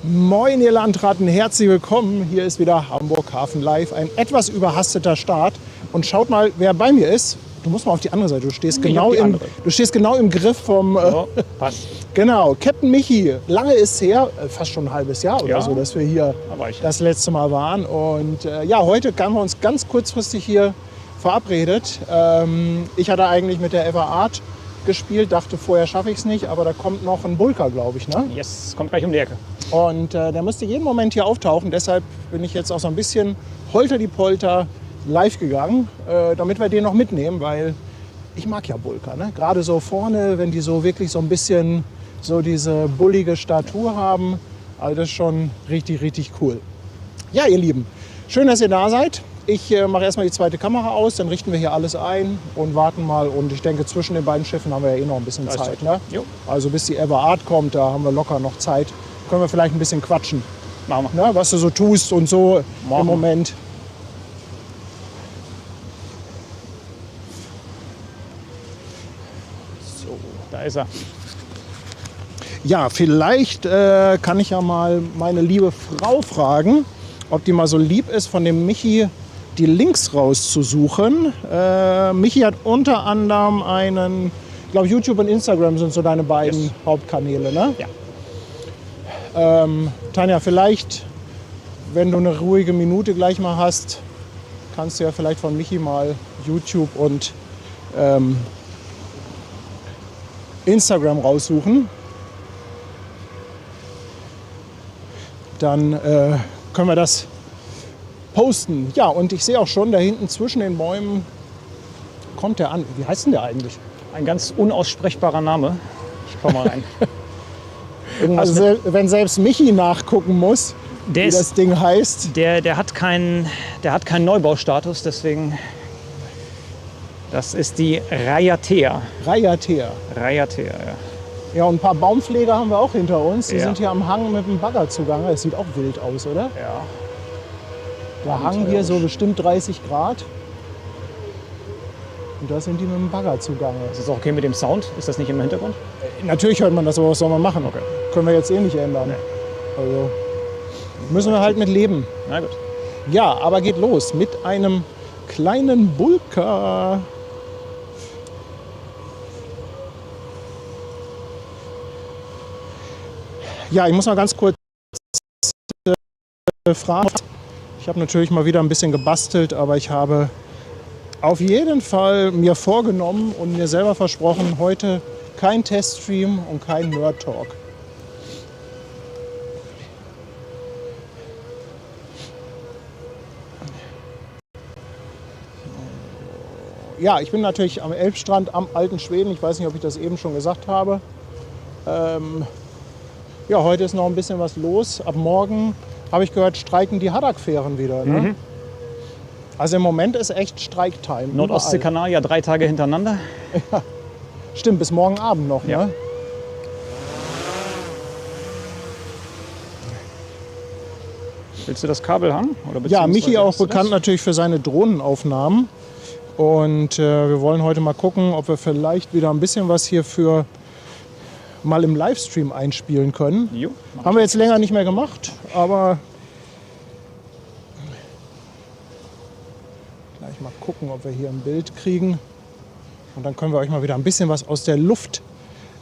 Moin ihr Landratten, herzlich willkommen. Hier ist wieder Hamburg Hafen Live. Ein etwas überhasteter Start. Und schaut mal, wer bei mir ist. Du musst mal auf die andere Seite. Du stehst genau im Griff vom... passt. Genau, Captain Michi. Lange ist es her, fast schon ein halbes Jahr oder so, dass wir hier das letzte Mal waren. Und ja, heute haben wir uns ganz kurzfristig hier verabredet. Ich hatte eigentlich mit der Ever Art gespielt, dachte vorher schaffe ich es nicht, aber da kommt noch ein Bulker, glaube ich, ne? Yes, kommt gleich um die Ecke. Und der müsste jeden Moment hier auftauchen, deshalb bin ich jetzt auch so ein bisschen holter die Polter live gegangen, damit wir den noch mitnehmen, weil ich mag ja Bulker, ne? Gerade so vorne, wenn die so wirklich so ein bisschen so diese bullige Statur haben, also das ist schon richtig, richtig cool. Ja, ihr Lieben, schön, dass ihr da seid. Ich mache erstmal die zweite Kamera aus, dann richten wir hier alles ein und warten mal. Und ich denke, zwischen den beiden Schiffen haben wir ja eh noch ein bisschen Zeit. Ne? Also bis die Ever Art kommt, da haben wir locker noch Zeit. Können wir vielleicht ein bisschen quatschen. Machen wir. Ne? Was du so tust und so im Moment. So, da ist er. Ja, vielleicht kann ich ja mal meine liebe Frau fragen, ob die mal so lieb ist, von dem Michi die Links rauszusuchen. Michi hat unter anderem einen, ich glaube YouTube und Instagram sind so deine beiden Hauptkanäle, ne? Ja. Tanja, vielleicht, wenn du eine ruhige Minute gleich mal hast, kannst du ja vielleicht von Michi mal YouTube und Instagram raussuchen. Dann können wir das posten. Ja, und ich sehe auch schon, da hinten zwischen den Bäumen kommt der an. Wie heißt denn der eigentlich? Ein ganz unaussprechbarer Name. Ich komme mal rein. Also wenn selbst Michi nachgucken muss, wie das Ding heißt. Der hat keinen Neubaustatus, deswegen... Das ist die Raiatea. Raiatea. Raiatea, ja. Ja, und ein paar Baumpfleger haben wir auch hinter uns. Die sind hier am Hang mit dem Bagger zugange. Das sieht auch wild aus, oder? Ja. Der Hang hier so bestimmt 30 Grad. Und da sind die mit dem Bagger zugange. Ist das auch okay mit dem Sound? Ist das nicht im Hintergrund? Natürlich hört man das, aber was soll man machen? Okay. Können wir jetzt eh nicht ändern. Nee. Also müssen wir halt mit leben. Na gut. Ja, aber geht los mit einem kleinen Bulker. Ja, ich muss mal ganz kurz fragen. Ich habe natürlich mal wieder ein bisschen gebastelt, aber ich habe auf jeden Fall mir vorgenommen und mir selber versprochen, heute kein Teststream und kein Nerd Talk. Ja, ich bin natürlich am Elbstrand am Alten Schweden. Ich weiß nicht, ob ich das eben schon gesagt habe. Ja, heute ist noch ein bisschen was los. Ab morgen, habe ich gehört, streiken die Haddock-Fähren wieder. Ne? Mhm. Also im Moment ist echt Streiktime. Nordostseekanal ja 3 Tage hintereinander. Ja. Stimmt, bis morgen Abend noch. Ja. Ne? Willst du das Kabel haben? Oder Ja, Michi auch bekannt natürlich für seine Drohnenaufnahmen. Und wir wollen heute mal gucken, ob wir vielleicht wieder ein bisschen was hier für mal im Livestream einspielen können. Jo, haben wir jetzt länger nicht mehr gemacht, aber gleich mal gucken, ob wir hier ein Bild kriegen. Und dann können wir euch mal wieder ein bisschen was aus der Luft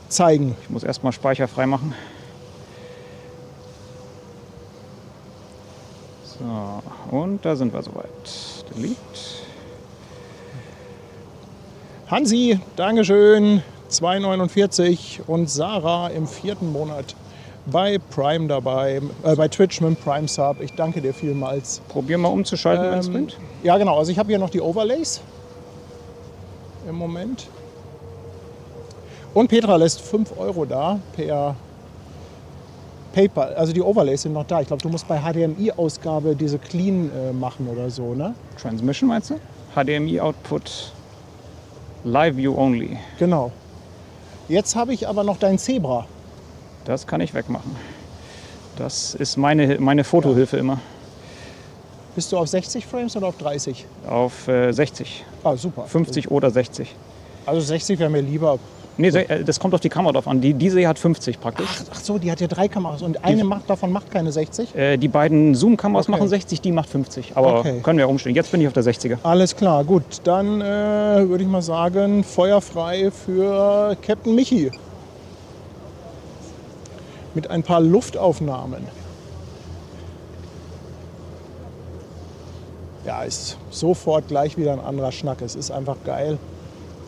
zeigen. Ich muss erst mal Speicher frei machen. So, und da sind wir soweit. Delete. Hansi, Dankeschön. 2,49 und Sarah im 4. Monat bei Prime dabei, bei Twitch mit dem Prime Sub. Ich danke dir vielmals. Probier mal umzuschalten, wenn es bringt. Ja, genau. Also ich habe hier noch die Overlays im Moment. Und Petra lässt 5 € da per PayPal. Also die Overlays sind noch da. Ich glaube, du musst bei HDMI-Ausgabe diese Clean machen oder so, ne? Transmission meinst du? HDMI-Output Live View Only. Genau. Jetzt habe ich aber noch dein Zebra. Das kann ich wegmachen. Das ist meine Fotohilfe immer. Bist du auf 60 Frames oder auf 30? Auf 60. Ah, super. 50 oder 60. Also 60 wäre mir lieber. Nee, das kommt auf die Kamera drauf an. Diese hier hat 50 praktisch. Ach so, die hat ja 3 Kameras und eine davon macht keine 60? Die beiden Zoom-Kameras Okay. machen 60, die macht 50. Aber Okay. können wir umstellen. Jetzt bin ich auf der 60er. Alles klar, gut. Dann würde ich mal sagen, feuerfrei für Captain Michi. Mit ein paar Luftaufnahmen. Ja, ist sofort gleich wieder ein anderer Schnack. Es ist einfach geil.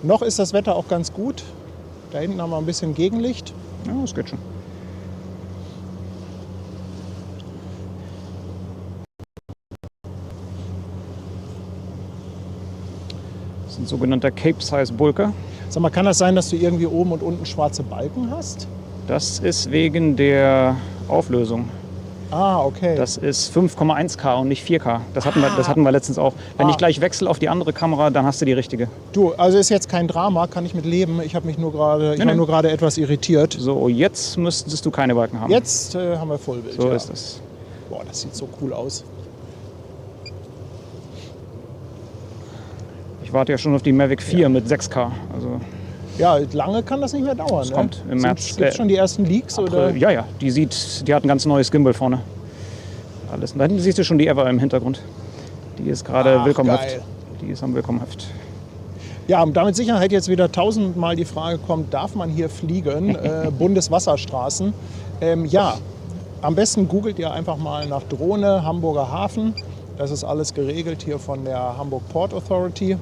Noch ist das Wetter auch ganz gut. Da hinten haben wir ein bisschen Gegenlicht. Ja, das geht schon. Das ist ein sogenannter Cape-Size-Bulker. Sag mal, kann das sein, dass du irgendwie oben und unten schwarze Balken hast? Das ist wegen der Auflösung. Ah, okay. Das ist 5,1K und nicht 4K. Das hatten wir letztens auch. Wenn ich gleich wechsle auf die andere Kamera, dann hast du die richtige. Du, also ist jetzt kein Drama, kann ich mit leben. Ich habe mich nur gerade, war nur gerade etwas irritiert. So, jetzt müsstest du keine Balken haben. Jetzt haben wir Vollbild. So ja. ist es. Boah, das sieht so cool aus. Ich warte ja schon auf die Mavic 4 mit 6K. Also Ja, lange kann das nicht mehr dauern. Das kommt im März. Gibt es schon die ersten Leaks? Oder? Ja, die hat ein ganz neues Gimbal vorne. Alles. Da hinten siehst du schon die Ever im Hintergrund. Die ist gerade Ach, Willkommenheft. geil. Die ist am Willkommenheft. Ja, und damit Sicherheit jetzt wieder 1000-mal die Frage kommt, darf man hier fliegen? Bundeswasserstraßen. Ja, am besten googelt ihr einfach mal nach Drohne, Hamburger Hafen. Das ist alles geregelt hier von der Hamburg Port Authority,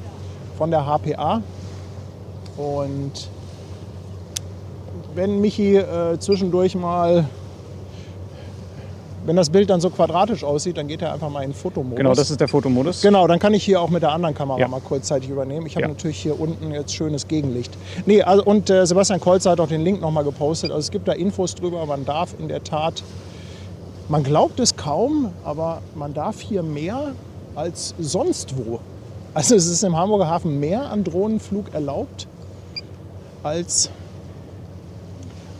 von der HPA. Und wenn Michi zwischendurch mal, wenn das Bild dann so quadratisch aussieht, dann geht er einfach mal in Fotomodus. Genau, das ist der Fotomodus. Genau, dann kann ich hier auch mit der anderen Kamera Ja. mal kurzzeitig übernehmen. Ich habe Ja. natürlich hier unten jetzt schönes Gegenlicht. Nee, also, und Sebastian Kolzer hat auch den Link nochmal gepostet. Also es gibt da Infos drüber. Man darf in der Tat, man glaubt es kaum, aber man darf hier mehr als sonst wo. Also es ist im Hamburger Hafen mehr an Drohnenflug erlaubt als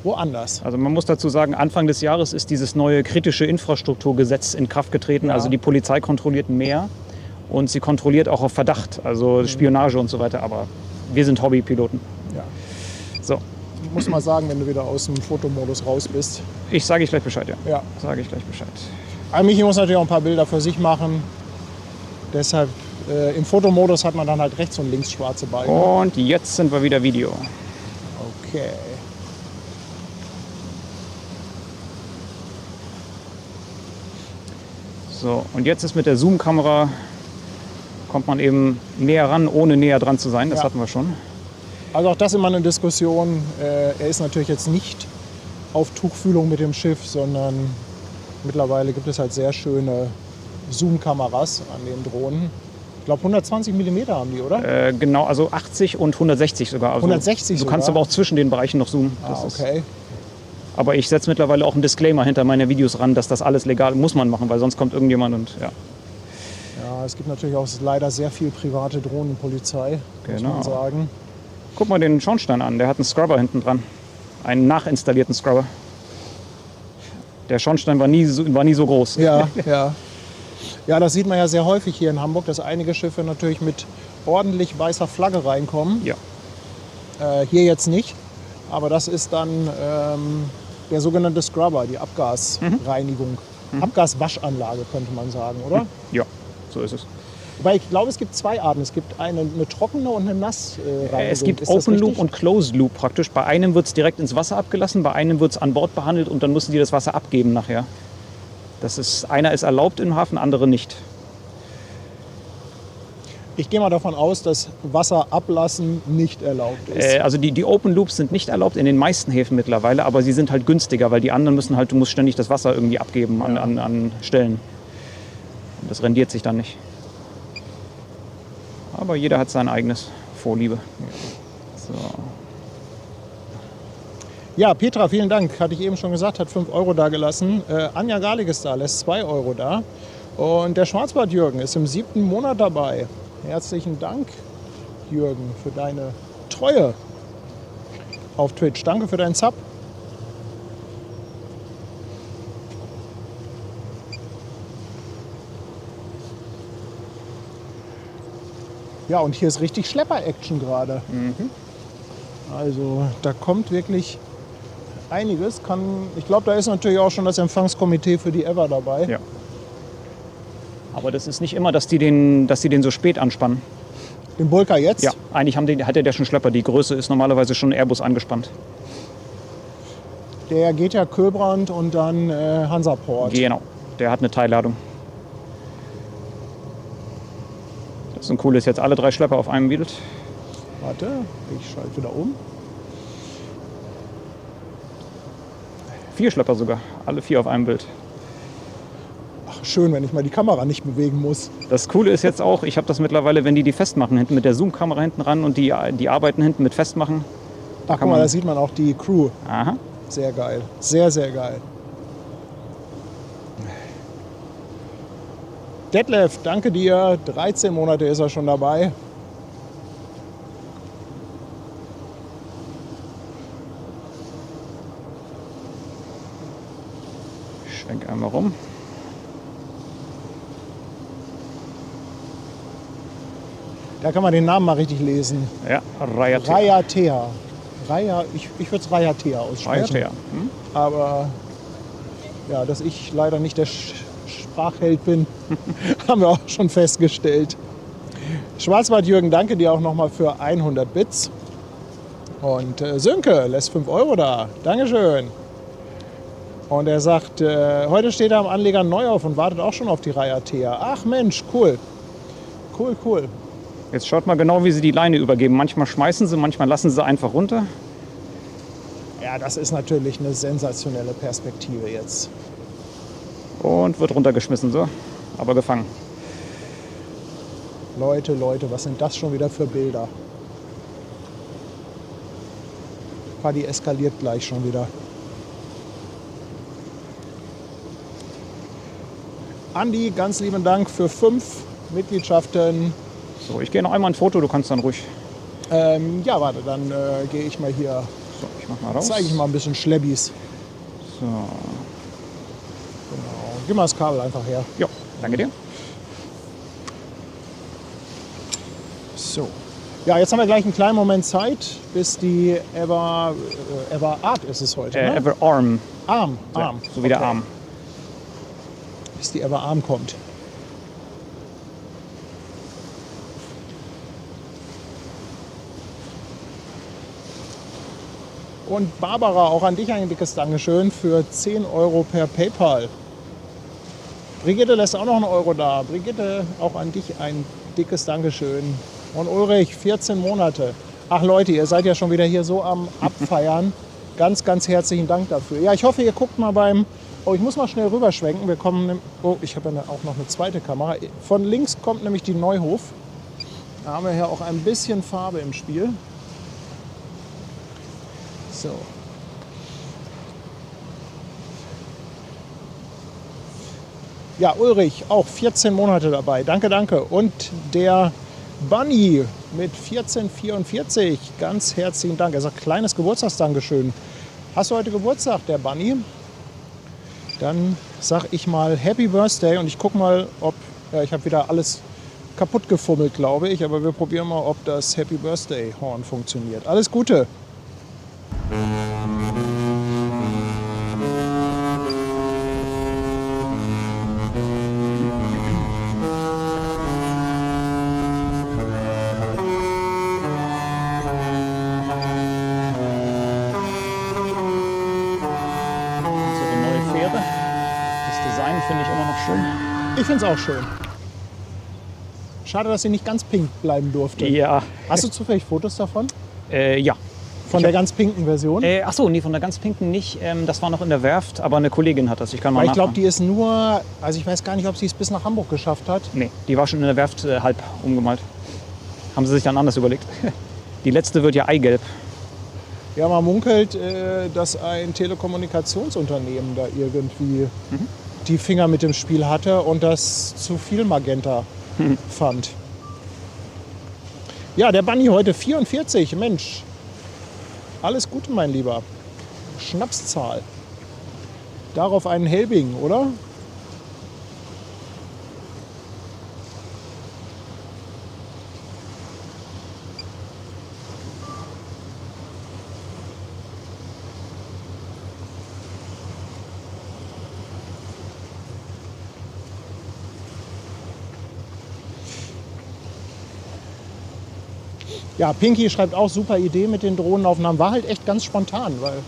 woanders. Also man muss dazu sagen, Anfang des Jahres ist dieses neue kritische Infrastrukturgesetz in Kraft getreten. Ja. Also die Polizei kontrolliert mehr und sie kontrolliert auch auf Verdacht, also Spionage und so weiter. Aber wir sind Hobbypiloten. Ja. So, Muss mal sagen, wenn du wieder aus dem Fotomodus raus bist. sage ich gleich Bescheid, ja. Ja. Sage ich gleich Bescheid. Aber Michi muss natürlich auch ein paar Bilder für sich machen. Deshalb im Fotomodus hat man dann halt rechts und links schwarze Balken. Und jetzt sind wir wieder Video. Okay. So, und jetzt ist mit der Zoom-Kamera, kommt man eben näher ran, ohne näher dran zu sein. Das Ja. hatten wir schon. Also auch das immer eine Diskussion. Er ist natürlich jetzt nicht auf Tuchfühlung mit dem Schiff, sondern mittlerweile gibt es halt sehr schöne Zoom-Kameras an den Drohnen. Ich glaube 120 mm haben die, oder? Genau, also 80 und 160 sogar. Also 160 Du kannst sogar? aber auch zwischen den Bereichen noch zoomen. Das ist, Okay. aber ich setze mittlerweile auch einen Disclaimer hinter meine Videos ran, dass das alles legal muss man machen, weil sonst kommt irgendjemand und ja. Ja, es gibt natürlich auch leider sehr viel private Drohnenpolizei, muss Genau. man sagen. Guck mal den Schornstein an, der hat einen Scrubber hinten dran. Einen nachinstallierten Scrubber. Der Schornstein war nie so groß. Ja, ja. Ja, das sieht man ja sehr häufig hier in Hamburg, dass einige Schiffe natürlich mit ordentlich weißer Flagge reinkommen. Ja. Hier jetzt nicht, aber das ist dann der sogenannte Scrubber, die Abgasreinigung. Abgaswaschanlage könnte man sagen, oder? Ja, so ist es. Wobei ich glaube, es gibt zwei Arten. Es gibt eine trockene und eine Nassreinigung. Es gibt Ist das Open Loop richtig? und Closed Loop praktisch. Bei einem wird es direkt ins Wasser abgelassen, bei einem wird es an Bord behandelt und dann müssen die das Wasser abgeben nachher. Einer ist erlaubt im Hafen, andere nicht. Ich gehe mal davon aus, dass Wasser ablassen nicht erlaubt ist. Also die Open Loops sind nicht erlaubt in den meisten Häfen mittlerweile, aber sie sind halt günstiger, weil die anderen du musst ständig das Wasser irgendwie abgeben an Stellen. Und das rendiert sich dann nicht. Aber jeder hat sein eigenes Vorliebe. So. Ja, Petra, vielen Dank. Hatte ich eben schon gesagt, hat 5 Euro da gelassen. Anja Garlig ist da, lässt 2 Euro da. Und der Schwarzbart-Jürgen ist im 7. Monat dabei. Herzlichen Dank, Jürgen, für deine Treue auf Twitch. Danke für deinen Sub. Ja, und hier ist richtig Schlepper-Action gerade. Also da kommt wirklich einiges. Ich glaube, da ist natürlich auch schon das Empfangskomitee für die Ever dabei. Ja. Aber das ist nicht immer, dass die den so spät anspannen. Den Bulka jetzt? Ja, eigentlich hat der schon Schlepper. Die Größe ist normalerweise schon Airbus angespannt. Der geht ja Köbrand und dann Hansaport. Genau, der hat eine Teilladung. Das ist ein cooles, jetzt alle 3 Schlepper auf einem Bild. Warte, ich schalte wieder um. 4 Schlepper sogar, alle 4 auf einem Bild. Ach, schön, wenn ich mal die Kamera nicht bewegen muss. Das Coole ist jetzt auch, ich habe das mittlerweile, wenn die festmachen, hinten mit der Zoom-Kamera hinten ran und die arbeiten hinten mit Festmachen. Ach, guck mal, da sieht man auch die Crew. Aha. Sehr geil, sehr, sehr geil. Detlef, danke dir. 13 Monate ist er schon dabei. Ich schwenke einmal rum. Da kann man den Namen mal richtig lesen. Ja, Rayatea. Rayatea. Ich würde es Rayatea aussprechen. Rayatea. Aber ja, dass ich leider nicht der Sprachheld bin, haben wir auch schon festgestellt. Schwarzwald-Jürgen, danke dir auch nochmal für 100 Bits. Und Sönke lässt 5 Euro da. Dankeschön. Und er sagt, heute steht er am Anleger Neuhof und wartet auch schon auf die Rayatea. Ach Mensch, cool. Cool, cool. Jetzt schaut mal genau, wie sie die Leine übergeben. Manchmal schmeißen sie, manchmal lassen sie einfach runter. Ja, das ist natürlich eine sensationelle Perspektive jetzt. Und wird runtergeschmissen, so. Aber gefangen. Leute, was sind das schon wieder für Bilder? Paddy eskaliert gleich schon wieder. Andi, ganz lieben Dank für 5 Mitgliedschaften. So, ich gehe noch einmal ein Foto, du kannst dann ruhig. Ja, warte, dann gehe ich mal hier. So, ich mach mal raus. Zeige ich mal ein bisschen Schlebbis. So. Genau. Gib mal das Kabel einfach her. Ja, danke dir. So. Ja, jetzt haben wir gleich einen kleinen Moment Zeit, bis die Ever Art ist es heute, ne? Ever Arm. Arm. Ja, so wie der Okay. Arm. Bis die Ever Arm kommt. Und Barbara, auch an dich ein dickes Dankeschön für 10 Euro per PayPal. Brigitte lässt auch noch einen Euro da. Brigitte, auch an dich ein dickes Dankeschön. Und Ulrich, 14 Monate. Ach Leute, ihr seid ja schon wieder hier so am Abfeiern. Ganz, ganz herzlichen Dank dafür. Ja, ich hoffe, ihr guckt mal beim... Oh, ich muss mal schnell rüberschwenken. Wir kommen... Oh, ich habe ja auch noch eine zweite Kamera. Von links kommt nämlich die Neuhof. Da haben wir hier auch ein bisschen Farbe im Spiel. So. Ja, Ulrich, auch 14 Monate dabei. Danke, danke. Und der Bunny mit 1444. Ganz herzlichen Dank. Er sagt, kleines Geburtstagsdankeschön. Hast du heute Geburtstag, der Bunny? Dann sag ich mal Happy Birthday und ich gucke mal, ob... Ja, ich habe wieder alles kaputt gefummelt, glaube ich. Aber wir probieren mal, ob das Happy Birthday Horn funktioniert. Alles Gute. Unsere neue Fähre. Das Design finde ich immer noch schön. Ich finde es auch schön. Schade, dass sie nicht ganz pink bleiben durfte. Ja. Hast du zufällig Fotos davon? Ja. Von der ganz pinken Version? Achso, nee, von der ganz pinken nicht. Das war noch in der Werft, aber eine Kollegin hat das. Ich kann mal Weil ich glaube, nachfragen. die ist nur, also ich weiß gar nicht, ob sie es bis nach Hamburg geschafft hat. Nee, die war schon in der Werft halb umgemalt. Haben sie sich dann anders überlegt. Die letzte wird ja eigelb. Ja, man munkelt, dass ein Telekommunikationsunternehmen da irgendwie die Finger mit dem Spiel hatte und das zu viel Magenta fand. Ja, der Bunny heute 44. Mensch, alles Gute, mein Lieber. Schnapszahl. Darauf einen Helbing, oder? Ja, Pinky schreibt auch, super Idee mit den Drohnenaufnahmen. War halt echt ganz spontan, weil...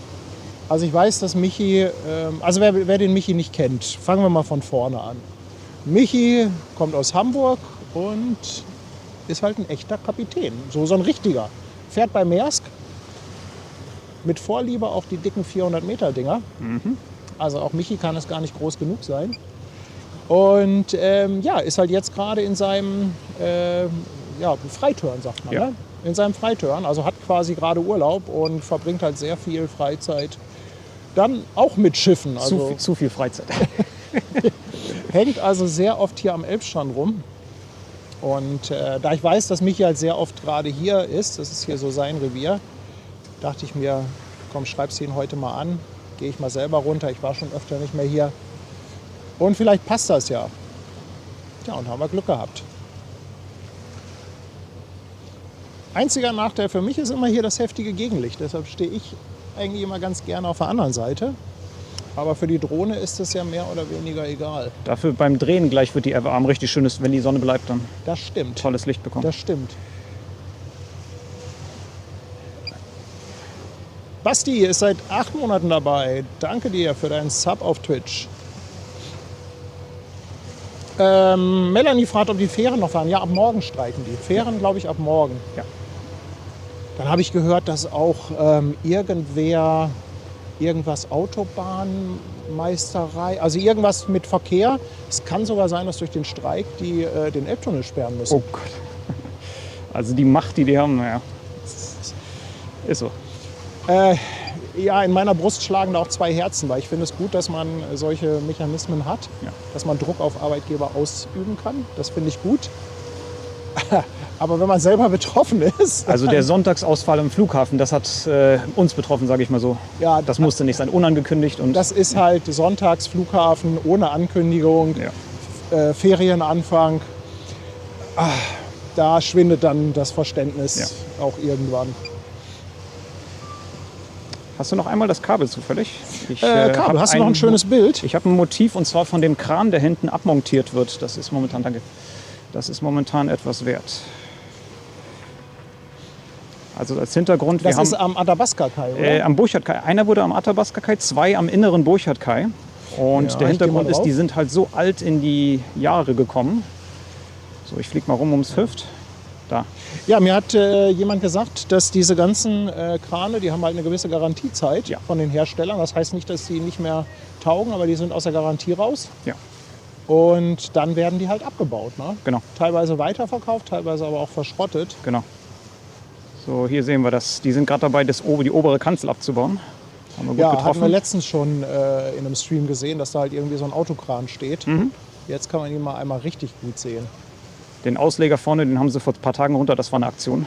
Also ich weiß, dass Michi... Also wer den Michi nicht kennt, fangen wir mal von vorne an. Michi kommt aus Hamburg und ist halt ein echter Kapitän. So ein richtiger. Fährt bei Maersk. Mit Vorliebe auch die dicken 400-Meter-Dinger. Also auch Michi kann es gar nicht groß genug sein. Und ja, ist halt jetzt gerade in seinem Freiturn, sagt man. Ja. Ne? In seinem Freiturn. Also hat quasi gerade Urlaub und verbringt halt sehr viel Freizeit. Dann auch mit Schiffen. Also Zu viel Freizeit. hängt also sehr oft hier am Elbstrand rum. Und da ich weiß, dass Michi halt sehr oft gerade hier ist, das ist hier so sein Revier, dachte ich mir, komm, schreib's ihn heute mal an. Gehe ich mal selber runter. Ich war schon öfter nicht mehr hier. Und vielleicht passt das ja. Ja, und haben wir Glück gehabt. Einziger Nachteil für mich ist immer hier das heftige Gegenlicht. Deshalb stehe ich eigentlich immer ganz gerne auf der anderen Seite. Aber für die Drohne ist es ja mehr oder weniger egal. Dafür beim Drehen gleich wird die Ever-Arm richtig schön, wenn die Sonne bleibt, dann Das stimmt. tolles Licht bekommen. Das stimmt. Basti ist seit 8 Monaten dabei. Danke dir für deinen Sub auf Twitch. Melanie fragt, ob die Fähren noch fahren. Ja, ab morgen streiken die. Fähren, glaube ich, ab morgen. Ja. Dann habe ich gehört, dass auch irgendwas Autobahnmeisterei, also irgendwas mit Verkehr. Es kann sogar sein, dass durch den Streik die den Elbtunnel sperren müssen. Oh Gott. Also die Macht, die haben, naja. Ist so. Ja, in meiner Brust schlagen da auch 2 Herzen, weil ich finde es gut, dass man solche Mechanismen hat, Ja. dass man Druck auf Arbeitgeber ausüben kann. Das finde ich gut. Aber wenn man selber betroffen ist... Also der Sonntagsausfall im Flughafen, das hat uns betroffen, sage ich mal so. Ja, Das musste nicht sein, unangekündigt. Und das ist halt Sonntagsflughafen ohne Ankündigung, ja. Ferienanfang. Da schwindet dann das Verständnis auch irgendwann. Hast du noch einmal das Kabel zufällig? Kabel, hast du noch ein schönes Bild? Ich habe ein Motiv, und zwar von dem Kran, der hinten abmontiert wird. Das ist momentan, danke. Das ist momentan etwas wert. Also als Hintergrund, Das ist am Athabasca-Kai, oder? am Burchard-Kai. Einer wurde am Athabasca-Kai, 2 am inneren Burchard-Kai. Und Ja, der ich geh mal Hintergrund ist, drauf. die sind halt so alt in die Jahre gekommen. So, ich fliege mal rum ums Hüft. Da. Ja, mir hat jemand gesagt, dass diese ganzen Krane, die haben halt eine gewisse Garantiezeit Ja. von den Herstellern. Das heißt nicht, dass die nicht mehr taugen, aber die sind aus der Garantie raus. Ja, Und dann werden die halt abgebaut. Ne? genau, Teilweise weiterverkauft, teilweise aber auch verschrottet. genau. So, hier sehen wir das. Die sind gerade dabei, die obere Kanzel abzubauen. Haben wir gut Ja, hatten wir getroffen. letztens schon in einem Stream gesehen, dass da halt irgendwie so ein Autokran steht. Mhm. Jetzt kann man ihn mal einmal richtig gut sehen. Den Ausleger vorne, den haben sie vor ein paar Tagen runter. Das war eine Aktion.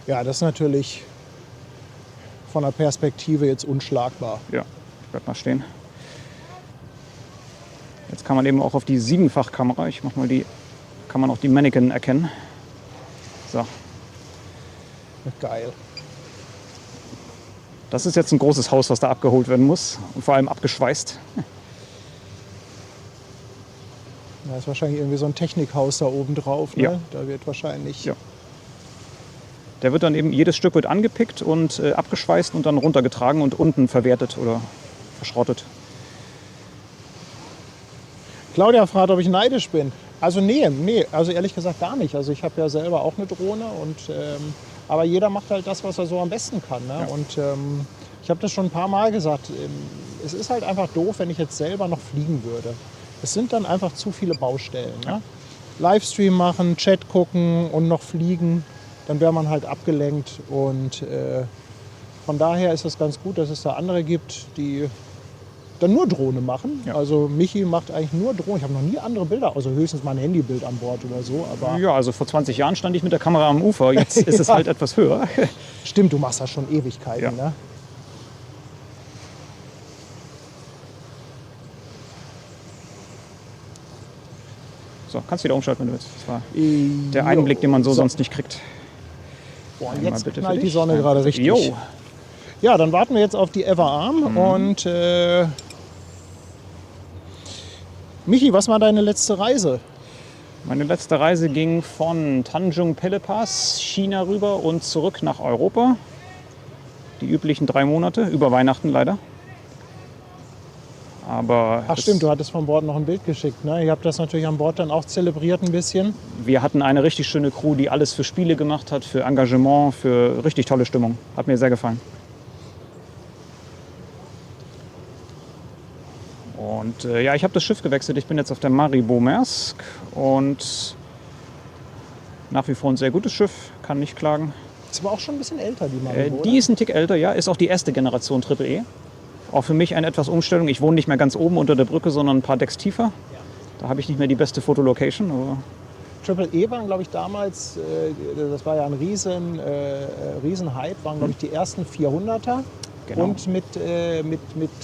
Ja, das ist natürlich von der Perspektive jetzt unschlagbar. Ja, ich bleib mal stehen. Jetzt kann man eben auch auf die 7-fach-Kamera, ich mach mal die, kann man auch die Mannequin erkennen. So, Geil. das ist jetzt ein großes Haus, was da abgeholt werden muss und vor allem abgeschweißt. Da ist wahrscheinlich irgendwie so ein Technikhaus da oben drauf. Ne? Ja. Da wird wahrscheinlich... Ja. Der wird dann eben, jedes Stück wird angepickt und abgeschweißt und dann runtergetragen und unten verwertet oder verschrottet. Claudia fragt, ob ich neidisch bin. Also nee, also ehrlich gesagt gar nicht. Also ich habe ja selber auch eine Drohne aber jeder macht halt das, was er so am besten kann. Ne? Ja. Und ich habe das schon ein paar Mal gesagt. Es ist halt einfach doof, wenn ich jetzt selber noch fliegen würde. Es sind dann einfach zu viele Baustellen. Ja. Ne? Livestream machen, Chat gucken und noch fliegen, dann wäre man halt abgelenkt. Und von daher ist es ganz gut, dass es da andere gibt, die dann nur Drohne machen. Ja. Also Michi macht eigentlich nur Drohne. Ich habe noch nie andere Bilder, also höchstens mal ein Handybild an Bord oder so. Aber Ja, also vor 20 Jahren stand ich mit der Kamera am Ufer, jetzt ist es halt etwas höher. stimmt, du machst das schon Ewigkeiten. Ja. Ne? So, kannst wieder umschalten, wenn du willst. Das war der Einblick, den man so sonst nicht kriegt. Boah, Einmal jetzt bitte für knallt die dich. Sonne gerade richtig. Jo. Ja, dann warten wir jetzt auf die Ever-Arm und Michi, was war deine letzte Reise? Meine letzte Reise ging von Tanjung Pelepas, China rüber und zurück nach Europa. Die üblichen 3 Monate, über Weihnachten leider. Aber Ach stimmt, du hattest von Bord noch ein Bild geschickt. Ne? Ihr habt das natürlich an Bord dann auch zelebriert ein bisschen. wir hatten eine richtig schöne Crew, die alles für Spiele gemacht hat, für Engagement, für richtig tolle Stimmung. Hat mir sehr gefallen. Und ja, ich habe das Schiff gewechselt. Ich bin jetzt auf der Maribo Maersk und nach wie vor ein sehr gutes Schiff, kann nicht klagen. Ist aber auch schon ein bisschen älter, die Maribo, Die ist ein Tick älter, ja, ist auch die erste Generation Triple-E. Auch für mich eine etwas Umstellung. Ich wohne nicht mehr ganz oben unter der Brücke, sondern ein paar Decks tiefer. Da habe ich nicht mehr die beste Fotolocation. Aber Triple E waren, glaube ich, damals, das war ja ein Riesenhype, waren, glaube ich, die ersten 400er Genau. und mit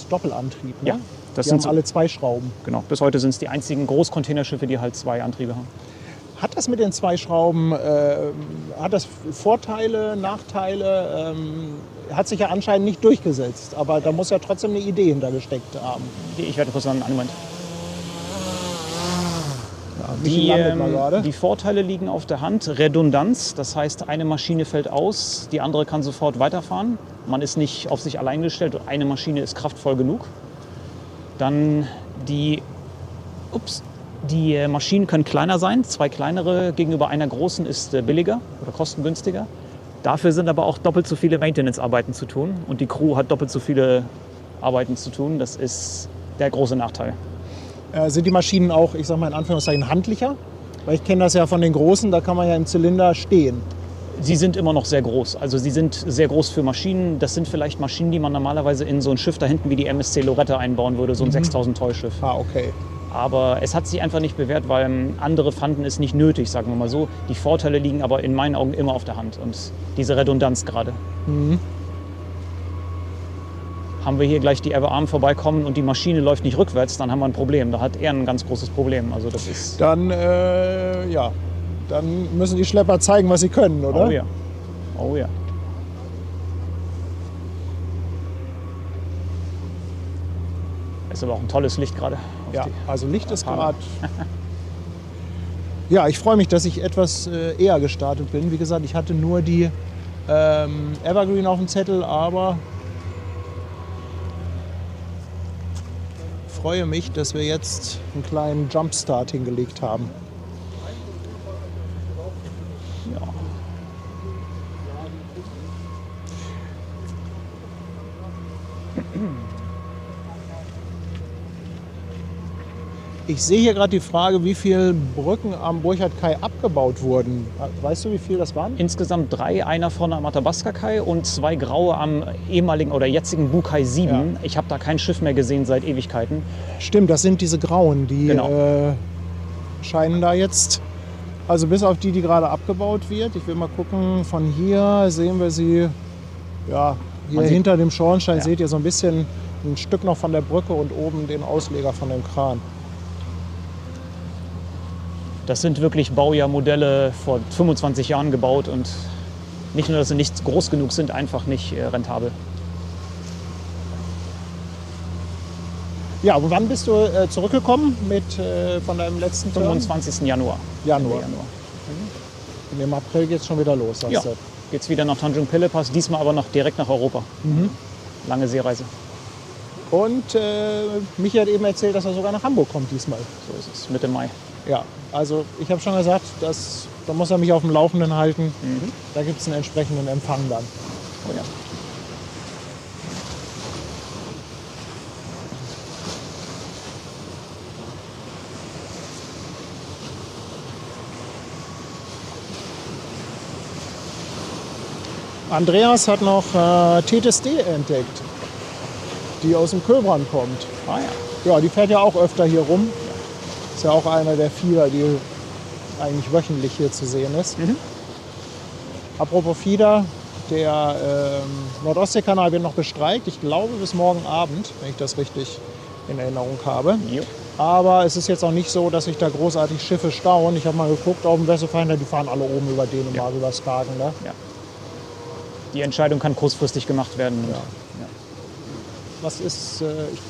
Doppelantrieb. Ne? Ja, das die haben sind alle 2 Schrauben. genau, bis heute sind es die einzigen Großcontainerschiffe, die halt 2 Antriebe haben. Hat das mit den 2 Schrauben, hat das Vorteile, Nachteile? Hat sich ja anscheinend nicht durchgesetzt, aber da muss ja trotzdem eine Idee hintergesteckt haben. Ich werde kurz sagen, einen Moment. Ja, Michi landet mal gerade. Die Vorteile liegen auf der Hand. Redundanz, das heißt, eine Maschine fällt aus, die andere kann sofort weiterfahren. Man ist nicht auf sich allein gestellt, eine Maschine ist kraftvoll genug. Dann die Maschinen können kleiner sein. 2 kleinere gegenüber einer großen ist billiger oder kostengünstiger. Dafür sind aber auch doppelt so viele Maintenance-Arbeiten zu tun. Und die Crew hat doppelt so viele Arbeiten zu tun. Das ist der große Nachteil. Sind die Maschinen auch, ich sag mal in Anführungszeichen, handlicher? Weil ich kenne das ja von den großen, da kann man ja im Zylinder stehen. Sie sind immer noch sehr groß. Also sie sind sehr groß für Maschinen. Das sind vielleicht Maschinen, die man normalerweise in so ein Schiff da hinten wie die MSC Loretta einbauen würde, so ein 6000 Toll Schiff. Ah, okay. Aber es hat sich einfach nicht bewährt, weil andere fanden es nicht nötig, sagen wir mal so. Die Vorteile liegen aber in meinen Augen immer auf der Hand und diese Redundanz gerade. Haben wir hier gleich die Ever Arm vorbeikommen und die Maschine läuft nicht rückwärts, dann haben wir ein Problem. Da hat er ein ganz großes Problem. Also das ist Dann, dann müssen die Schlepper zeigen, was sie können, oder? Oh ja. Oh ja. Ist aber auch ein tolles Licht gerade. Ja, also Licht ist Hammer. gerade. Ja, ich freue mich, dass ich etwas eher gestartet bin. Wie gesagt, ich hatte nur die Evergreen auf dem Zettel, aber ich freue mich, dass wir jetzt einen kleinen Jumpstart hingelegt haben. Ja. Ich sehe hier gerade die Frage, wie viele Brücken am Burchard-Kai abgebaut wurden. Weißt du, wie viel das waren? Insgesamt 3, einer vorne am Athabasca-Kai und 2 graue am ehemaligen oder jetzigen Bukai 7. Ja. Ich habe da kein Schiff mehr gesehen seit Ewigkeiten. Stimmt, das sind diese grauen, die Genau. scheinen da jetzt, also bis auf die, die gerade abgebaut wird. Ich will mal gucken, von hier sehen wir sie, ja, hier Man sieht- hinter dem Schornstein Ja. seht ihr so ein bisschen ein Stück noch von der Brücke und oben den Ausleger von dem Kran. Das sind wirklich Baujahrmodelle vor 25 Jahren gebaut und nicht nur, dass sie nicht groß genug sind, einfach nicht rentabel. Ja, und wann bist du zurückgekommen von deinem letzten Turn? 25. Januar. Januar. Ende Januar. Und im April geht es schon wieder los, sagst Ja, du. geht's wieder nach Tanjung Pelepas, diesmal aber noch direkt nach Europa. Lange Seereise. Und Michi hat eben erzählt, dass er sogar nach Hamburg kommt diesmal. So ist es, Mitte Mai. Ja, also ich habe schon gesagt, da muss er mich auf dem Laufenden halten. Da gibt es einen entsprechenden Empfang dann. Oh ja. Andreas hat noch Tethys D entdeckt, die aus dem Köbrand kommt. Ah ja. Ja, die fährt ja auch öfter hier rum. Ist ja auch einer der 4, die eigentlich wöchentlich hier zu sehen ist. Apropos Fieder, der Nordostseekanal wird noch bestreikt. Ich glaube bis morgen Abend, wenn ich das richtig in Erinnerung habe. Jo. Aber es ist jetzt auch nicht so, dass sich da großartig Schiffe stauen. Ich habe mal geguckt auf dem Wesselfinder, die fahren alle oben über Dänemark, über Skagen. Da. Ja. Die Entscheidung kann kurzfristig gemacht werden. Ja. Was ist,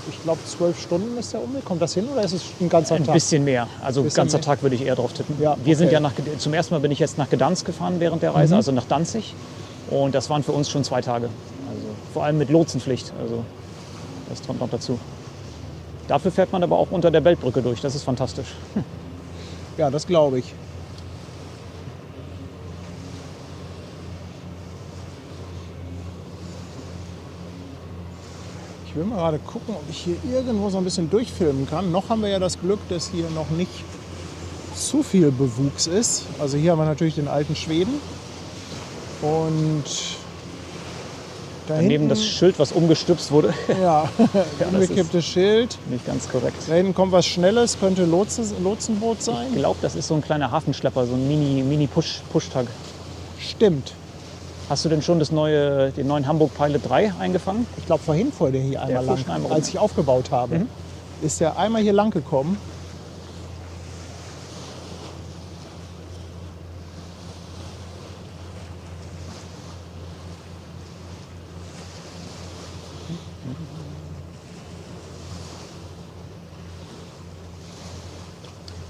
ich glaube 12 Stunden ist der Umweg. Kommt das hin oder ist es ein ganzer Ein Tag? bisschen mehr. Also Bisschen ganzer mehr. Tag würde ich eher drauf tippen. Ja, Wir sind okay. ja zum ersten Mal bin ich jetzt nach Gdansk gefahren während der Reise, also nach Danzig. Und das waren für uns schon 2 Tage. Also vor allem mit Lotsenpflicht. Also das kommt noch dazu. Dafür fährt man aber auch unter der Beltbrücke durch. Das ist fantastisch. Ja, das glaube ich. Ich will mal gerade gucken, ob ich hier irgendwo so ein bisschen durchfilmen kann. Noch haben wir ja das Glück, dass hier noch nicht zu viel Bewuchs ist. Also hier haben wir natürlich den alten Schweden. Und da Daneben hinten, das Schild, was umgestützt wurde. ja, das umgekipptes Schild. Nicht ganz korrekt. Da hinten kommt was Schnelles, könnte Lotsenboot sein. Ich glaube, das ist so ein kleiner Hafenschlepper, so ein Mini-Push-Tag. Stimmt. Hast du denn schon den neuen Hamburg Pilot 3 eingefangen? Ich glaube, vorhin fuhr der hier einmal fuhr lang, schon einmal rum. als ich aufgebaut habe. Ist der einmal hier lang gekommen.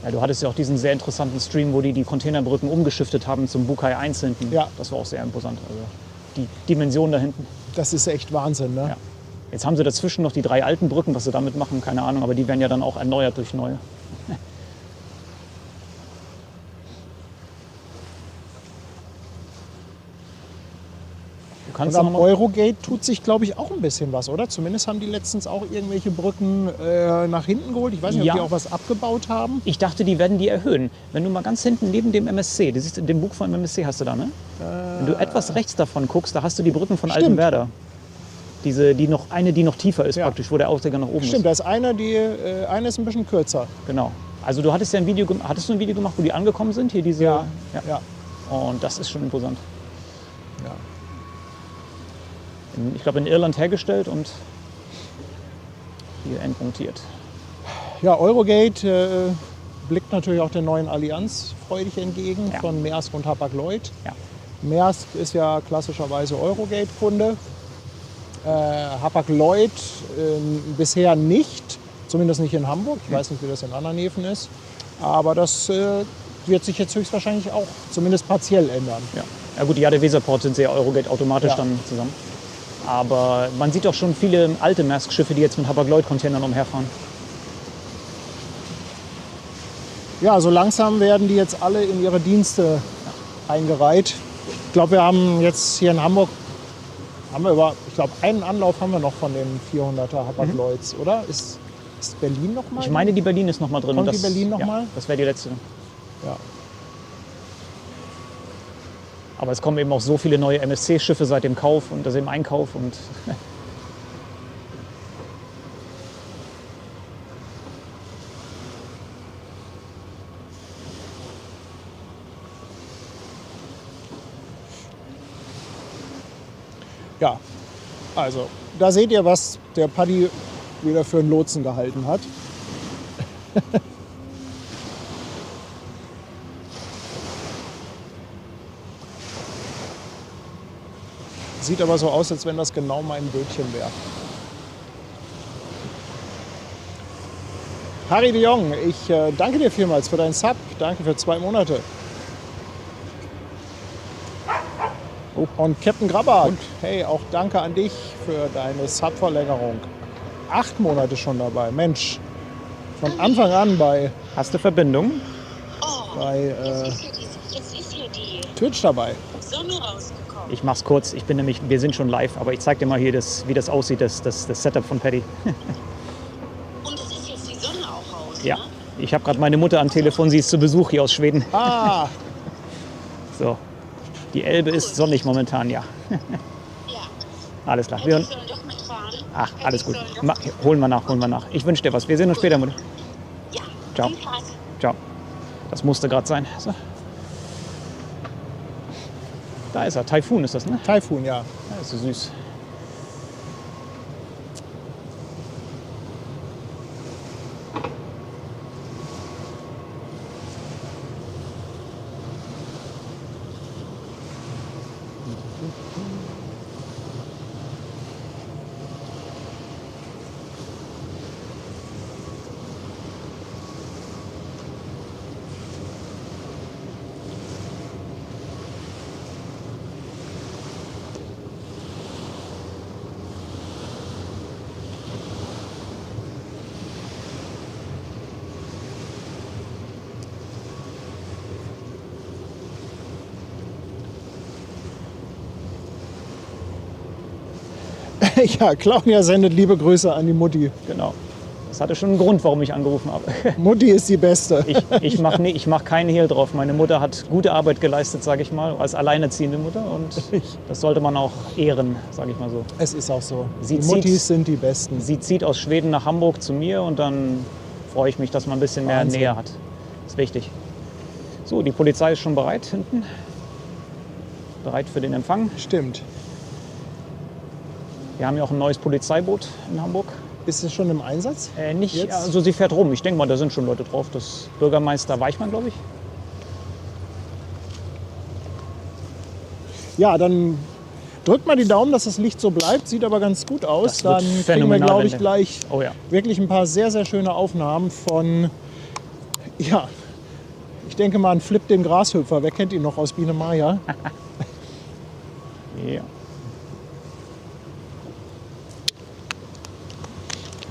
Ja, du hattest ja auch diesen sehr interessanten Stream, wo die Containerbrücken umgeschiftet haben zum Bukai 1 hinten. Ja. Das war auch sehr imposant. Also die Dimension da hinten. Das ist echt Wahnsinn, ne? Ja. Jetzt haben sie dazwischen noch die 3 alten Brücken, was sie damit machen, keine Ahnung, aber die werden ja dann auch erneuert durch neue. Du Und kannst am noch mal, Eurogate tut sich, glaube ich, auch ein bisschen was, oder? Zumindest haben die letztens auch irgendwelche Brücken nach hinten geholt. Ich weiß nicht, ob Ja. die auch was abgebaut haben. ich dachte, die werden die erhöhen. Wenn du mal ganz hinten neben dem MSC, das ist den Bug von MSC hast du da, ne? Wenn du etwas rechts davon guckst, da hast du die Brücken von Stimmt. Altenwerder. Die noch tiefer ist Ja. praktisch, wo der Aufsäger nach oben Stimmt, ist. da ist eine ist ein bisschen kürzer. Genau. Also du hattest ja hattest du ein Video gemacht, wo die angekommen sind? Hier diese. Ja. Und das ist schon imposant. Ja. Ich glaube in Irland hergestellt und hier endmontiert. Ja, Eurogate blickt natürlich auch der neuen Allianz freudig entgegen Ja. von Maersk und Hapag-Lloyd. Ja. Maersk ist ja klassischerweise Eurogate-Kunde. Hapag-Lloyd bisher nicht, zumindest nicht in Hamburg. Ich weiß nicht, wie das in anderen Häfen ist. Aber das wird sich jetzt höchstwahrscheinlich auch zumindest partiell ändern. Ja. Ja gut, die Jade Weserport sind sehr Eurogate automatisch Ja. dann zusammen. Aber man sieht auch schon viele alte Maersk-Schiffe, die jetzt mit Hapag-Lloyd-Containern umherfahren. Ja, so langsam werden die jetzt alle in ihre Dienste eingereiht. Ich glaube, wir haben jetzt hier in Hamburg, ich glaube, einen Anlauf haben wir noch von den 400er Hapag-Lloyds, oder? Ist Berlin noch mal? Ich meine, die Berlin ist noch mal drin. Kommt und die Berlin noch ja, mal? Das wäre die letzte. Ja. Aber es kommen eben auch so viele neue MSC-Schiffe seit dem Kauf und das im Einkauf. Und Ja, also da seht ihr, was der Paddy wieder für einen Lotsen gehalten hat. Sieht aber so aus, als wenn das genau mein Bötchen wäre. Harry de Jong, ich danke dir vielmals für deinen Sub. Danke für 2 Monate. Und Captain Grabart, hey, auch danke an dich für deine Sub-Verlängerung. 8 Monate schon dabei. Mensch, von Anfang an bei hast du Verbindung? Jetzt ist hier die Twitch dabei. Sonne rausgekommen. Ich mach's kurz. Wir sind schon live, aber ich zeig dir mal hier, wie das aussieht, das Setup von Paddy. Und es ist jetzt die Sonne auch raus. Ja. Ne? Ich habe gerade meine Mutter am Telefon, sie ist zu Besuch hier aus Schweden. Ah, So. Die Elbe ist sonnig momentan, ja. Ja. Alles klar. Die sollen doch mitfahren. Ach, alles Die gut. sollen doch- Holen wir nach. Ich wünsche dir was. Wir sehen uns später, Mutter. Ja. Ciao. Viel Spaß. Ciao. Das musste gerade sein. So. Da ist er. Taifun ist das, ne? Taifun, ja. Ja, ist so süß. Ja, Claudia sendet liebe Grüße an die Mutti. Genau. Das hatte schon einen Grund, warum ich angerufen habe. Mutti ist die Beste. Ich mach keinen Hehl drauf. Meine Mutter hat gute Arbeit geleistet, sage ich mal, als alleinerziehende Mutter. Und das sollte man auch ehren, sage ich mal so. Es ist auch so. Sie Die Muttis sind die Besten. Sie zieht aus Schweden nach Hamburg zu mir und dann freue ich mich, dass man ein bisschen mehr Wahnsinn. Nähe hat. Das ist wichtig. So, die Polizei ist schon bereit hinten. Bereit für den Empfang. Stimmt. Wir haben ja auch ein neues Polizeiboot in Hamburg. Ist es schon im Einsatz? Nicht, Jetzt? also sie fährt rum. Ich denke mal, da sind schon Leute drauf. Das Bürgermeister Weichmann, glaube ich. Ja, dann drückt mal die Daumen, dass das Licht so bleibt. Sieht aber ganz gut aus. Das wird Dann kriegen wir, phänomenal, glaube wenn ich, der- gleich Oh ja. wirklich ein paar sehr, sehr schöne Aufnahmen von, ja, ich denke mal an Flip den Grashüpfer. Wer kennt ihn noch aus Biene Maya? Ja.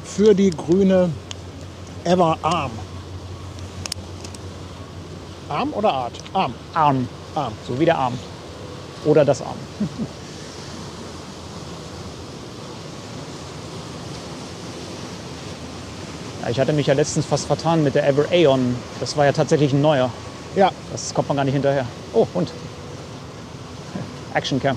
Für die grüne Ever Arm. Arm oder Art? Arm. Arm. Arm. So wie der Arm. Oder das Arm. Ja, ich hatte mich ja letztens fast vertan mit der Ever Aeon. Das war ja tatsächlich ein neuer. Ja, Das kommt man gar nicht hinterher. Oh, und Action Cam.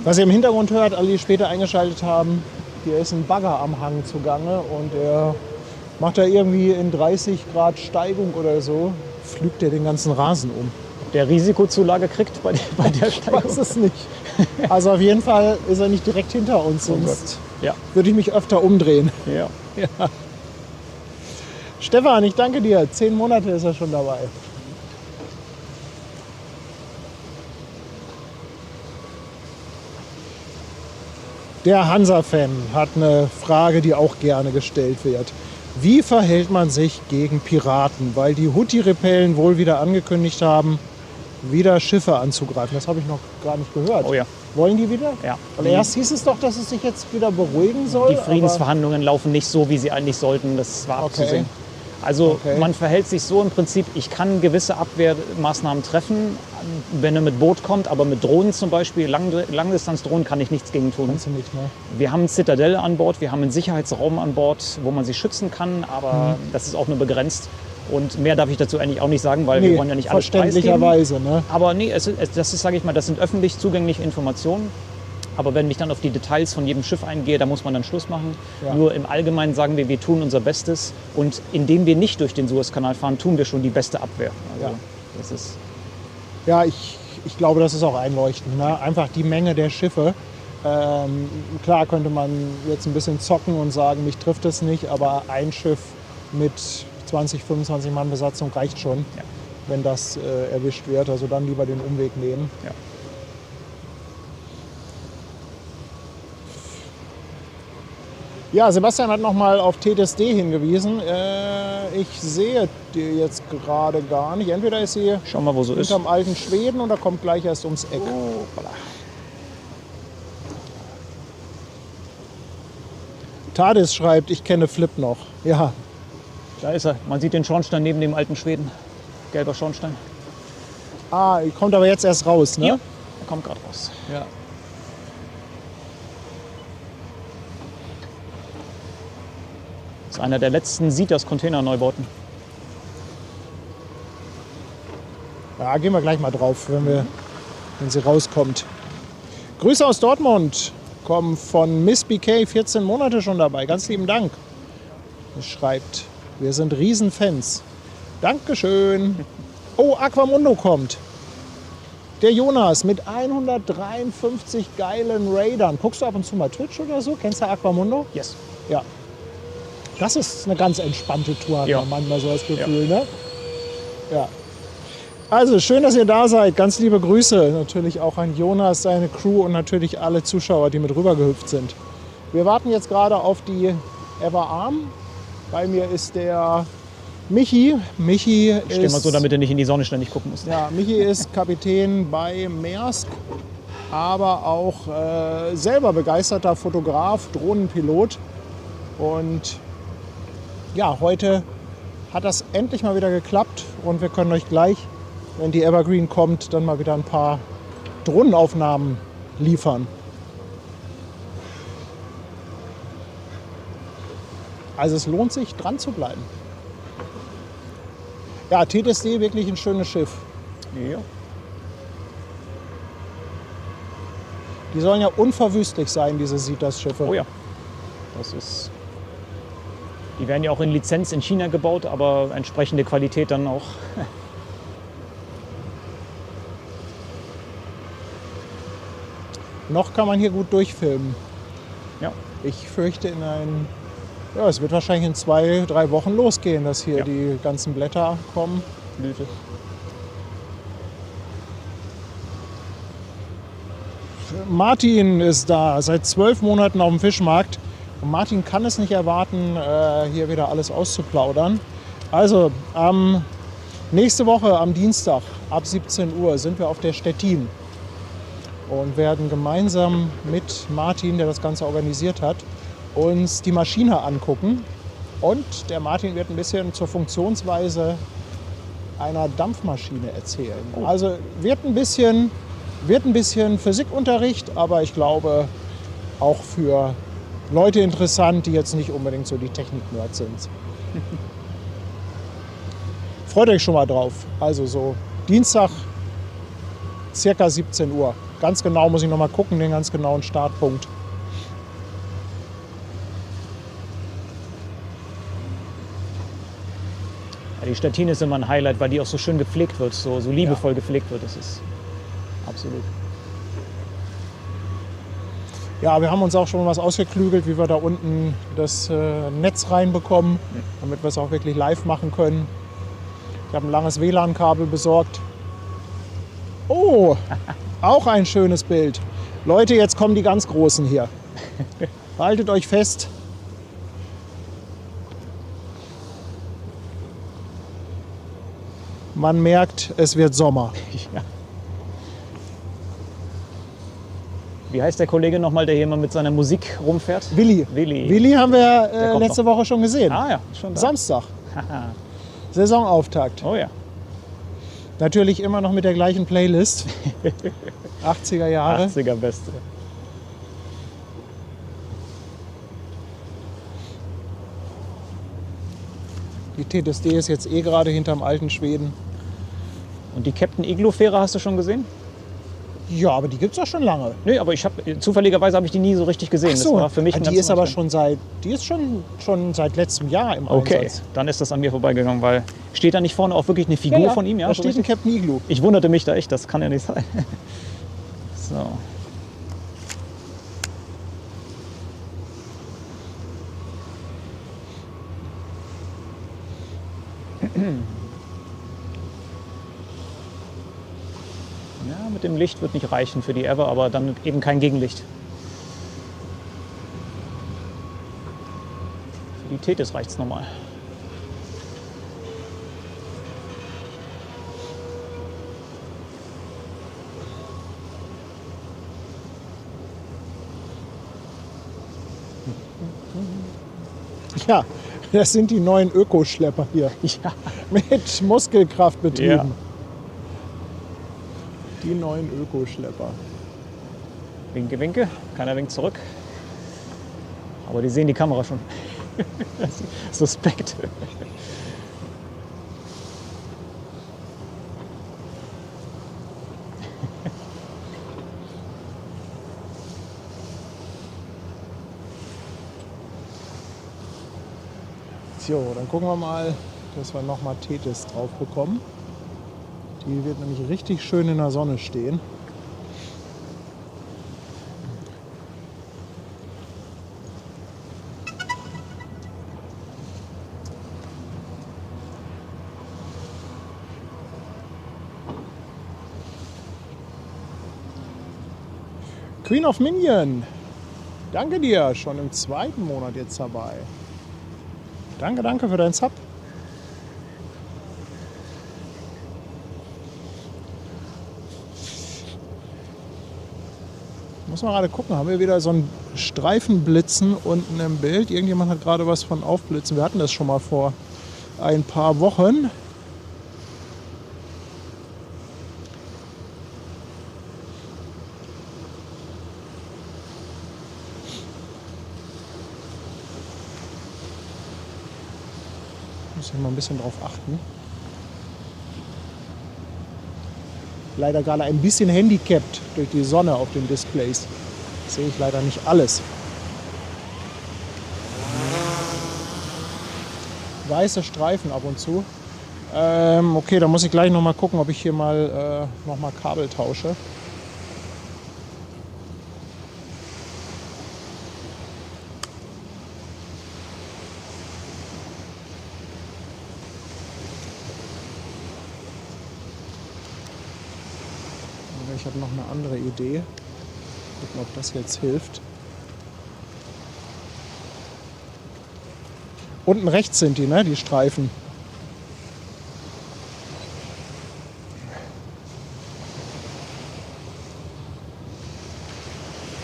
was ihr im Hintergrund hört, alle, die später eingeschaltet haben, hier ist ein Bagger am Hang zugange und er macht da irgendwie in 30 Grad Steigung oder so, pflügt er den ganzen Rasen um. Ob der Risikozulage kriegt bei der Ich Steigung? weiß es nicht. Also auf jeden Fall ist er nicht direkt hinter uns, sonst Ja. würde ich mich öfter umdrehen. Ja. Stefan, ich danke dir. 10 Monate ist er schon dabei. Der Hansa-Fan hat eine Frage, die auch gerne gestellt wird. Wie verhält man sich gegen Piraten? Weil die Houthi-Rebellen wohl wieder angekündigt haben, wieder Schiffe anzugreifen. Das habe ich noch gar nicht gehört. Oh ja. Wollen die wieder? Ja. Weil erst hieß es doch, dass es sich jetzt wieder beruhigen soll. Die Friedensverhandlungen laufen nicht so, wie sie eigentlich sollten. Das war Okay. abzusehen. Also Okay. man verhält sich so im Prinzip, ich kann gewisse Abwehrmaßnahmen treffen, wenn er mit Boot kommt, aber mit Drohnen zum Beispiel, Langdistanzdrohnen kann ich nichts gegen tun. Kannst du nicht, ne? Wir haben Zitadelle an Bord, wir haben einen Sicherheitsraum an Bord, wo man sich schützen kann, aber das ist auch nur begrenzt. Und mehr darf ich dazu eigentlich auch nicht sagen, weil wir wollen ja nicht alles preisgeben. verständlicherweise, ne? Aber nee, das ist, sage ich mal, das sind öffentlich zugängliche Informationen. Aber wenn ich dann auf die Details von jedem Schiff eingehe, da muss man dann Schluss machen. Ja. Nur im Allgemeinen sagen wir tun unser Bestes. Und indem wir nicht durch den Suezkanal fahren, tun wir schon die beste Abwehr. Also, Ja. das ist, Ja, ich glaube, das ist auch einleuchtend. Ne? Einfach die Menge der Schiffe. Klar könnte man jetzt ein bisschen zocken und sagen, mich trifft es nicht, aber ein Schiff mit 20, 25 Mann Besatzung reicht schon, Ja. wenn das erwischt wird. Also dann lieber den Umweg nehmen. ja. Ja, Sebastian hat nochmal auf TTSD hingewiesen. Ich sehe die jetzt gerade gar nicht. Entweder ist sie Schau mal, wo so ist. hinterm alten Schweden oder kommt gleich erst ums Eck. Oh, voilà. Tadis schreibt, ich kenne Flip noch. Ja, Da ist er. Man sieht den Schornstein neben dem alten Schweden. Gelber Schornstein. kommt aber jetzt erst raus, ne? Ja. Er kommt gerade raus. Ja. Das ist einer der letzten Sitas-Container-Neubauten. Ja, gehen wir gleich mal drauf, wenn sie rauskommt. Grüße aus Dortmund kommen von Miss BK, 14 Monate schon dabei. Ganz lieben Dank. Sie schreibt, wir sind Riesenfans. Dankeschön. Oh, Aquamundo kommt. Der Jonas mit 153 geilen Raidern. Guckst du ab und zu mal Twitch oder so? Kennst du Aquamundo? Yes. Ja. Das ist eine ganz entspannte Tour, hat Ja. man manchmal so das Gefühl, ne? Ja. Also, schön, dass ihr da seid. Ganz liebe Grüße natürlich auch an Jonas, seine Crew und natürlich alle Zuschauer, die mit rübergehüpft sind. Wir warten jetzt gerade auf die Ever Arm. Bei mir ist der Michi. Michi Ich stehe mal ist, so, damit du nicht in die Sonne ständig gucken musst. ja, Michi ist Kapitän bei Maersk, aber auch selber begeisterter Fotograf, Drohnenpilot. Und ja, heute hat das endlich mal wieder geklappt und wir können euch gleich, wenn die Evergreen kommt, dann mal wieder ein paar Drohnenaufnahmen liefern. Also es lohnt sich, dran zu bleiben. Ja, TTSD wirklich ein schönes Schiff. Ja. Die sollen ja unverwüstlich sein, diese Sitas-Schiffe. Oh ja. Das ist. Die werden ja auch in Lizenz in China gebaut, aber entsprechende Qualität dann auch. Noch kann man hier gut durchfilmen. Ja. Ich fürchte ja, es wird wahrscheinlich in 2-3 Wochen losgehen, dass hier Ja. die ganzen Blätter kommen. Blüte. Martin ist da, seit 12 Monaten auf dem Fischmarkt. Und Martin kann es nicht erwarten, hier wieder alles auszuplaudern. Also, nächste Woche am Dienstag ab 17 Uhr sind wir auf der Stettin und werden gemeinsam mit Martin, der das Ganze organisiert hat, uns die Maschine angucken. Und der Martin wird ein bisschen zur Funktionsweise einer Dampfmaschine erzählen. Oh. Also wird ein bisschen Physikunterricht, aber ich glaube auch für Leute interessant, die jetzt nicht unbedingt so die Technik-Nerds sind. Freut euch schon mal drauf. Also so Dienstag, circa 17 Uhr. Ganz genau muss ich noch mal gucken, den ganz genauen Startpunkt. Ja, die Stettin ist immer ein Highlight, weil die auch so schön gepflegt wird, so liebevoll gepflegt wird. Das ist absolut. Ja, wir haben uns auch schon was ausgeklügelt, wie wir da unten das Netz reinbekommen, damit wir es auch wirklich live machen können. Ich habe ein langes WLAN-Kabel besorgt. Oh, auch ein schönes Bild. Leute, jetzt kommen die ganz Großen hier. Haltet euch fest. Man merkt, es wird Sommer. Ja. Wie heißt der Kollege nochmal, der hier mal mit seiner Musik rumfährt? Willi. Willi. Willi haben wir kommt letzte Woche schon gesehen. Ah ja, schon da. Samstag. Haha. Saisonauftakt. Oh ja. Natürlich immer noch mit der gleichen Playlist. 80er Jahre. 80er Beste. Die TTSD ist jetzt eh gerade hinterm alten Schweden. Und die Captain Igloo-Fähre hast du schon gesehen? Ja, aber die gibt's doch schon lange. Nee, aber zufälligerweise habe ich die nie so richtig gesehen. Ach so, Das war für mich ein die ganz ist aber neues schon seit letztem Jahr im Okay, Einsatz. dann ist das an mir vorbeigegangen, weil steht da nicht vorne auch wirklich eine Figur von ihm? da so steht ein richtig? Captain Igloo. Ich wunderte mich da echt, das kann ja nicht sein. So. Ja, mit dem Licht wird nicht reichen für die Ever, aber dann eben kein Gegenlicht. Für die Tethys reicht es nochmal. Ja, das sind die neuen Ökoschlepper hier. Ja. Mit Muskelkraft betrieben. Ja. Die neuen Ökoschlepper. Winke, winke. Keiner winkt zurück. Aber die sehen die Kamera schon. Suspekt. So, dann gucken wir mal, dass wir nochmal Tethys drauf bekommen. Die wird nämlich richtig schön in der Sonne stehen. Queen of Minion, danke dir, schon im 2. Monat jetzt dabei. Danke, danke für deinen Sub. Muss man gerade gucken, haben wir wieder so einen Streifenblitzen unten im Bild. Irgendjemand hat gerade was von Aufblitzen. Wir hatten das schon mal vor ein paar Wochen. Muss ich mal ein bisschen drauf achten. Leider gerade ein bisschen handicapped durch die Sonne auf den Displays. Sehe ich leider nicht alles. Weiße Streifen ab und zu. Okay, da muss ich gleich noch mal gucken, ob ich hier mal noch mal Kabel tausche. Ich habe noch eine andere Idee. Gucken, ob das jetzt hilft. Unten rechts sind die, ne? Die Streifen.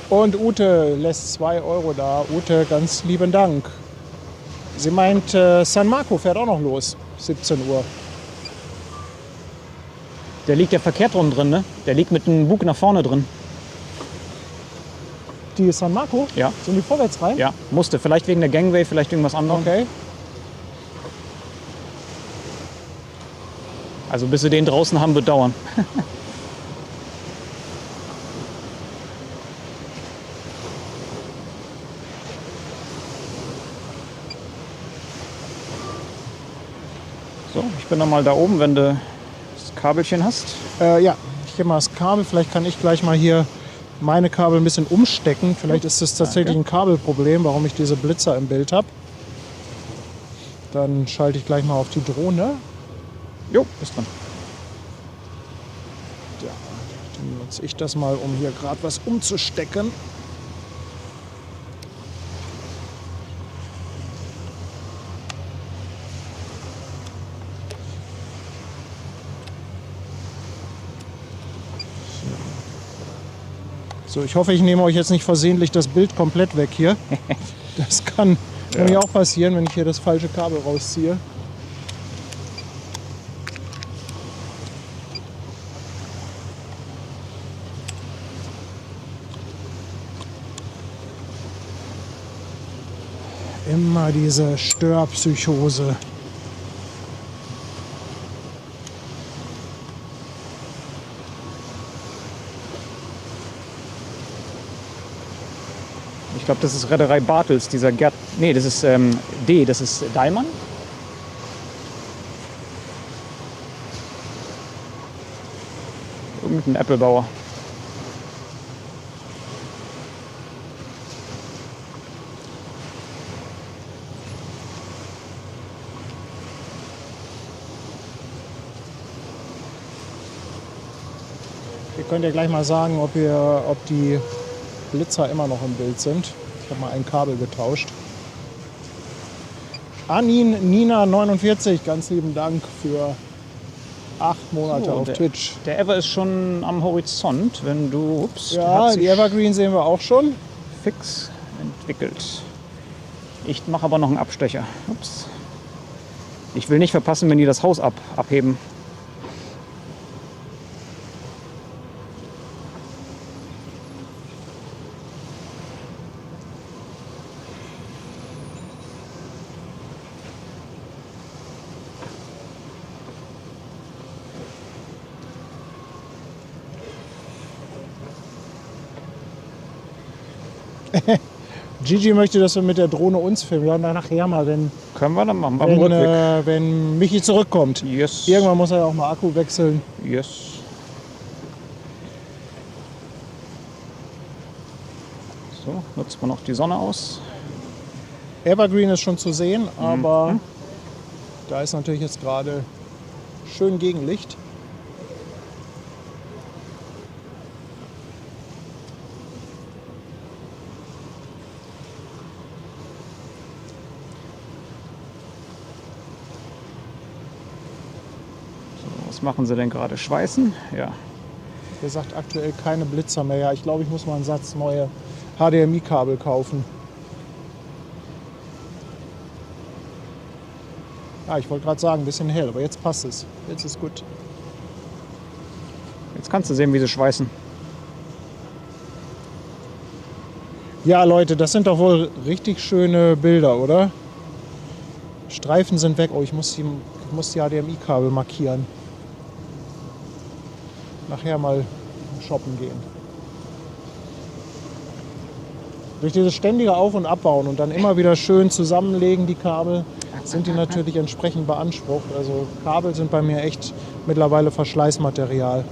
Und Ute lässt 2 Euro da. Ute, ganz lieben Dank. Sie meint, San Marco fährt auch noch los. 17 Uhr. Der liegt ja verkehrt rum drin, ne? Der liegt mit dem Bug nach vorne drin. Die San Marco? Ja. Sind die vorwärts rein? Ja, musste. Vielleicht wegen der Gangway, vielleicht irgendwas anderes. Okay. Also bis wir den draußen haben, wird dauern. So, ich bin noch mal da oben, wenn du das Kabelchen hast. Ja, ich gebe mal das Kabel. Vielleicht kann ich gleich mal hier meine Kabel ein bisschen umstecken. Vielleicht ist es tatsächlich ein Kabelproblem, warum ich diese Blitzer im Bild habe. Dann schalte ich gleich mal auf die Drohne. Jo, ist dran. Ja, dann nutze ich das mal, um hier gerade was umzustecken. So, ich hoffe, ich nehme euch jetzt nicht versehentlich das Bild komplett weg hier. Das kann nämlich auch passieren, wenn ich hier das falsche Kabel rausziehe. Immer diese Störpsychose. Ich glaube, das ist Reederei Bartels, dieser Gerd. Nee, das ist D, das ist Dahlmann. Irgendein Apple-Bauer. Ihr könnt ja gleich mal sagen, ob die Blitzer immer noch im Bild sind. Ich habe mal ein Kabel getauscht. Anin Nina 49, ganz lieben Dank für 8 Monate So, auf Twitch. Der Ever ist schon am Horizont, wenn du. Ups, der Ja, hat sich die Evergreen sehen wir auch schon. fix entwickelt. Ich mache aber noch einen Abstecher. Ups. Ich will nicht verpassen, wenn die das Haus abheben. Gigi möchte, dass wir mit der Drohne uns filmen. Ja, nachher mal, wenn, Können wir dann machen, beim Rückweg. wenn Michi zurückkommt. Yes. Irgendwann muss er ja auch mal Akku wechseln. Yes. So, nutzt man noch die Sonne aus. Evergreen ist schon zu sehen, aber da ist natürlich jetzt gerade schön Gegenlicht. Was machen sie denn gerade? Schweißen? Ja. Er sagt aktuell keine Blitzer mehr. Ja, ich glaube, ich muss mal einen Satz neue HDMI-Kabel kaufen. Ah, ich wollte gerade sagen, ein bisschen hell, aber jetzt passt es. Jetzt ist gut. Jetzt kannst du sehen, wie sie schweißen. Ja, Leute, das sind doch wohl richtig schöne Bilder, oder? Streifen sind weg. Oh, ich muss die HDMI-Kabel markieren. Nachher mal shoppen gehen. Durch dieses ständige Auf- und Abbauen und dann immer wieder schön zusammenlegen, die Kabel, sind die natürlich entsprechend beansprucht. Also Kabel sind bei mir echt mittlerweile Verschleißmaterial.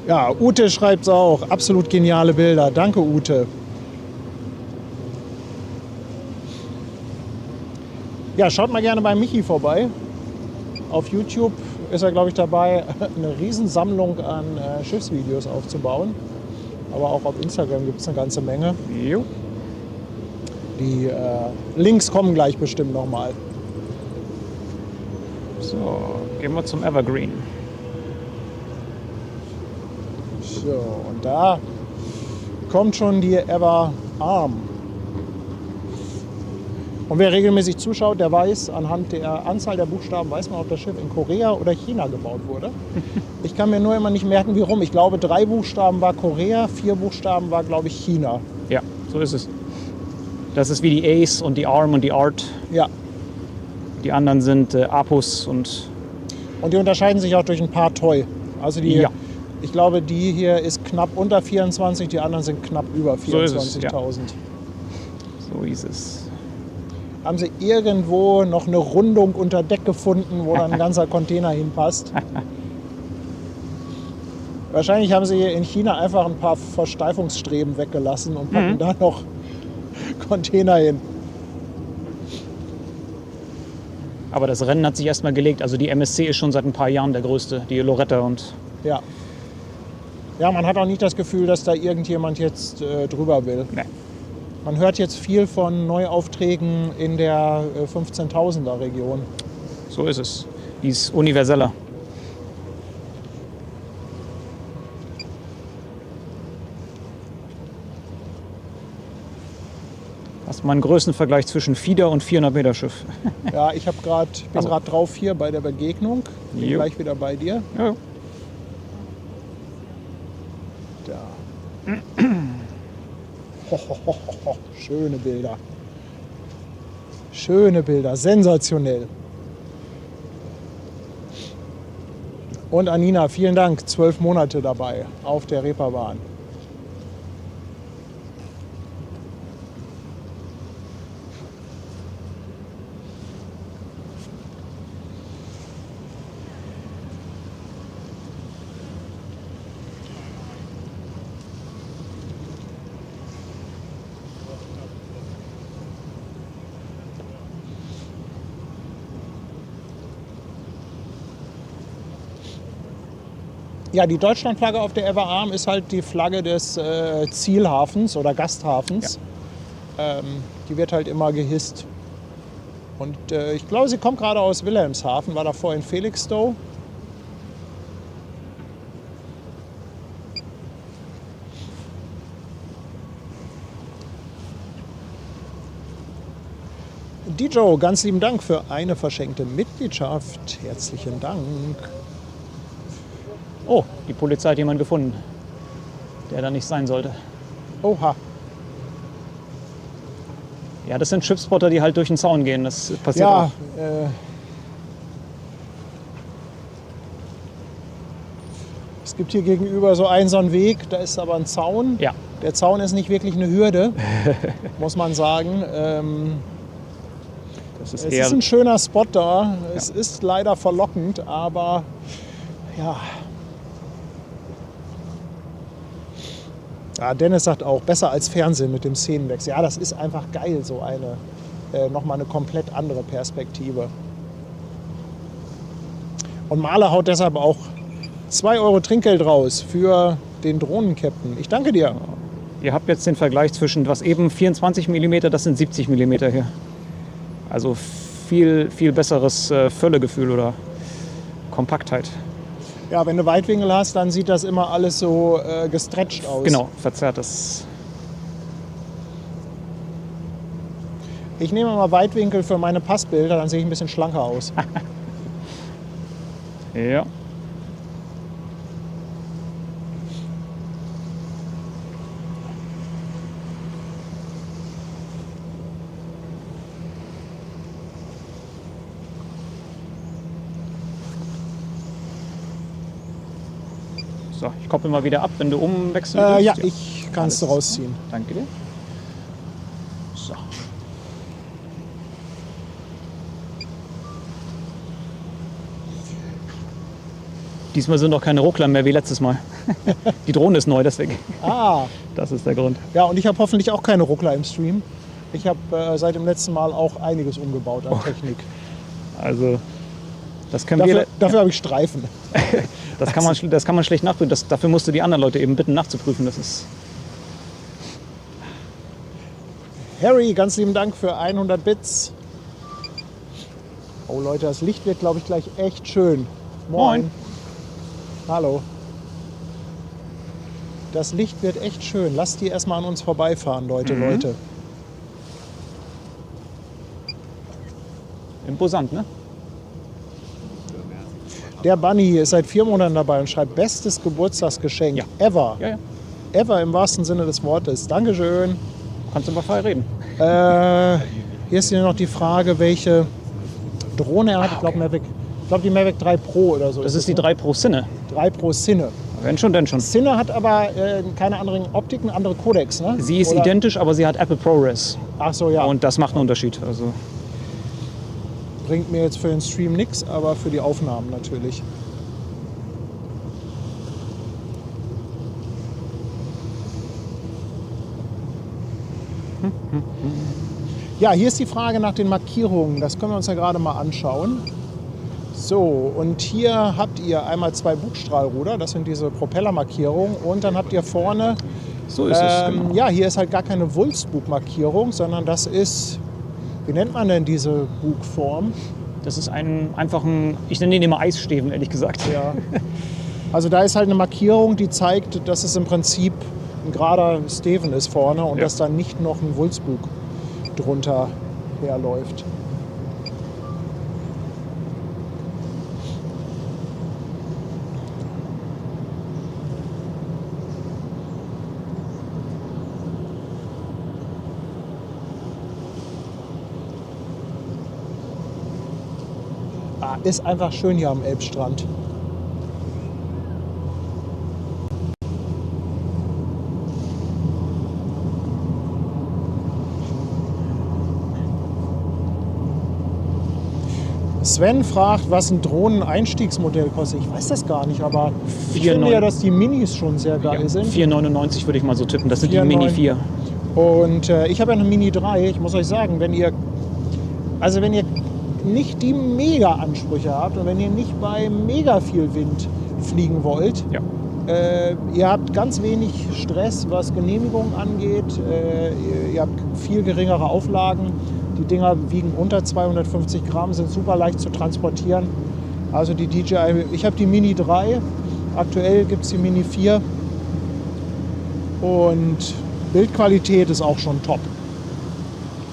Ja, Ute schreibt es auch. Absolut geniale Bilder. Danke, Ute. Ja, schaut mal gerne bei Michi vorbei. Auf YouTube ist er, glaube ich, dabei, eine Riesensammlung an Schiffsvideos aufzubauen. Aber auch auf Instagram gibt es eine ganze Menge. Jo. Die Links kommen gleich bestimmt nochmal. So, gehen wir zum Evergreen. So, und da kommt schon die Ever Arm. Und wer regelmäßig zuschaut, der weiß, anhand der Anzahl der Buchstaben weiß man, ob das Schiff in Korea oder China gebaut wurde. Ich kann mir nur immer nicht merken, wie rum. Ich glaube, 3 Buchstaben war Korea, 4 Buchstaben war, glaube ich, China. Ja, so ist es. Das ist wie die Ace und die Arm und die Art. Ja, Die anderen sind Apus und und die unterscheiden sich auch durch ein paar Toy. Also die, Ja. ich glaube, die hier ist knapp unter 24, die anderen sind knapp über So ist es, 24.000. so ist es. Haben sie irgendwo noch eine Rundung unter Deck gefunden, wo dann ein ganzer Container hinpasst. Wahrscheinlich haben sie in China einfach ein paar Versteifungsstreben weggelassen und packen da noch Container hin. Aber das Rennen hat sich erstmal gelegt. Also die MSC ist schon seit ein paar Jahren der größte, die Loretta. Und Ja. Ja, man hat auch nicht das Gefühl, dass da irgendjemand jetzt drüber will. ne, Man hört jetzt viel von Neuaufträgen in der 15.000er Region. so ist es. Die ist universeller. Hast du mal einen Größenvergleich zwischen Fieder und 400 Meter Schiff? Ja, ich bin gerade drauf hier bei der Begegnung. Bin Jo. gleich wieder bei dir. Ja. Da. Schöne Bilder. Schöne Bilder, sensationell. Und Anina, vielen Dank, 12 Monate dabei auf der Reeperbahn. Ja, die Deutschlandflagge auf der Ever Arm ist halt die Flagge des Zielhafens oder Gasthafens. Die wird halt immer gehisst. Und ich glaube, sie kommt gerade aus Wilhelmshaven, war davor in Felixstowe. Dijo, ganz lieben Dank für eine verschenkte Mitgliedschaft. Herzlichen Dank. Oh, die Polizei hat jemanden gefunden, der da nicht sein sollte. Oha. Ja, das sind Schiffspotter, die halt durch den Zaun gehen. Das passiert Ja, auch. Es gibt hier gegenüber so einen Weg, da ist aber ein Zaun. Ja, Der Zaun ist nicht wirklich eine Hürde, muss man sagen. das ist Es eher ist ein schöner Spot da. Es ist leider verlockend, aber ja. Ja, Dennis sagt auch, besser als Fernsehen mit dem Szenenwechsel. Ja, das ist einfach geil, so nochmal eine komplett andere Perspektive. Und Mahler haut deshalb auch 2 € Trinkgeld raus für den Drohnenkapitän. Ich danke dir. Ihr habt jetzt den Vergleich zwischen, was eben 24 mm, das sind 70 mm hier. Also viel, viel besseres Völlegefühl oder Kompaktheit. Ja, wenn du Weitwinkel hast, dann sieht das immer alles so gestretcht aus. Genau, verzerrtes. Ich nehme mal Weitwinkel für meine Passbilder, dann sehe ich ein bisschen schlanker aus. Ja. So, ich koppel mal wieder ab, wenn du umwechseln willst. Ja, ich kann es rausziehen. Danke dir. So. Diesmal sind doch keine Ruckler mehr wie letztes Mal. Die Drohne ist neu, deswegen. Ah, Das ist der Grund. ja, und ich habe hoffentlich auch keine Ruckler im Stream. Ich habe seit dem letzten Mal auch einiges umgebaut an Technik. Also, das können wir. Dafür habe ich Streifen. Das kann man schlecht nachprüfen. Dafür musst du die anderen Leute eben bitten, nachzuprüfen. Das ist. Harry, ganz lieben Dank für 100 Bits. Oh Leute, das Licht wird, glaube ich, gleich echt schön. Moin. Hallo. Das Licht wird echt schön. Lasst die erstmal an uns vorbeifahren, Leute. Imposant, ne? Der Bunny ist seit 4 Monaten dabei und schreibt bestes Geburtstagsgeschenk Ja. ever. Ja, ja. Ever im wahrsten Sinne des Wortes. Dankeschön. Kannst du mal frei reden. Hier ist hier noch die Frage, welche Drohne er hat. Ich glaube, die Mavic 3 Pro oder so. Das ist die 3 Pro Cine. 3 Pro Cine. Wenn schon, denn schon. Cine hat aber keine anderen Optiken, andere Codecs, ne? Sie ist Oder? identisch, aber sie hat Apple ProRes. Ach so, ja. Und das macht einen Unterschied. Also, Bringt mir jetzt für den Stream nichts, aber für die Aufnahmen natürlich. Ja, hier ist die Frage nach den Markierungen. Das können wir uns ja gerade mal anschauen. So, und hier habt ihr einmal 2 Bugstrahlruder, das sind diese Propellermarkierungen. Und dann habt ihr vorne, so ist es. Genau. ja, hier ist halt gar keine Wulstbugmarkierung, sondern das ist, wie nennt man denn diese Bugform? Das ist einfach ein, ich nenne den immer Eisstäben, ehrlich gesagt. Ja. Also da ist halt eine Markierung, die zeigt, dass es im Prinzip ein gerader Steven ist vorne und Ja. dass da nicht noch ein Wulstbug drunter herläuft. Ist einfach schön hier am Elbstrand. Sven fragt, was ein Drohnen-Einstiegsmodell kostet. Ich weiß das gar nicht, aber ich finde ja, dass die Minis schon sehr geil sind. 4,99 würde ich mal so tippen. Das sind die 4,9. Mini 4. Und ich habe ja eine Mini 3. Ich muss euch sagen, wenn ihr nicht die Mega-Ansprüche habt und wenn ihr nicht bei mega viel Wind fliegen wollt, Ja. ihr habt ganz wenig Stress, was Genehmigungen angeht. Ihr habt viel geringere Auflagen. Die Dinger wiegen unter 250 Gramm, sind super leicht zu transportieren. Also die DJI, ich habe die Mini 3, aktuell gibt es die Mini 4 und Bildqualität ist auch schon top.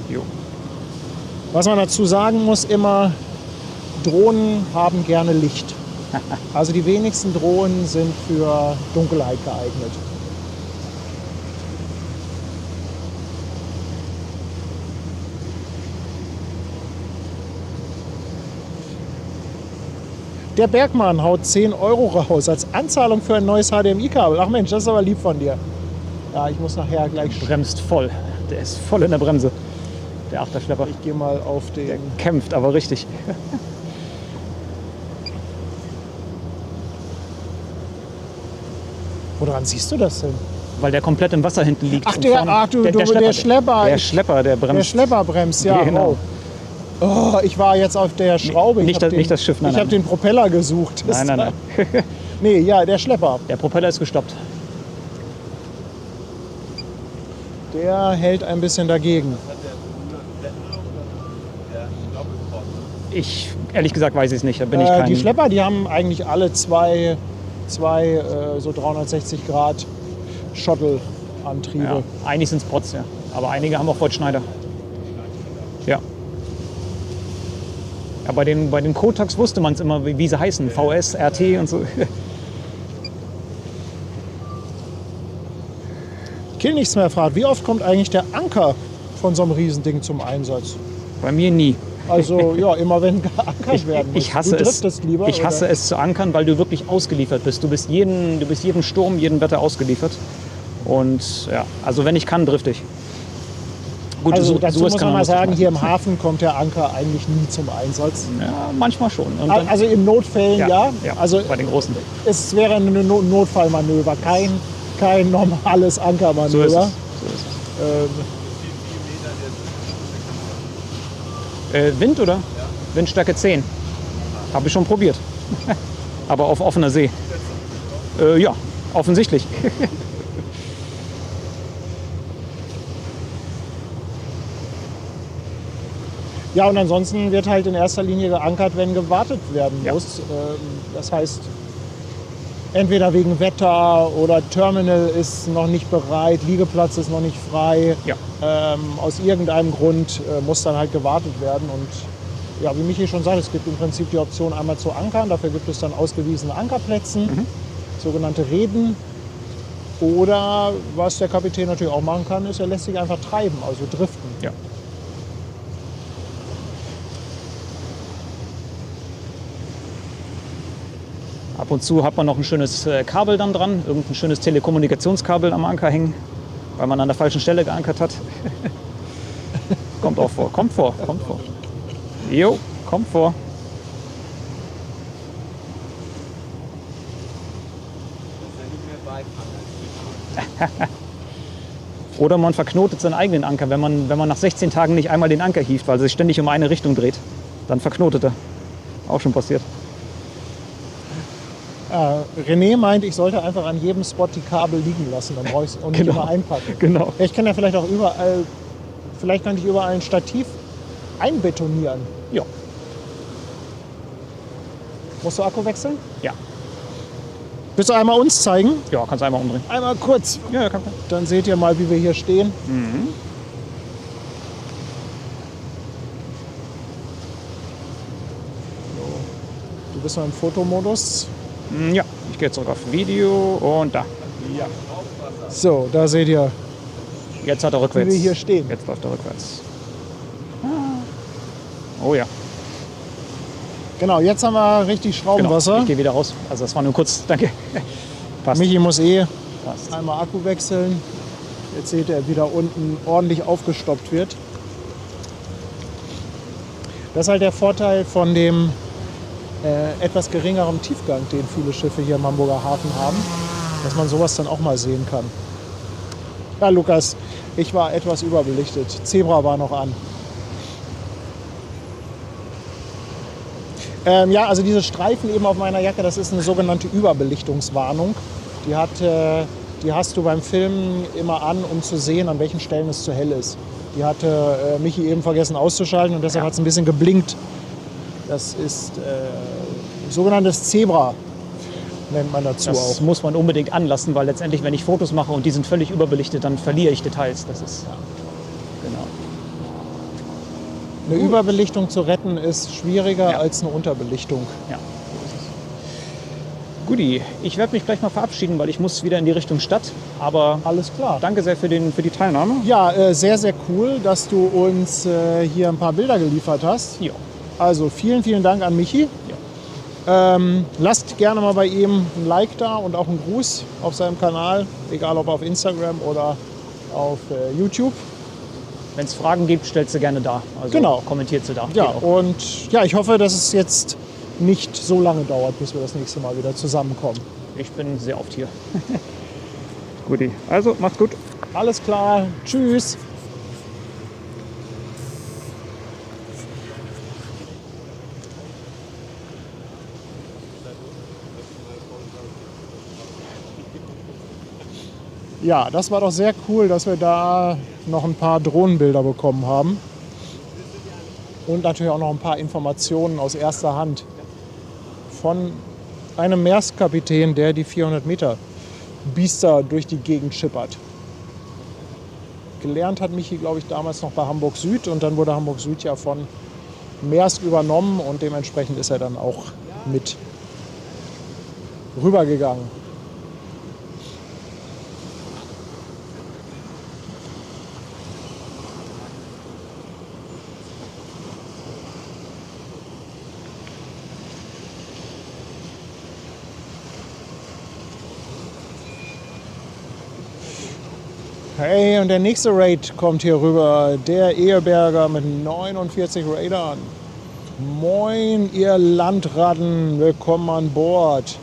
Jo. Was man dazu sagen muss immer, Drohnen haben gerne Licht. Also die wenigsten Drohnen sind für Dunkelheit geeignet. Der Bergmann haut 10 Euro raus als Anzahlung für ein neues HDMI-Kabel. Ach Mensch, das ist aber lieb von dir. Ja, ich muss nachher gleich... Bremst voll. Der ist voll in der Bremse. Der Achterschlepper. Ich gehe mal auf den... Kämpft aber richtig. Woran siehst du das denn? Weil der komplett im Wasser hinten liegt. Ach, Und der, vorne- ach du, der Schlepper. Der Schlepper, der bremst. Der Schlepper bremst, ja. Genau. Oh, ich war jetzt auf der Schraube. Nicht das Schiff, nein, Ich habe nein. den Propeller gesucht. Nein. Nee, ja, der Schlepper. Der Propeller ist gestoppt. Der hält ein bisschen dagegen. Ich, ehrlich gesagt, weiß ich es nicht. Da bin ich kein... Die Schlepper, die haben eigentlich alle zwei so 360 Grad Shuttle-Antriebe. Ja, eigentlich sind es Pots, ja. Aber einige haben auch Bordschneider. Ja. Ja, bei den Kotax wusste man es immer, wie sie heißen. VS, RT und so. Kill nichts mehr fragt, wie oft kommt eigentlich der Anker von so einem Riesending zum Einsatz? Bei mir nie. Also ja, immer wenn geankert werden muss. Ich hasse du driftest lieber, ich hasse oder? es zu ankern, weil du wirklich ausgeliefert bist. Du bist jedem Sturm, jedem Wetter ausgeliefert. Und ja, also wenn ich kann, drifte ich. Gut, Also dazu sowas muss kann man mal lustig sagen, machen. hier im Hafen kommt der Anker eigentlich nie zum Einsatz. Ja, manchmal schon. Und dann, Also in Notfällen ja. Also bei den großen. es wäre ein Notfallmanöver, kein normales Ankermanöver. So ist es. So ist Wind oder? Ja. Windstärke 10. Habe ich schon probiert. Aber auf offener See. Ja, offensichtlich. Ja, und ansonsten wird halt in erster Linie geankert, wenn gewartet werden Ja. muss. Das heißt, entweder wegen Wetter oder Terminal ist noch nicht bereit, Liegeplatz ist noch nicht frei. Ja. Aus irgendeinem Grund muss dann halt gewartet werden. Und ja, wie Michi schon sagt, es gibt im Prinzip die Option einmal zu ankern. Dafür gibt es dann ausgewiesene Ankerplätzen, sogenannte Reden. Oder was der Kapitän natürlich auch machen kann, ist, er lässt sich einfach treiben, also driften. Ja. Ab und zu hat man noch ein schönes Kabel dann dran, irgendein schönes Telekommunikationskabel am Anker hängen, weil man an der falschen Stelle geankert hat. Kommt auch vor, kommt vor. Jo, kommt vor. Oder man verknotet seinen eigenen Anker, wenn man nach 16 Tagen nicht einmal den Anker hieft, weil er sich ständig um eine Richtung dreht. Dann verknotet er. Auch schon passiert. René meint, ich sollte einfach an jedem Spot die Kabel liegen lassen, dann brauche ich es auch nicht Genau. immer einpacken. Genau. Ja, ich kann ja vielleicht auch vielleicht könnte ich überall ein Stativ einbetonieren. Ja. Musst du Akku wechseln? Ja. Willst du einmal uns zeigen? Ja, kannst du einmal umdrehen. Einmal kurz. Ja, kann. Dann seht ihr mal, wie wir hier stehen. So. Du bist noch im Fotomodus. Ja, ich gehe zurück auf Video und da. Ja. So, da seht ihr, Jetzt hat er rückwärts. wie wir hier stehen. Jetzt läuft er rückwärts. Oh ja, Genau, jetzt haben wir richtig genau. Schraubenwasser. Ich gehe wieder raus. Also das war nur kurz. Danke. Passt. Michi muss Passt. einmal Akku wechseln. Jetzt seht ihr, wie da unten ordentlich aufgestoppt wird. Das ist halt der Vorteil von dem etwas geringeren Tiefgang, den viele Schiffe hier im Hamburger Hafen haben, dass man sowas dann auch mal sehen kann. Ja, Lukas, ich war etwas überbelichtet. Zebra war noch an. Ja, also diese Streifen eben auf meiner Jacke, das ist eine sogenannte Überbelichtungswarnung. Die hast du beim Filmen immer an, um zu sehen, an welchen Stellen es zu hell ist. Die hatte Michi eben vergessen auszuschalten und deshalb hat es ein bisschen geblinkt. Das ist sogenanntes Zebra, nennt man dazu Das auch. muss man unbedingt anlassen, weil letztendlich, wenn ich Fotos mache und die sind völlig überbelichtet, dann verliere ich Details. Das ist genau. Eine Überbelichtung zu retten ist schwieriger Ja. als eine Unterbelichtung. Ja, so ist es. Guti, ich werde mich gleich mal verabschieden, weil ich muss wieder in die Richtung Stadt. Aber Alles klar. danke sehr für die Teilnahme. Ja, sehr, sehr cool, dass du uns hier ein paar Bilder geliefert hast. Ja. Also vielen, vielen Dank an Michi. Lasst gerne mal bei ihm ein Like da und auch einen Gruß auf seinem Kanal, egal ob auf Instagram oder auf YouTube. Wenn es Fragen gibt, stellt sie gerne da. Also Genau. kommentiert sie da. Ja, Geht auch. und ja, ich hoffe, dass es jetzt nicht so lange dauert, bis wir das nächste Mal wieder zusammenkommen. Ich bin sehr oft hier. Guti, also macht's gut. Alles klar, tschüss. Ja, das war doch sehr cool, dass wir da noch ein paar Drohnenbilder bekommen haben. Und natürlich auch noch ein paar Informationen aus erster Hand von einem Maersk-Kapitän, der die 400 Meter Biester durch die Gegend schippert. Gelernt hat Michi, glaube ich, damals noch bei Hamburg Süd und dann wurde Hamburg Süd ja von Maersk übernommen und dementsprechend ist er dann auch mit rübergegangen. Hey, und der nächste Raid kommt hier rüber. Der Eheberger mit 49 Raidern. Moin, ihr Landratten. Willkommen an Bord.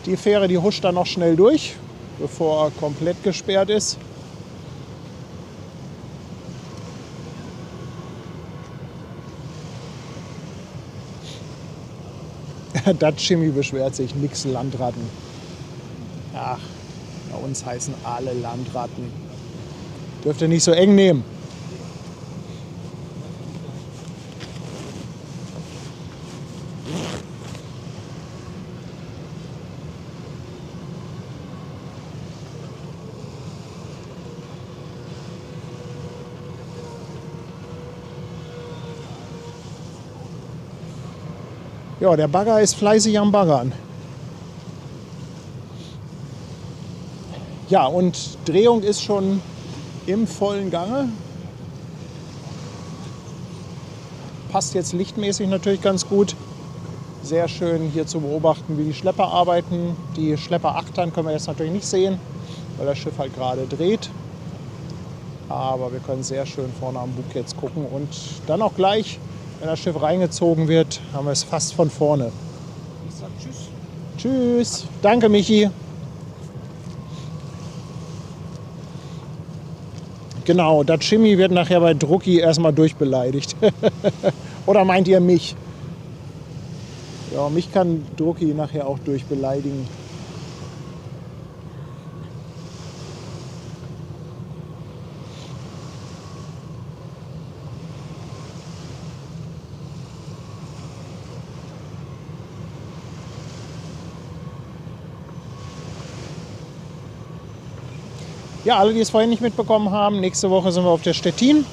Die Fähre, die huscht dann noch schnell durch, bevor komplett gesperrt ist. Das Jimmy beschwert sich, nix Landratten. Ach, bei uns heißen alle Landratten. Dürft ihr nicht so eng nehmen. Ja, der Bagger ist fleißig am Baggern. Ja, und Drehung ist schon im vollen Gange. Passt jetzt lichtmäßig natürlich ganz gut. Sehr schön hier zu beobachten, wie die Schlepper arbeiten. Die Schlepperachtern können wir jetzt natürlich nicht sehen, weil das Schiff halt gerade dreht. Aber wir können sehr schön vorne am Bug jetzt gucken und dann auch gleich, wenn das Schiff reingezogen wird, haben wir es fast von vorne. Ich sag tschüss. Tschüss. Danke, Michi. Genau, der Jimmy wird nachher bei Drucki erstmal durchbeleidigt. Oder meint ihr mich? Ja, mich kann Drucki nachher auch durchbeleidigen. Ja, alle, die es vorhin nicht mitbekommen haben, nächste Woche sind wir auf der Stettin.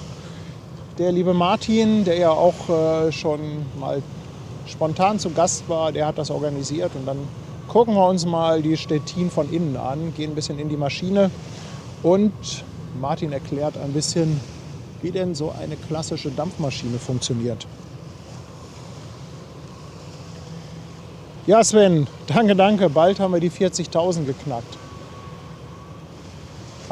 Der liebe Martin, der ja auch schon mal spontan zu Gast war, der hat das organisiert. Und dann gucken wir uns mal die Stettin von innen an, gehen ein bisschen in die Maschine. Und Martin erklärt ein bisschen, wie denn so eine klassische Dampfmaschine funktioniert. Ja, Sven, danke. Bald haben wir die 40.000 geknackt.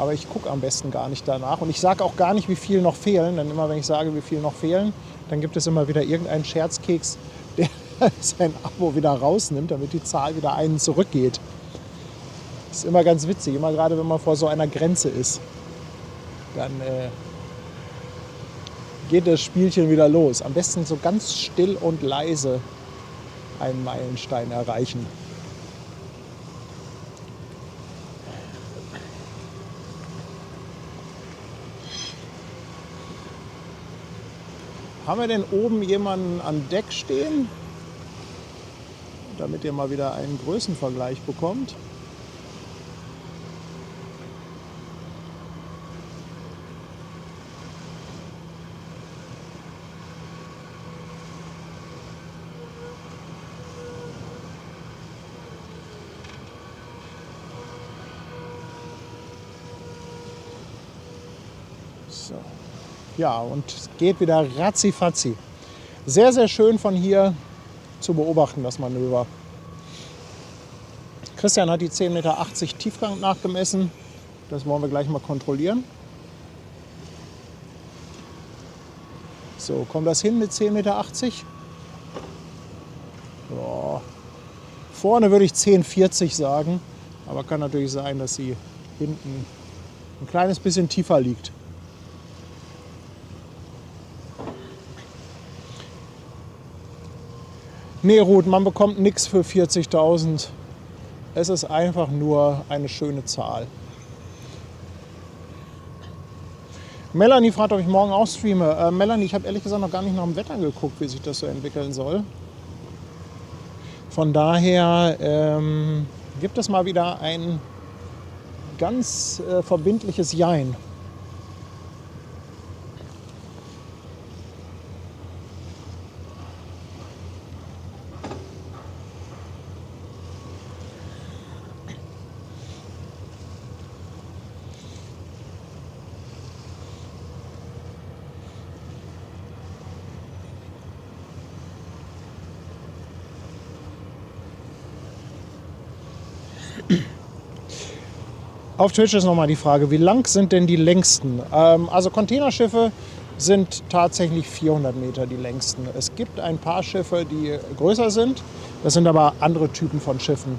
Aber ich gucke am besten gar nicht danach. Und ich sage auch gar nicht, wie viel noch fehlen. Denn immer, wenn ich sage, wie viel noch fehlen, dann gibt es immer wieder irgendeinen Scherzkeks, der sein Abo wieder rausnimmt, damit die Zahl wieder einen zurückgeht. Das ist immer ganz witzig. Immer gerade, wenn man vor so einer Grenze ist. Dann geht das Spielchen wieder los. Am besten so ganz still und leise einen Meilenstein erreichen. Haben wir denn oben jemanden an Deck stehen, damit ihr mal wieder einen Größenvergleich bekommt? So. Ja, und es geht wieder ratzifatzi. Sehr, sehr schön von hier zu beobachten, das Manöver. Christian hat die 10,80 Meter Tiefgang nachgemessen. Das wollen wir gleich mal kontrollieren. So, kommt das hin mit 10,80 Meter? Ja, Vorne würde ich 10,40 sagen, aber kann natürlich sein, dass sie hinten ein kleines bisschen tiefer liegt. Nee, Ruth, man bekommt nichts für 40.000. Es ist einfach nur eine schöne Zahl. Melanie fragt, ob ich morgen auch streame. Melanie, ich habe ehrlich gesagt noch gar nicht nach dem Wetter geguckt, wie sich das so entwickeln soll. Von daher gibt es mal wieder ein ganz verbindliches Jein. Auf Twitch ist nochmal die Frage, wie lang sind denn die längsten? Also Containerschiffe sind tatsächlich 400 Meter die längsten. Es gibt ein paar Schiffe, die größer sind. Das sind aber andere Typen von Schiffen.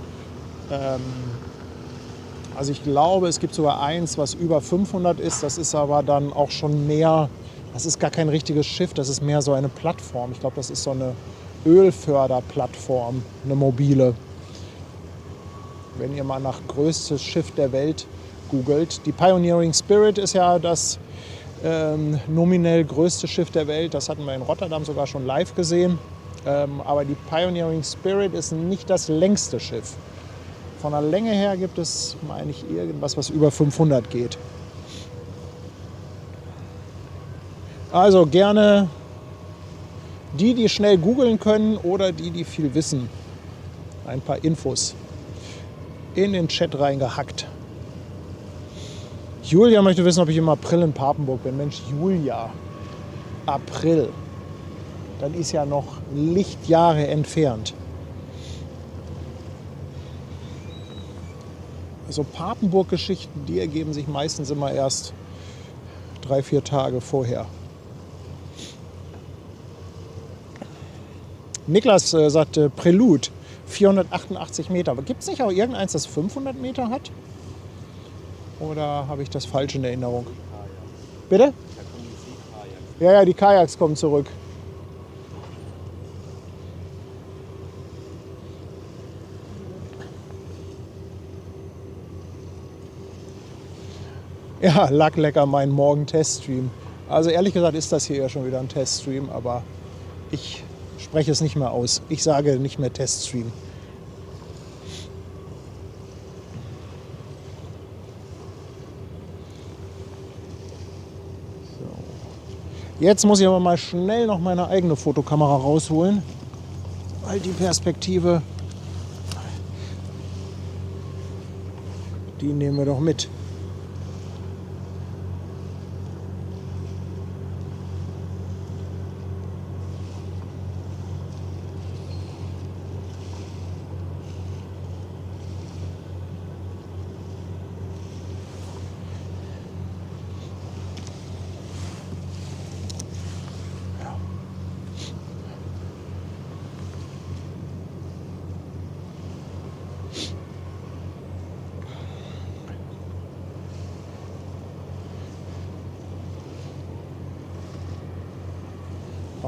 Also ich glaube, es gibt sogar eins, was über 500 ist. Das ist aber dann auch schon mehr, das ist gar kein richtiges Schiff, das ist mehr so eine Plattform. Ich glaube, das ist so eine Ölförderplattform, eine mobile. Wenn ihr mal nach größtes Schiff der Welt googelt. Die Pioneering Spirit ist ja das nominell größte Schiff der Welt. Das hatten wir in Rotterdam sogar schon live gesehen. Aber die Pioneering Spirit ist nicht das längste Schiff. Von der Länge her gibt es, meine ich, irgendwas, was über 500 geht. Also gerne die schnell googeln können oder die viel wissen. Ein paar Infos in den Chat reingehackt. Julia möchte wissen, ob ich im April in Papenburg bin. Mensch, Julia, April. Dann ist ja noch Lichtjahre entfernt. Also Papenburg-Geschichten, die ergeben sich meistens immer erst 3-4 Tage vorher. Niklas sagte Prelude, 488 Meter. Aber gibt es nicht auch irgendeins, das 500 Meter hat? Oder habe ich das falsch in Erinnerung? Bitte? Ja, die Kajaks kommen zurück. Ja, lag lecker mein Morgen-Teststream. Also ehrlich gesagt ist das hier ja schon wieder ein Teststream, aber ich spreche es nicht mehr aus. Ich sage nicht mehr Teststream. So. Jetzt muss ich aber mal schnell noch meine eigene Fotokamera rausholen, weil die Perspektive, die nehmen wir doch mit.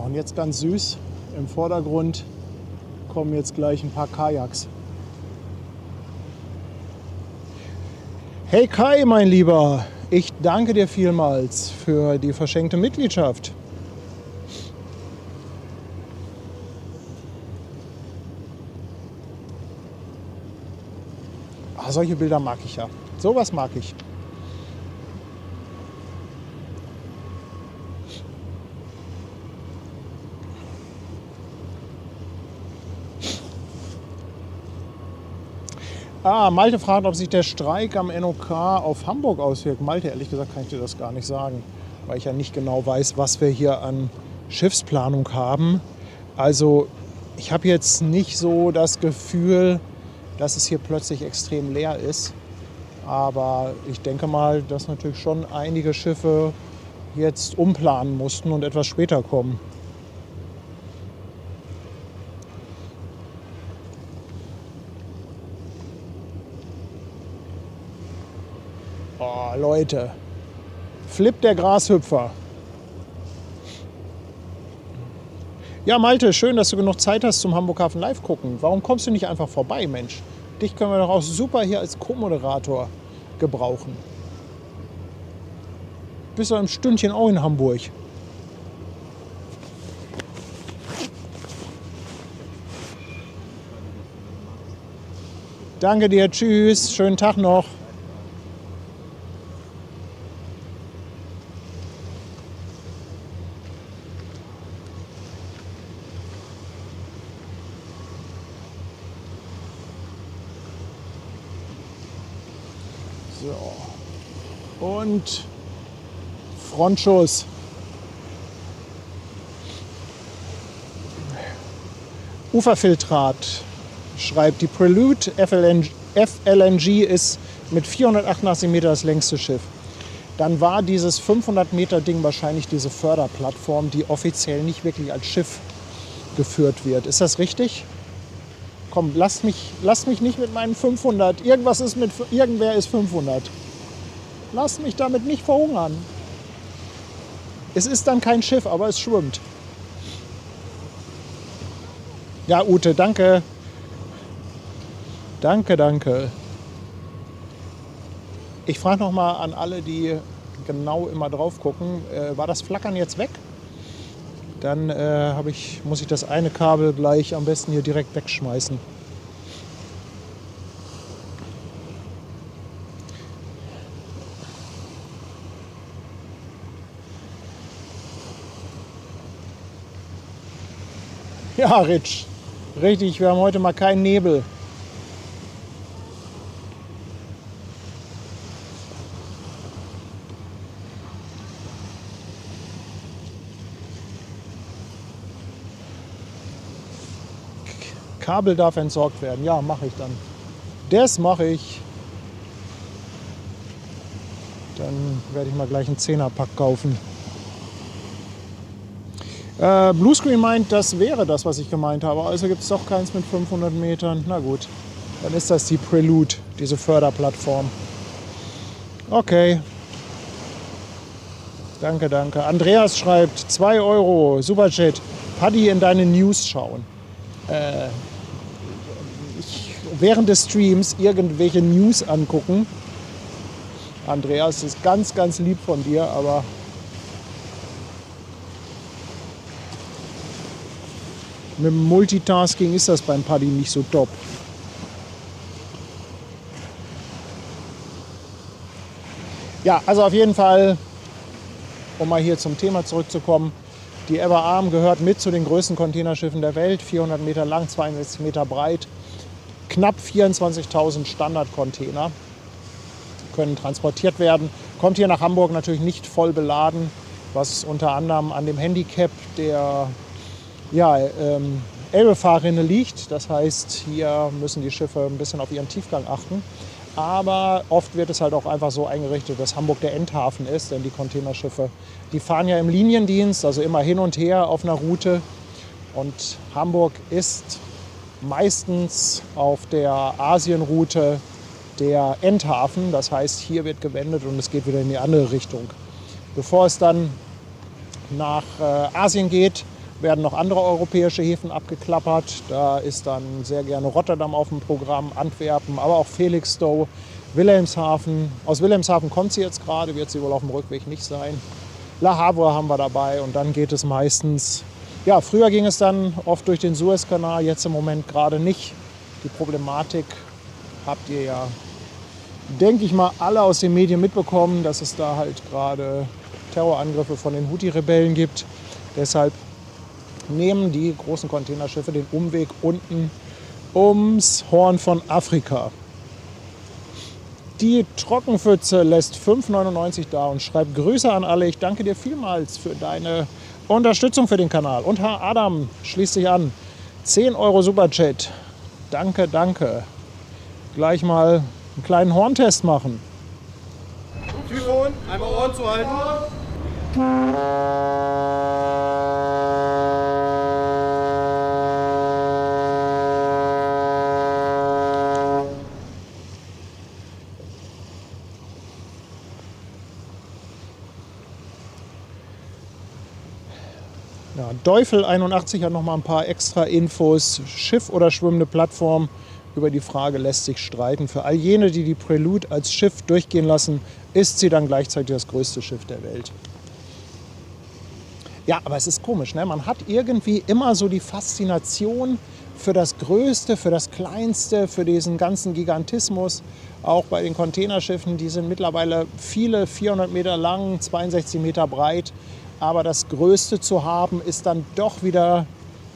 Und jetzt ganz süß, im Vordergrund kommen jetzt gleich ein paar Kajaks. Hey Kai, mein Lieber, ich danke dir vielmals für die verschenkte Mitgliedschaft. Ach, solche Bilder mag ich ja. Sowas mag ich. Malte fragt, ob sich der Streik am NOK auf Hamburg auswirkt. Malte, ehrlich gesagt kann ich dir das gar nicht sagen, weil ich ja nicht genau weiß, was wir hier an Schiffsplanung haben. Also ich habe jetzt nicht so das Gefühl, dass es hier plötzlich extrem leer ist. Aber ich denke mal, dass natürlich schon einige Schiffe jetzt umplanen mussten und etwas später kommen. Oh, Leute. Flip der Grashüpfer. Ja, Malte, schön, dass du genug Zeit hast zum Hamburg Hafen Live gucken. Warum kommst du nicht einfach vorbei, Mensch? Dich können wir doch auch super hier als Co-Moderator gebrauchen. Bist du ein Stündchen auch in Hamburg? Danke dir, tschüss, schönen Tag noch. So. Und Frontschuss. Uferfiltrat schreibt, die Prelude FLNG ist mit 488 Meter das längste Schiff. Dann war dieses 500 Meter Ding wahrscheinlich diese Förderplattform, die offiziell nicht wirklich als Schiff geführt wird. Ist das richtig? Komm, lasst mich nicht mit meinen 500. Irgendwer ist 500. Lasst mich damit nicht verhungern. Es ist dann kein Schiff, aber es schwimmt. Ja, Ute, danke. Danke. Ich frage noch mal an alle, die genau immer drauf gucken. War das Flackern jetzt weg? Dann muss ich das eine Kabel gleich am besten hier direkt wegschmeißen. Ja, Rich. Richtig, wir haben heute mal keinen Nebel. Kabel darf entsorgt werden. Ja, mache ich dann. Das mache ich. Dann werde ich mal gleich einen 10er-Pack kaufen. Bluescreen meint, das wäre das, was ich gemeint habe. Also gibt es doch keins mit 500 Metern. Na gut, dann ist das die Prelude, diese Förderplattform. Okay. Danke. Andreas schreibt, 2 €, Superchat. Paddy in deine News schauen. Während des Streams irgendwelche News angucken. Andreas, ist ganz, ganz lieb von dir, aber mit dem Multitasking ist das beim Paddy nicht so top. Ja, also auf jeden Fall, um mal hier zum Thema zurückzukommen, die Ever Arm gehört mit zu den größten Containerschiffen der Welt, 400 Meter lang, 62 Meter breit, knapp 24.000 Standardcontainer können transportiert werden. Kommt hier nach Hamburg natürlich nicht voll beladen, was unter anderem an dem Handicap der Elbefahrrinne liegt. Das heißt, hier müssen die Schiffe ein bisschen auf ihren Tiefgang achten. Aber oft wird es halt auch einfach so eingerichtet, dass Hamburg der Endhafen ist. Denn die Containerschiffe, die fahren ja im Liniendienst, also immer hin und her auf einer Route. Und Hamburg ist meistens auf der Asienroute der Endhafen. Das heißt, hier wird gewendet und es geht wieder in die andere Richtung. Bevor es dann nach Asien geht, werden noch andere europäische Häfen abgeklappert. Da ist dann sehr gerne Rotterdam auf dem Programm, Antwerpen, aber auch Felixstowe, Wilhelmshaven. Aus Wilhelmshaven kommt sie jetzt gerade, wird sie wohl auf dem Rückweg nicht sein. Le Havre haben wir dabei und dann geht es meistens, ja, früher ging es dann oft durch den Suezkanal, jetzt im Moment gerade nicht. Die Problematik habt ihr ja, denke ich mal, alle aus den Medien mitbekommen, dass es da halt gerade Terrorangriffe von den Houthi-Rebellen gibt. Deshalb nehmen die großen Containerschiffe den Umweg unten ums Horn von Afrika. Die Trockenpfütze lässt 5,99 da und schreibt Grüße an alle. Ich danke dir vielmals für deine Unterstützung für den Kanal. Und Herr Adam schließt sich an. 10 € Superchat. Danke. Gleich mal einen kleinen Horntest machen. Typhon, einmal Ohren zu halten. Ja, Teufel 81 hat noch mal ein paar extra Infos. Schiff oder schwimmende Plattform? Über die Frage lässt sich streiten. Für all jene, die die Prelude als Schiff durchgehen lassen, ist sie dann gleichzeitig das größte Schiff der Welt. Ja, aber es ist komisch, ne? Man hat irgendwie immer so die Faszination für das Größte, für das Kleinste, für diesen ganzen Gigantismus. Auch bei den Containerschiffen, die sind mittlerweile viele 400 Meter lang, 62 Meter breit. Aber das Größte zu haben, ist dann doch wieder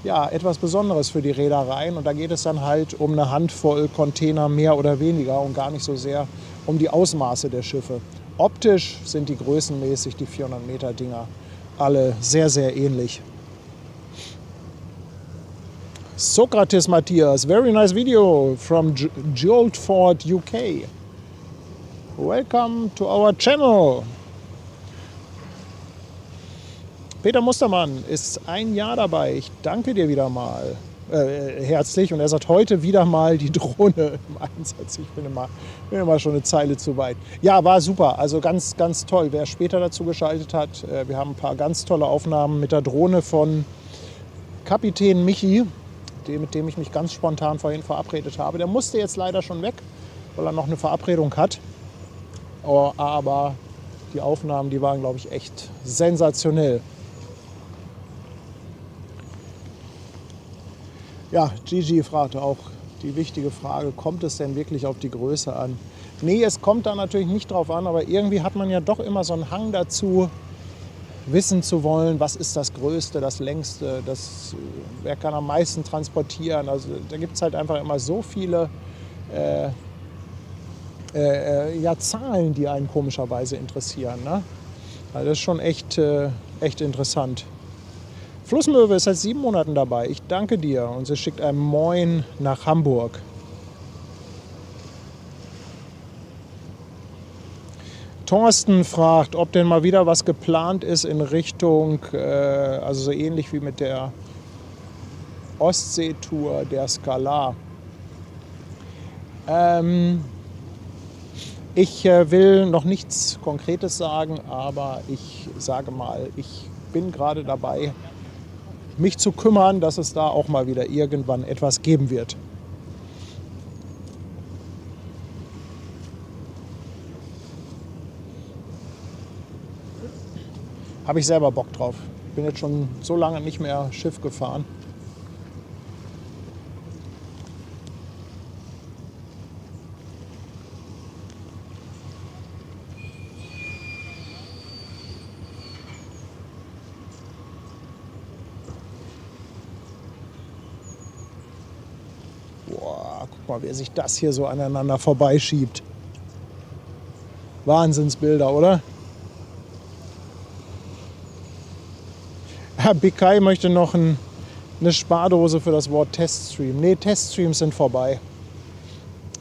ja, etwas Besonderes für die Reedereien. Und da geht es dann halt um eine Handvoll Container mehr oder weniger und gar nicht so sehr um die Ausmaße der Schiffe. Optisch sind die größenmäßig, die 400 Meter Dinger, alle sehr, sehr ähnlich. Sokrates Matthias, very nice video from Guildford, UK. Welcome to our channel. Peter Mustermann ist ein Jahr dabei. Ich danke dir wieder mal herzlich. Und er sagt heute wieder mal die Drohne im Einsatz. Ich bin immer schon eine Zeile zu weit. Ja, war super. Also ganz, ganz toll. Wer später dazu geschaltet hat, wir haben ein paar ganz tolle Aufnahmen mit der Drohne von Kapitän Michi, mit dem ich mich ganz spontan vorhin verabredet habe. Der musste jetzt leider schon weg, weil er noch eine Verabredung hat. Aber die Aufnahmen, die waren, glaube ich, echt sensationell. Ja, Gigi fragte auch die wichtige Frage, kommt es denn wirklich auf die Größe an? Nee, es kommt da natürlich nicht drauf an, aber irgendwie hat man ja doch immer so einen Hang dazu, wissen zu wollen, was ist das Größte, das Längste, wer kann am meisten transportieren. Also da gibt es halt einfach immer so viele Zahlen, die einen komischerweise interessieren. Ne? Also das ist schon echt interessant. Flussmöwe ist seit 7 Monaten dabei. Ich danke dir. Und sie schickt ein Moin nach Hamburg. Thorsten fragt, ob denn mal wieder was geplant ist in Richtung, also so ähnlich wie mit der Ostseetour der Skalar. Ich will noch nichts Konkretes sagen, aber ich sage mal, ich bin gerade dabei, mich zu kümmern, dass es da auch mal wieder irgendwann etwas geben wird. Habe ich selber Bock drauf. Bin jetzt schon so lange nicht mehr Schiff gefahren. Boah, guck mal, wer sich das hier so aneinander vorbeischiebt. Wahnsinnsbilder, oder? Herr Bikai möchte noch eine Spardose für das Wort Teststream. Nee, Teststreams sind vorbei.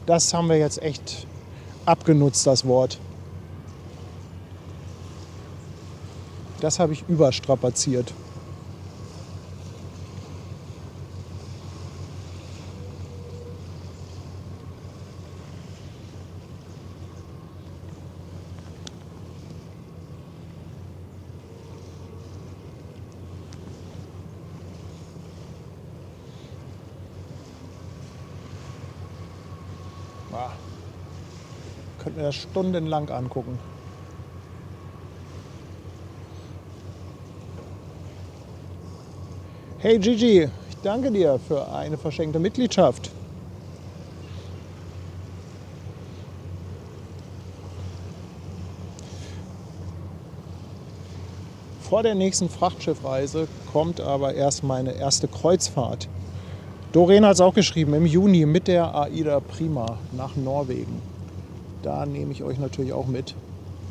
Das haben wir jetzt echt abgenutzt, das Wort. Das habe ich überstrapaziert. Könnten wir das stundenlang angucken. Hey Gigi, ich danke dir für eine verschenkte Mitgliedschaft. Vor der nächsten Frachtschiffreise kommt aber erst meine erste Kreuzfahrt. Doreen hat es auch geschrieben, im Juni mit der AIDA Prima nach Norwegen. Da nehme ich euch natürlich auch mit.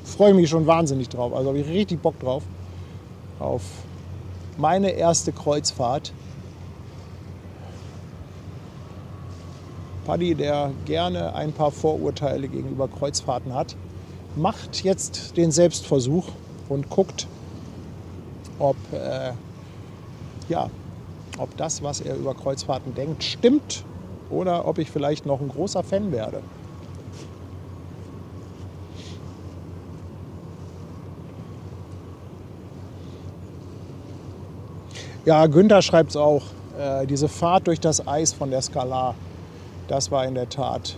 Freue mich schon wahnsinnig drauf. Also habe ich richtig Bock drauf. Auf meine erste Kreuzfahrt. Paddy, der gerne ein paar Vorurteile gegenüber Kreuzfahrten hat, macht jetzt den Selbstversuch und guckt, ob das, was er über Kreuzfahrten denkt, stimmt oder ob ich vielleicht noch ein großer Fan werde. Ja, Günther schreibt es auch. Diese Fahrt durch das Eis von der Skalar, das war in der Tat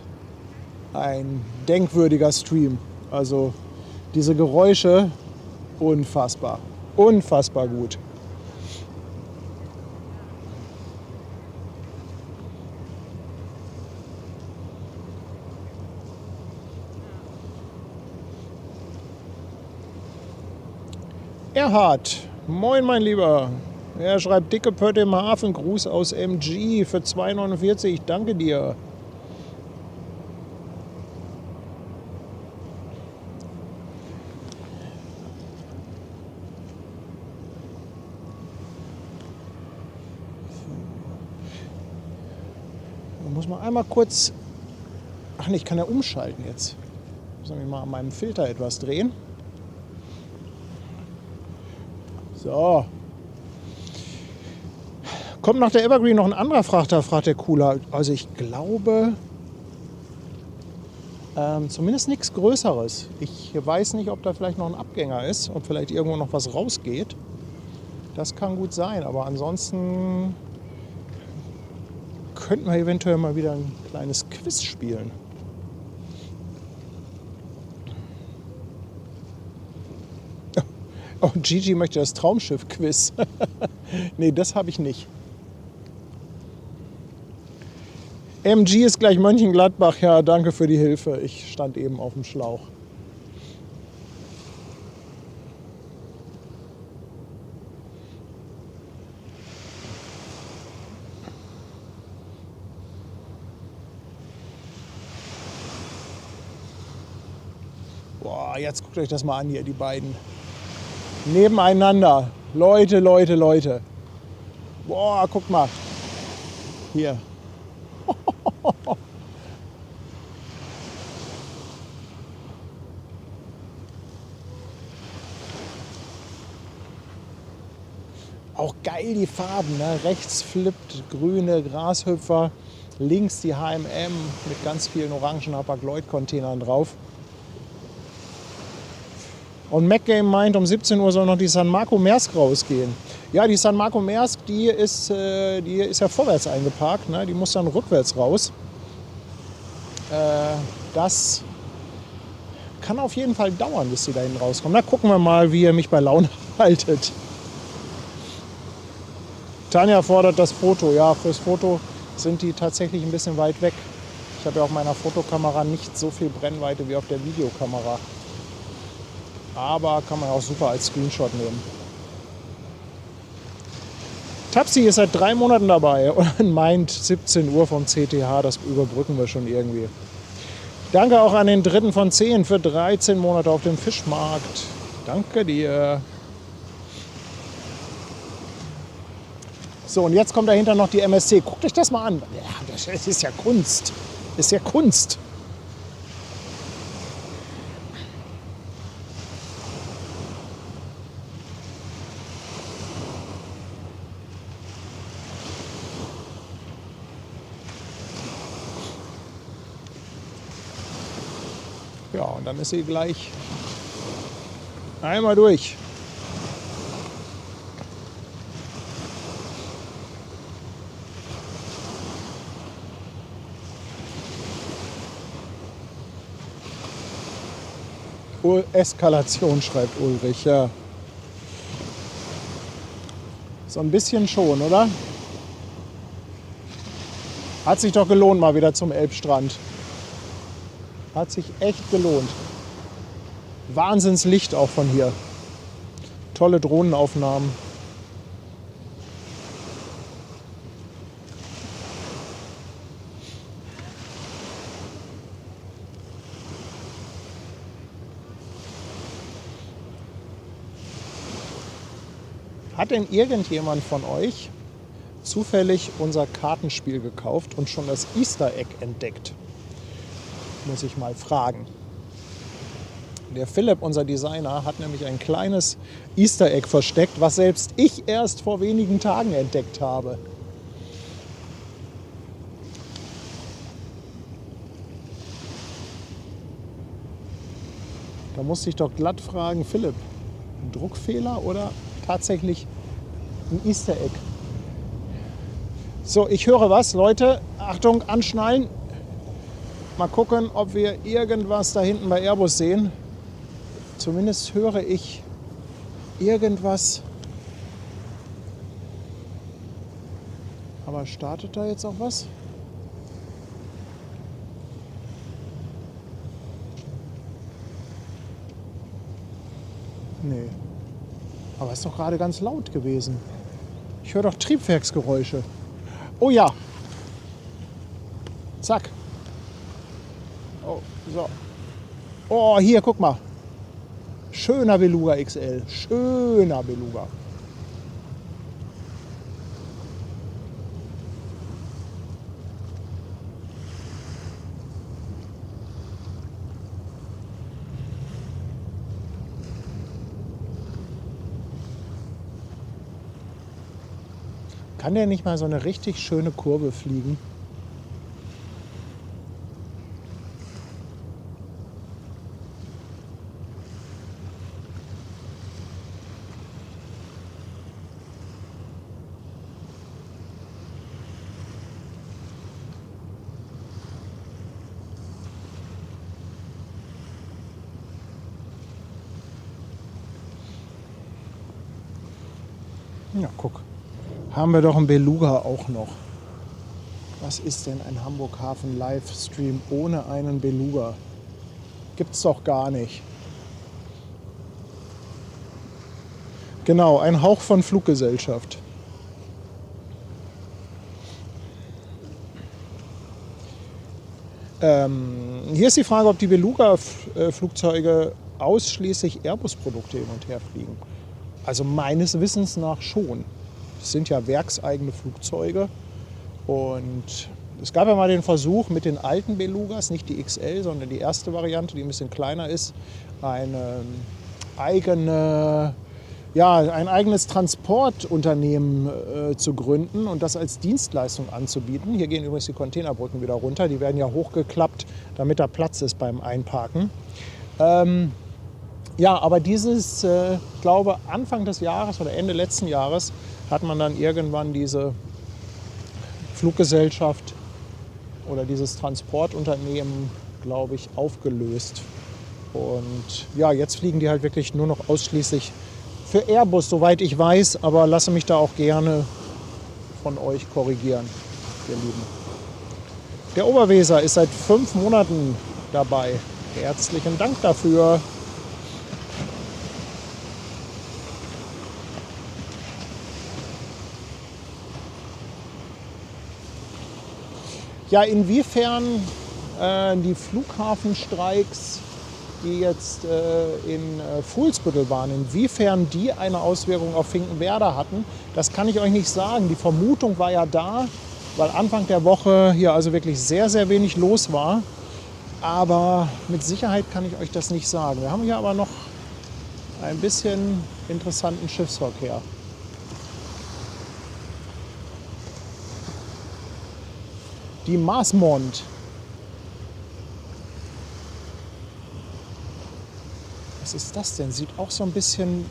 ein denkwürdiger Stream. Also diese Geräusche, unfassbar. Unfassbar gut. Erhard, moin mein Lieber. Er schreibt dicke Pötte im Hafen, Gruß aus MG für 2,49. Danke dir. Da muss man einmal kurz. Ach nee, ich kann ja umschalten jetzt. Soll ich mal an meinem Filter etwas drehen? So. Kommt nach der Evergreen noch ein anderer Frachter, fragt der Cooler. Also ich glaube, zumindest nichts Größeres. Ich weiß nicht, ob da vielleicht noch ein Abgänger ist, ob vielleicht irgendwo noch was rausgeht. Das kann gut sein, aber ansonsten könnten wir eventuell mal wieder ein kleines Quiz spielen. Oh, Gigi möchte das Traumschiff-Quiz. Nee, das habe ich nicht. MG ist gleich Mönchengladbach. Ja, danke für die Hilfe. Ich stand eben auf dem Schlauch. Boah, jetzt guckt euch das mal an hier, die beiden. Nebeneinander. Leute, Leute, Leute. Boah, guck mal. Hier. Auch geil die Farben, ne? Rechts flippt grüne Grashüpfer, links die H&M mit ganz vielen orangen Hapag-Lloyd-Containern drauf. Und MacGame meint, um 17 Uhr soll noch die San Marco Maersk rausgehen. Ja, die San Marco Maersk, die ist ja vorwärts eingeparkt, ne? Die muss dann rückwärts raus. Das kann auf jeden Fall dauern, bis sie da hinten rauskommt. Na, gucken wir mal, wie ihr mich bei Laune haltet. Tanja fordert das Foto. Ja, fürs Foto sind die tatsächlich ein bisschen weit weg. Ich habe ja auf meiner Fotokamera nicht so viel Brennweite wie auf der Videokamera. Aber kann man auch super als Screenshot nehmen. Tapsi ist seit 3 Monaten dabei und meint 17 Uhr vom CTH, das überbrücken wir schon irgendwie. Danke auch an den 3. von 10 für 13 Monate auf dem Fischmarkt. Danke dir. So, und jetzt kommt dahinter noch die MSC. Guckt euch das mal an. Ja, das ist ja Kunst. Das ist ja Kunst. Ja, und dann ist sie gleich einmal durch. Eskalation, schreibt Ulrich. Ja. So ein bisschen schon, oder? Hat sich doch gelohnt, mal wieder zum Elbstrand. Hat sich echt gelohnt. Wahnsinnslicht auch von hier. Tolle Drohnenaufnahmen. Hat denn irgendjemand von euch zufällig unser Kartenspiel gekauft und schon das Easter Egg entdeckt? Muss ich mal fragen. Der Philipp, unser Designer, hat nämlich ein kleines Easter Egg versteckt, was selbst ich erst vor wenigen Tagen entdeckt habe. Da musste ich doch glatt fragen, Philipp, ein Druckfehler oder tatsächlich Ein Easter Egg. So, ich höre was, Leute. Achtung, anschnallen. Mal gucken, ob wir irgendwas da hinten bei Airbus sehen. Zumindest höre ich irgendwas. Aber startet da jetzt auch was? Nee. Aber es ist doch gerade ganz laut gewesen. Ich höre doch Triebwerksgeräusche. Oh ja. Zack. Oh, so. Oh, hier, guck mal. Schöner Beluga XL. Schöner Beluga. Kann der nicht mal so eine richtig schöne Kurve fliegen? Ja, guck. Haben wir doch einen Beluga auch noch. Was ist denn ein Hamburg Hafen Livestream ohne einen Beluga? Gibt's doch gar nicht. Genau, ein Hauch von Fluggesellschaft. Hier ist die Frage, ob die Beluga-Flugzeuge ausschließlich Airbus-Produkte hin und her fliegen. Also meines Wissens nach schon. Das sind ja werkseigene Flugzeuge. Und es gab ja mal den Versuch mit den alten Belugas, nicht die XL, sondern die erste Variante, die ein bisschen kleiner ist, ein eigenes Transportunternehmen zu gründen und das als Dienstleistung anzubieten. Hier gehen übrigens die Containerbrücken wieder runter. Die werden ja hochgeklappt, damit da Platz ist beim Einparken. Ja, aber dieses, ich glaube, Anfang des Jahres oder Ende letzten Jahres hat man dann irgendwann diese Fluggesellschaft oder dieses Transportunternehmen, glaube ich, aufgelöst. Und ja, jetzt fliegen die halt wirklich nur noch ausschließlich für Airbus, soweit ich weiß, aber lasse mich da auch gerne von euch korrigieren, ihr Lieben. Der Oberweser ist seit 5 Monaten dabei. Herzlichen Dank dafür. Ja, inwiefern die Flughafenstreiks, die jetzt in Fuhlsbüttel waren, inwiefern die eine Auswirkung auf Finkenwerder hatten, das kann ich euch nicht sagen. Die Vermutung war ja da, weil Anfang der Woche hier also wirklich sehr, sehr wenig los war. Aber mit Sicherheit kann ich euch das nicht sagen. Wir haben hier aber noch ein bisschen interessanten Schiffsverkehr. Die Marsmond. Was ist das denn? Sieht auch so ein bisschen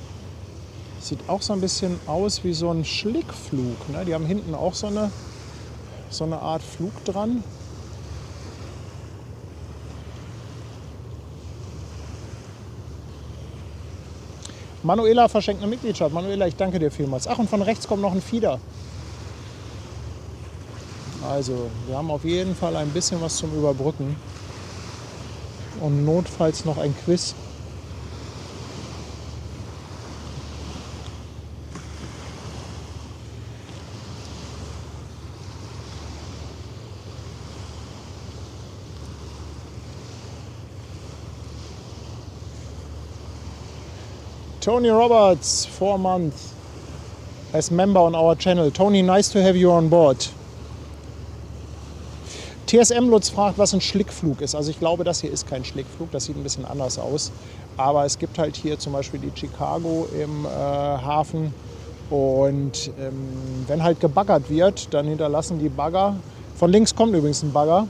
aus wie so ein Schlickflug. Ne? Die haben hinten auch so eine Art Flug dran. Manuela verschenkt eine Mitgliedschaft. Manuela, ich danke dir vielmals. Ach, und von rechts kommt noch ein Fieder. Also, wir haben auf jeden Fall ein bisschen was zum Überbrücken. Und notfalls noch ein Quiz. Tony Roberts, 4 months as member on our channel. Tony, nice to have you on board. TSM Lutz fragt, was ein Schlickflug ist. Also ich glaube, das hier ist kein Schlickflug, das sieht ein bisschen anders aus. Aber es gibt halt hier zum Beispiel die Chicago im Hafen. Und wenn halt gebaggert wird, dann hinterlassen die Bagger, von links kommt übrigens ein Bagger,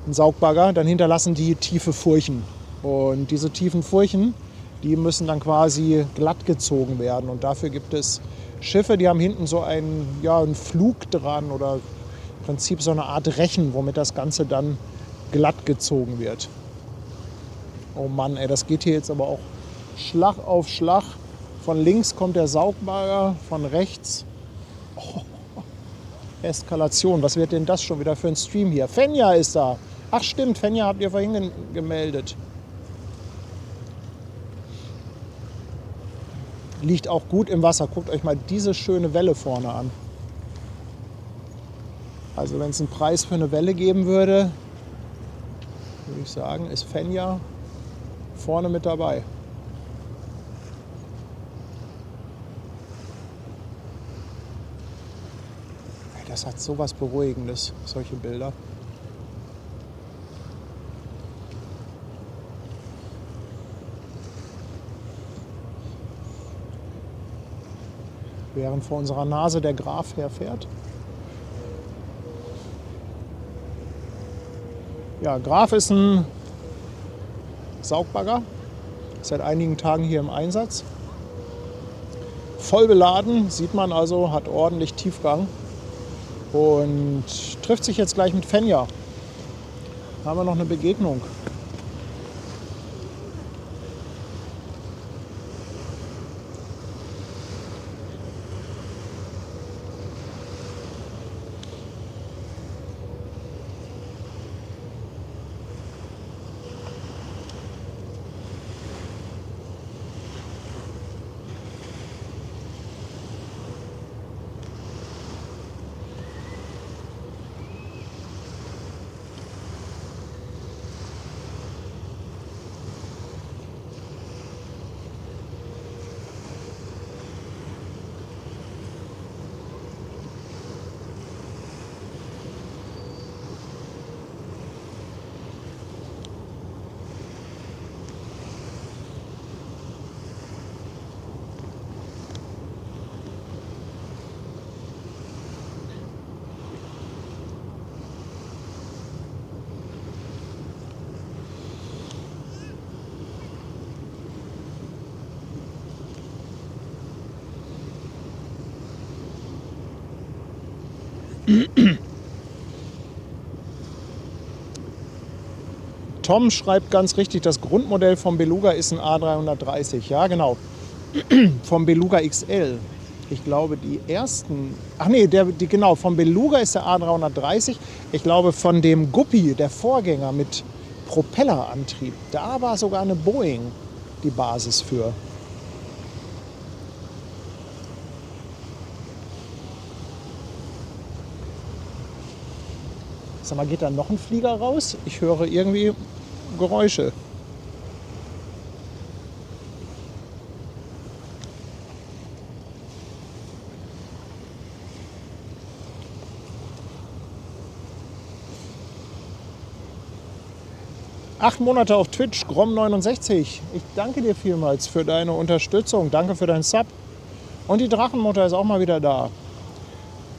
ein Saugbagger, dann hinterlassen die tiefe Furchen. Und diese tiefen Furchen, die müssen dann quasi glatt gezogen werden. Und dafür gibt es Schiffe, die haben hinten so einen Flug dran oder im Prinzip so eine Art Rechen, womit das Ganze dann glatt gezogen wird. Oh Mann, ey, das geht hier jetzt aber auch Schlag auf Schlag. Von links kommt der Saugbagger, von rechts. Oh, Eskalation. Was wird denn das schon wieder für ein Stream hier? Fenja ist da. Ach stimmt, Fenja habt ihr vorhin gemeldet. Liegt auch gut im Wasser. Guckt euch mal diese schöne Welle vorne an. Also wenn es einen Preis für eine Welle geben würde, würde ich sagen, ist Fenja vorne mit dabei. Das hat so was Beruhigendes, solche Bilder. Während vor unserer Nase der Graf herfährt. Ja, Graf ist ein Saugbagger, seit einigen Tagen hier im Einsatz. Voll beladen, sieht man also, hat ordentlich Tiefgang und trifft sich jetzt gleich mit Fenja. Da haben wir noch eine Begegnung. Tom schreibt ganz richtig, das Grundmodell vom Beluga ist ein A330. Ja, genau. Vom Beluga XL. Ich glaube, die ersten... Ach nee, genau, vom Beluga ist der A330. Ich glaube, von dem Guppy, der Vorgänger mit Propellerantrieb, da war sogar eine Boeing die Basis für. Sag mal, geht da noch ein Flieger raus? Ich höre irgendwie Geräusche. Acht Monate auf Twitch, Grom69. Ich danke dir vielmals für deine Unterstützung. Danke für deinen Sub. Und die Drachenmutter ist auch mal wieder da.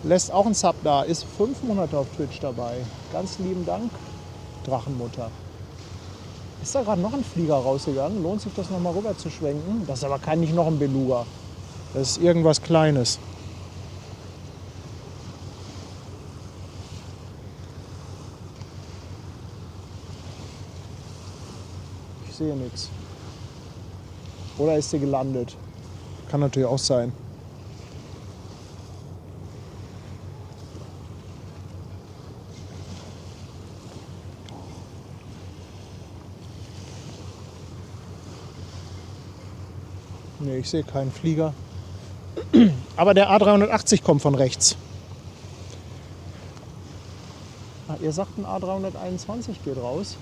Lässt auch einen Sub da, ist 5 Monate auf Twitch dabei. Ganz lieben Dank, Drachenmutter. Ist da gerade noch ein Flieger rausgegangen? Lohnt sich das noch mal rüber zu schwenken? Das ist aber nicht noch ein Beluga. Das ist irgendwas Kleines. Ich sehe nichts. Oder ist sie gelandet? Kann natürlich auch sein. Nee, ich sehe keinen Flieger. Aber der A380 kommt von rechts. Ah, ihr sagt, ein A321 geht raus.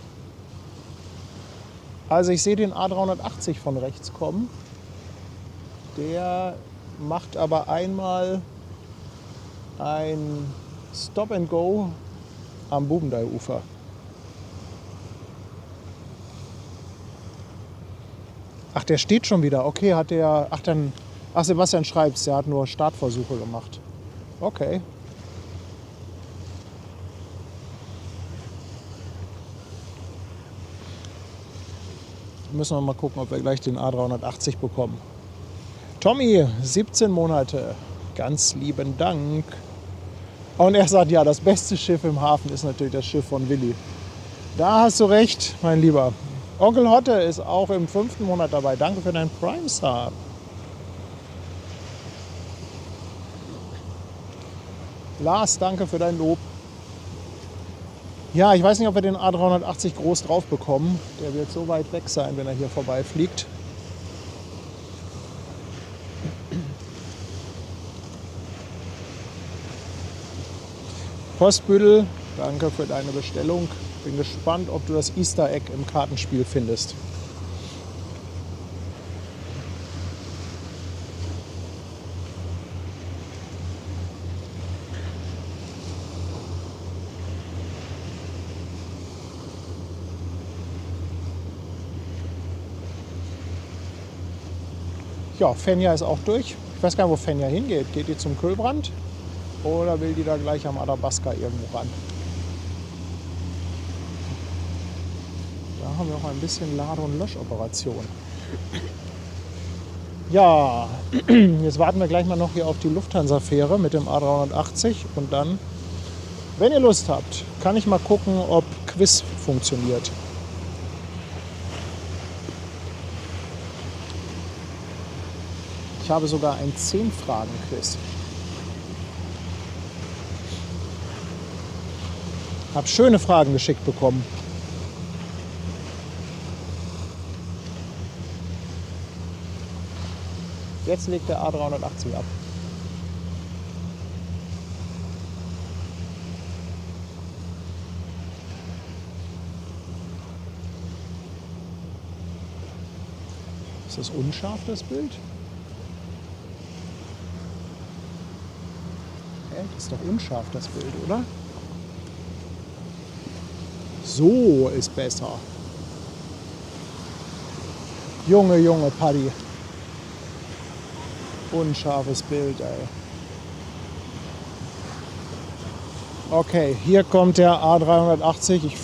Also ich sehe den A380 von rechts kommen. Der macht aber einmal ein Stop and Go am Bubendeiufer. Ach, der steht schon wieder. Okay, hat der... Ach, Sebastian schreibt's, der hat nur Startversuche gemacht. Okay. Müssen wir mal gucken, ob wir gleich den A380 bekommen. Tommy, 17 Monate. Ganz lieben Dank. Und er sagt, ja, das beste Schiff im Hafen ist natürlich das Schiff von Willi. Da hast du recht, mein Lieber. Onkel Hotte ist auch im 5. Monat dabei. Danke für deinen Prime-Sub. Lars, danke für dein Lob. Ja, ich weiß nicht, ob wir den A380 groß drauf bekommen. Der wird so weit weg sein, wenn er hier vorbeifliegt. Postbüttel, danke für deine Bestellung. Bin gespannt, ob du das Easter Egg im Kartenspiel findest. Ja, Fenja ist auch durch. Ich weiß gar nicht, wo Fenja hingeht. Geht die zum Kühlbrand oder will die da gleich am Athabasca irgendwo ran? Da haben wir auch ein bisschen Lade- und Löschoperation. Ja, jetzt warten wir gleich mal noch hier auf die Lufthansa-Fähre mit dem A380 und dann, wenn ihr Lust habt, kann ich mal gucken, ob Quiz funktioniert. Ich habe sogar ein 10-Fragen-Quiz. Hab schöne Fragen geschickt bekommen. Jetzt legt der A380 ab. Ist das unscharf, das Bild? Das ist doch unscharf, das Bild, oder? So ist besser. Junge, Paddy. Unscharfes Bild, ey. Okay, hier kommt der A380. Ich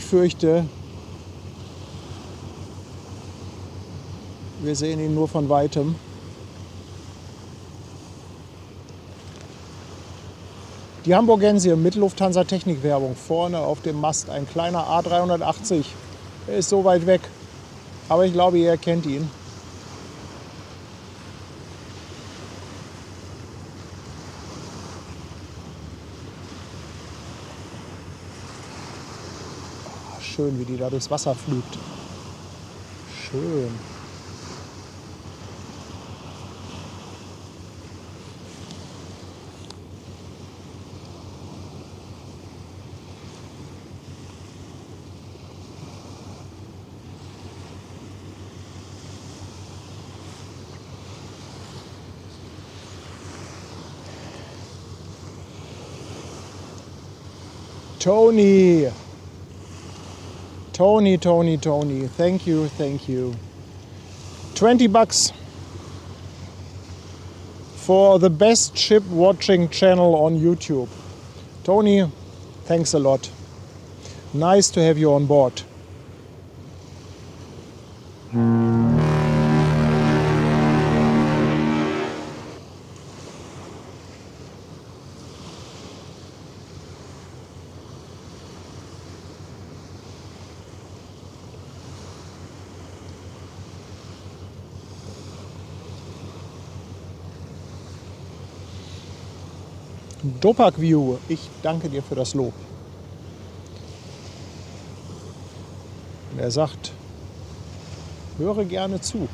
fürchte, wir sehen ihn nur von Weitem. Die Hamburgensie mit Lufthansa Technikwerbung. Vorne auf dem Mast ein kleiner A380. Er ist so weit weg. Aber ich glaube, ihr erkennt ihn. Oh, schön, wie die da durchs Wasser fliegt. Schön. Tony. Thank you. 20 bucks for the best ship watching channel on YouTube. Tony, thanks a lot. Nice to have you on board. Dopak View, ich danke dir für das Lob. Und er sagt, höre gerne zu.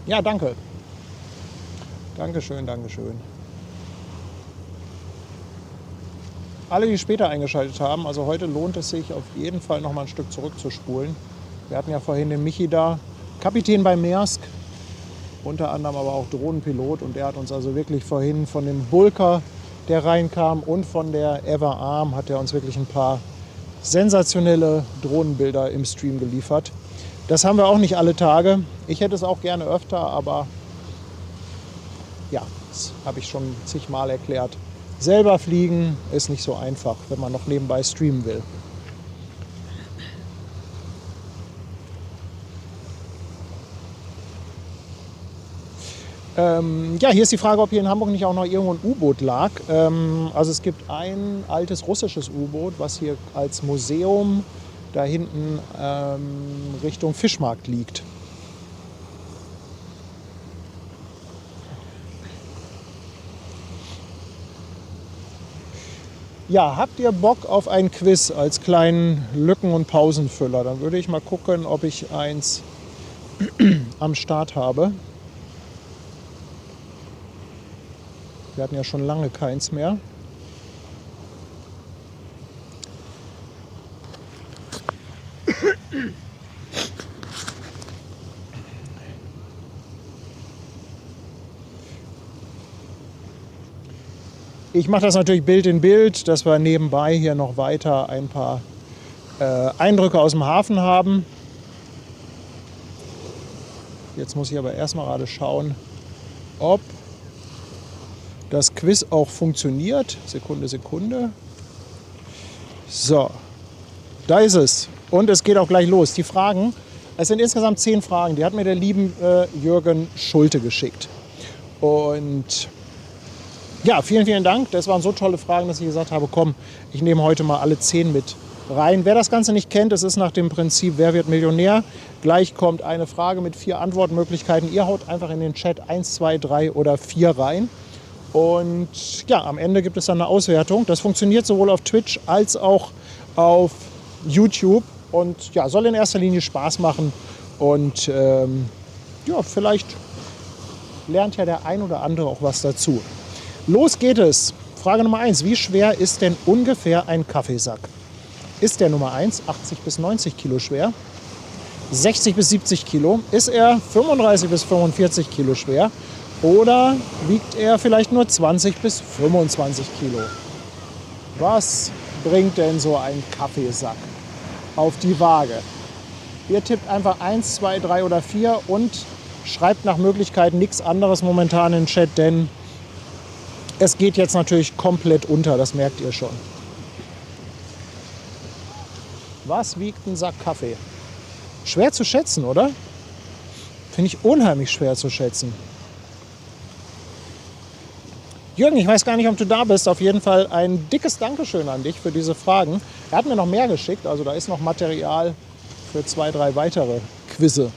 Ja, danke. Dankeschön. Alle, die später eingeschaltet haben, also heute lohnt es sich auf jeden Fall noch mal ein Stück zurückzuspulen. Wir hatten ja vorhin den Michi da, Kapitän bei Maersk, unter anderem aber auch Drohnenpilot, und der hat uns also wirklich vorhin von dem Bulker, der reinkam, und von der Ever Arm hat er uns wirklich ein paar sensationelle Drohnenbilder im Stream geliefert. Das haben wir auch nicht alle Tage. Ich hätte es auch gerne öfter, aber ja, das habe ich schon zigmal erklärt. Selber fliegen ist nicht so einfach, wenn man noch nebenbei streamen will. Ja, hier ist die Frage, ob hier in Hamburg nicht auch noch irgendwo ein U-Boot lag. Also es gibt ein altes russisches U-Boot, was hier als Museum da hinten Richtung Fischmarkt liegt. Ja, habt ihr Bock auf ein Quiz als kleinen Lücken- und Pausenfüller? Dann würde ich mal gucken, ob ich eins am Start habe. Wir hatten ja schon lange keins mehr. Ich mache das natürlich Bild in Bild, dass wir nebenbei hier noch weiter ein paar Eindrücke aus dem Hafen haben. Jetzt muss ich aber erstmal gerade schauen, ob das Quiz auch funktioniert. Sekunde, Sekunde. So, da ist es. Und es geht auch gleich los. Die Fragen, es sind insgesamt 10 Fragen. Die hat mir der liebe Jürgen Schulte geschickt. Und ja, vielen, vielen Dank. Das waren so tolle Fragen, dass ich gesagt habe, komm, ich nehme heute mal alle 10 mit rein. Wer das Ganze nicht kennt, es ist nach dem Prinzip, wer wird Millionär? Gleich kommt eine Frage mit 4 Antwortmöglichkeiten. Ihr haut einfach in den Chat 1, 2, 3 oder 4 rein. Und ja, am Ende gibt es dann eine Auswertung. Das funktioniert sowohl auf Twitch als auch auf YouTube. Und ja, soll in erster Linie Spaß machen. Und ja, vielleicht lernt ja der ein oder andere auch was dazu. Los geht es. Frage Nummer 1. Wie schwer ist denn ungefähr ein Kaffeesack? Ist der Nummer 1 80 bis 90 Kilo schwer? 60 bis 70 Kilo? Ist er 35 bis 45 Kilo schwer? Oder wiegt er vielleicht nur 20 bis 25 Kilo? Was bringt denn so ein Kaffeesack auf die Waage? Ihr tippt einfach 1, 2, 3 oder 4 und schreibt nach Möglichkeit nichts anderes momentan in den Chat, denn es geht jetzt natürlich komplett unter, das merkt ihr schon. Was wiegt ein Sack Kaffee? Schwer zu schätzen, oder? Finde ich unheimlich schwer zu schätzen. Jürgen, ich weiß gar nicht, ob du da bist. Auf jeden Fall ein dickes Dankeschön an dich für diese Fragen. Er hat mir noch mehr geschickt, also da ist noch Material für 2, 3 weitere Quizze.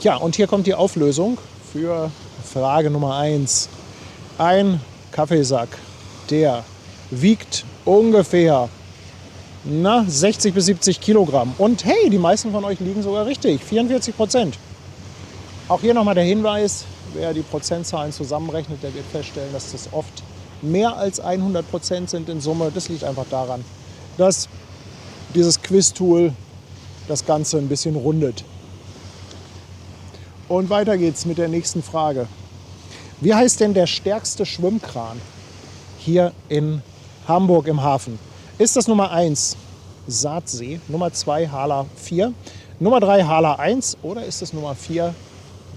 Ja, und hier kommt die Auflösung für Frage Nummer 1. Ein Kaffeesack, der wiegt ungefähr 60 bis 70 Kilogramm. Und hey, die meisten von euch liegen sogar richtig, 44%. Auch hier nochmal der Hinweis, wer die Prozentzahlen zusammenrechnet, der wird feststellen, dass das oft mehr als 100% sind in Summe. Das liegt einfach daran, dass dieses Quiz-Tool das Ganze ein bisschen rundet. Und weiter geht's mit der nächsten Frage. Wie heißt denn der stärkste Schwimmkran hier in Hamburg im Hafen? Ist das Nummer 1 Saatsee, Nummer 2 Hala 4, Nummer 3 Hala 1 oder ist es Nummer 4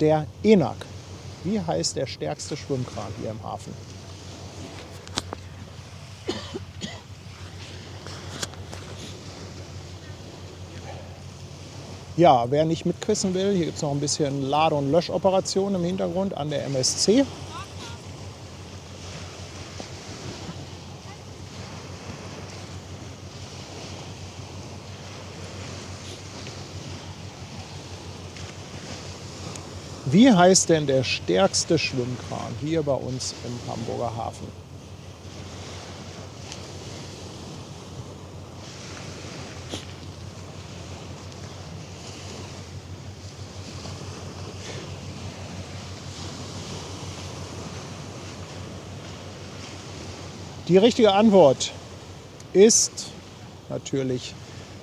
der Enak? Wie heißt der stärkste Schwimmkran hier im Hafen? Ja, wer nicht mitquissen will, hier gibt es noch ein bisschen Lade- und Löschoperation im Hintergrund an der MSC. Wie heißt denn der stärkste Schwimmkran hier bei uns im Hamburger Hafen? Die richtige Antwort ist natürlich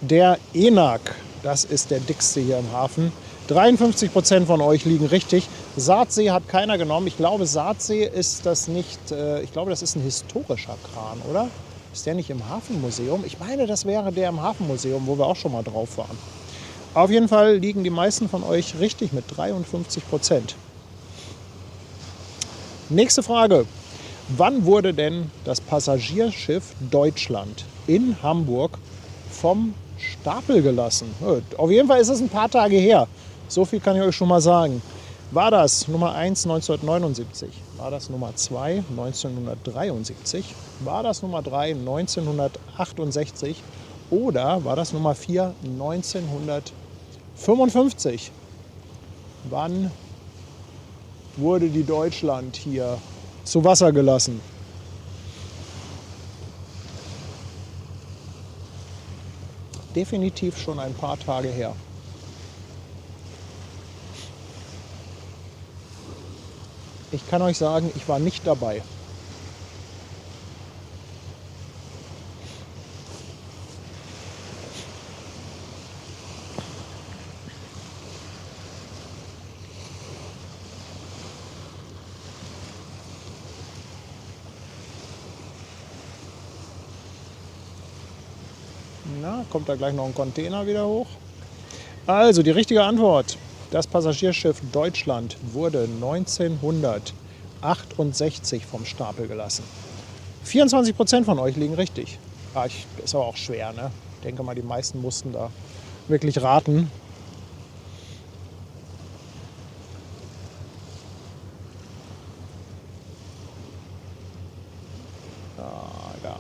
der Enak. Das ist der dickste hier im Hafen. 53% von euch liegen richtig. Saatsee hat keiner genommen. Ich glaube, Saatsee ist das nicht. Ich glaube, das ist ein historischer Kran, oder? Ist der nicht im Hafenmuseum? Ich meine, das wäre der im Hafenmuseum, wo wir auch schon mal drauf waren. Auf jeden Fall liegen die meisten von euch richtig mit 53%. Nächste Frage. Wann wurde denn das Passagierschiff Deutschland in Hamburg vom Stapel gelassen. Auf jeden Fall ist es ein paar Tage her. So viel kann ich euch schon mal sagen. War das Nummer 1 1979? War das Nummer 2 1973? War das Nummer 3 1968? Oder war das Nummer 4 1955? Wann wurde die Deutschland hier zu Wasser gelassen? Definitiv schon ein paar Tage her. Ich kann euch sagen, ich war nicht dabei. Na, kommt da gleich noch ein Container wieder hoch? Also die richtige Antwort. Das Passagierschiff Deutschland wurde 1968 vom Stapel gelassen. 24% von euch liegen richtig. Ist aber auch schwer, ne? Ich denke mal, die meisten mussten da wirklich raten. Der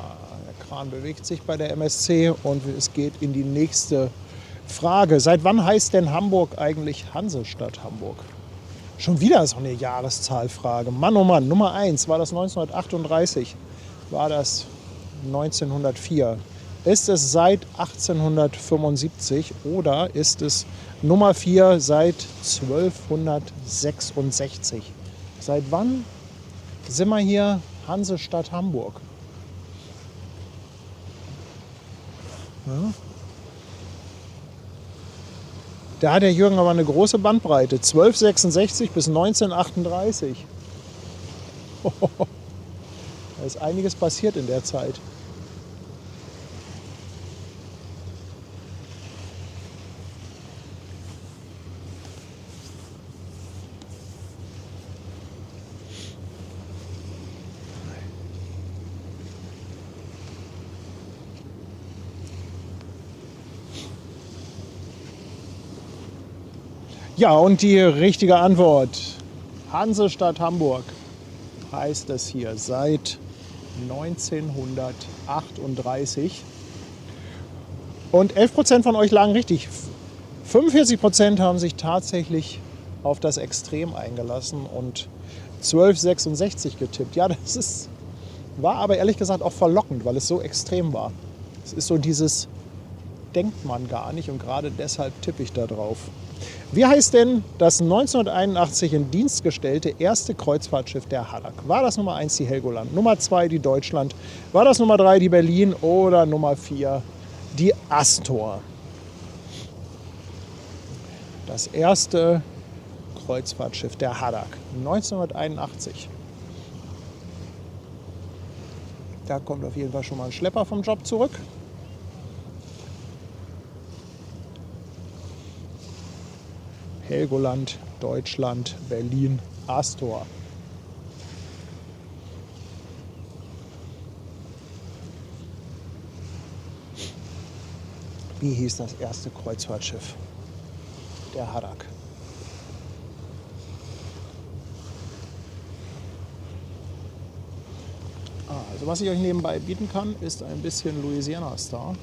Kran bewegt sich bei der MSC und es geht in die nächste Frage. Seit wann heißt denn Hamburg eigentlich Hansestadt Hamburg? Schon wieder so eine Jahreszahlfrage. Mann, oh Mann. Nummer 1, war das 1938? War das 1904? Ist es seit 1875 oder ist es Nummer 4 seit 1266? Seit wann sind wir hier Hansestadt Hamburg? Ja. Da hat der Jürgen aber eine große Bandbreite. 1266 bis 1938. Da ist einiges passiert in der Zeit. Ja, und die richtige Antwort. Hansestadt Hamburg heißt es hier seit 1938. Und 11% von euch lagen richtig. 45% haben sich tatsächlich auf das Extrem eingelassen und 1266 getippt. Ja, war aber ehrlich gesagt auch verlockend, weil es so extrem war. Es ist so dieses, denkt man gar nicht und gerade deshalb tippe ich da drauf. Wie heißt denn das 1981 in Dienst gestellte erste Kreuzfahrtschiff der Haddock? War das Nummer 1 die Helgoland, Nummer 2 die Deutschland, war das Nummer 3 die Berlin oder Nummer 4 die Astor? Das erste Kreuzfahrtschiff der Haddock, 1981. Da kommt auf jeden Fall schon mal ein Schlepper vom Job zurück. Helgoland, Deutschland, Berlin, Astor. Wie hieß das erste Kreuzfahrtschiff der Haddock? Also was ich euch nebenbei bieten kann, ist ein bisschen Louisiana Star.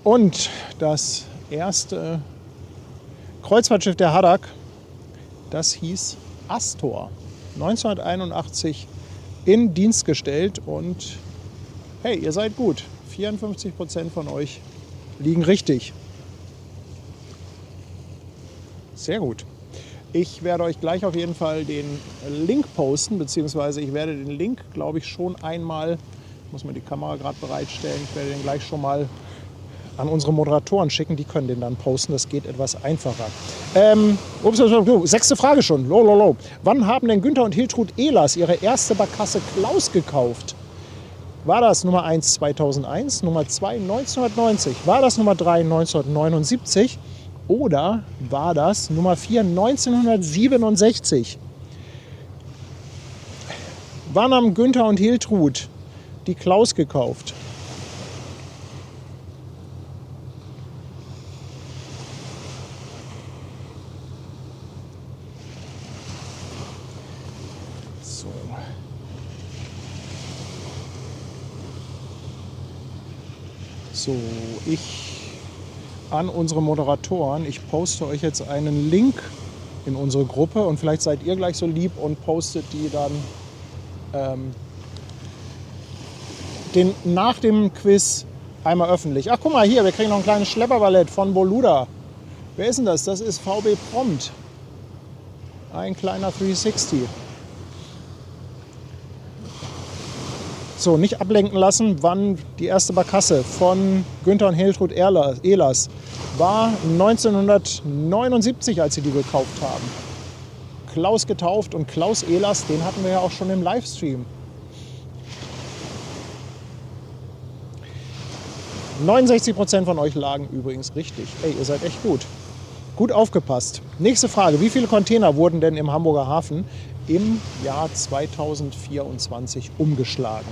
Und das erste Kreuzfahrtschiff der Haddock, das hieß Astor. 1981 in Dienst gestellt und hey, ihr seid gut. 54% von euch liegen richtig. Sehr gut. Ich werde euch gleich auf jeden Fall den Link posten, beziehungsweise ich werde den Link, glaube ich, schon einmal, ich muss mir die Kamera gerade bereitstellen, ich werde den gleich schon mal an unsere Moderatoren schicken, die können den dann posten, das geht etwas einfacher. Sechste Frage schon. Wann haben denn Günther und Hiltrud Ehlers ihre erste Barkasse Klaus gekauft? War das Nummer 1 2001, Nummer 2 1990, war das Nummer 3 1979 oder war das Nummer 4 1967? Wann haben Günther und Hiltrud die Klaus gekauft? So. So, an unsere Moderatoren, ich poste euch jetzt einen Link in unsere Gruppe und vielleicht seid ihr gleich so lieb und postet die dann nach dem Quiz einmal öffentlich. Ach, guck mal hier, wir kriegen noch ein kleines Schlepperballett von Boluda. Wer ist denn das? Das ist VB Prompt. Ein kleiner 360. So, nicht ablenken lassen, wann die erste Barkasse von Günther und Hiltrud Ehlers war 1979, als sie die gekauft haben. Klaus getauft und Klaus Ehlers, den hatten wir ja auch schon im Livestream. 69% von euch lagen übrigens richtig. Ey, ihr seid echt gut. Gut aufgepasst. Nächste Frage. Wie viele Container wurden denn im Hamburger Hafen im Jahr 2024 umgeschlagen?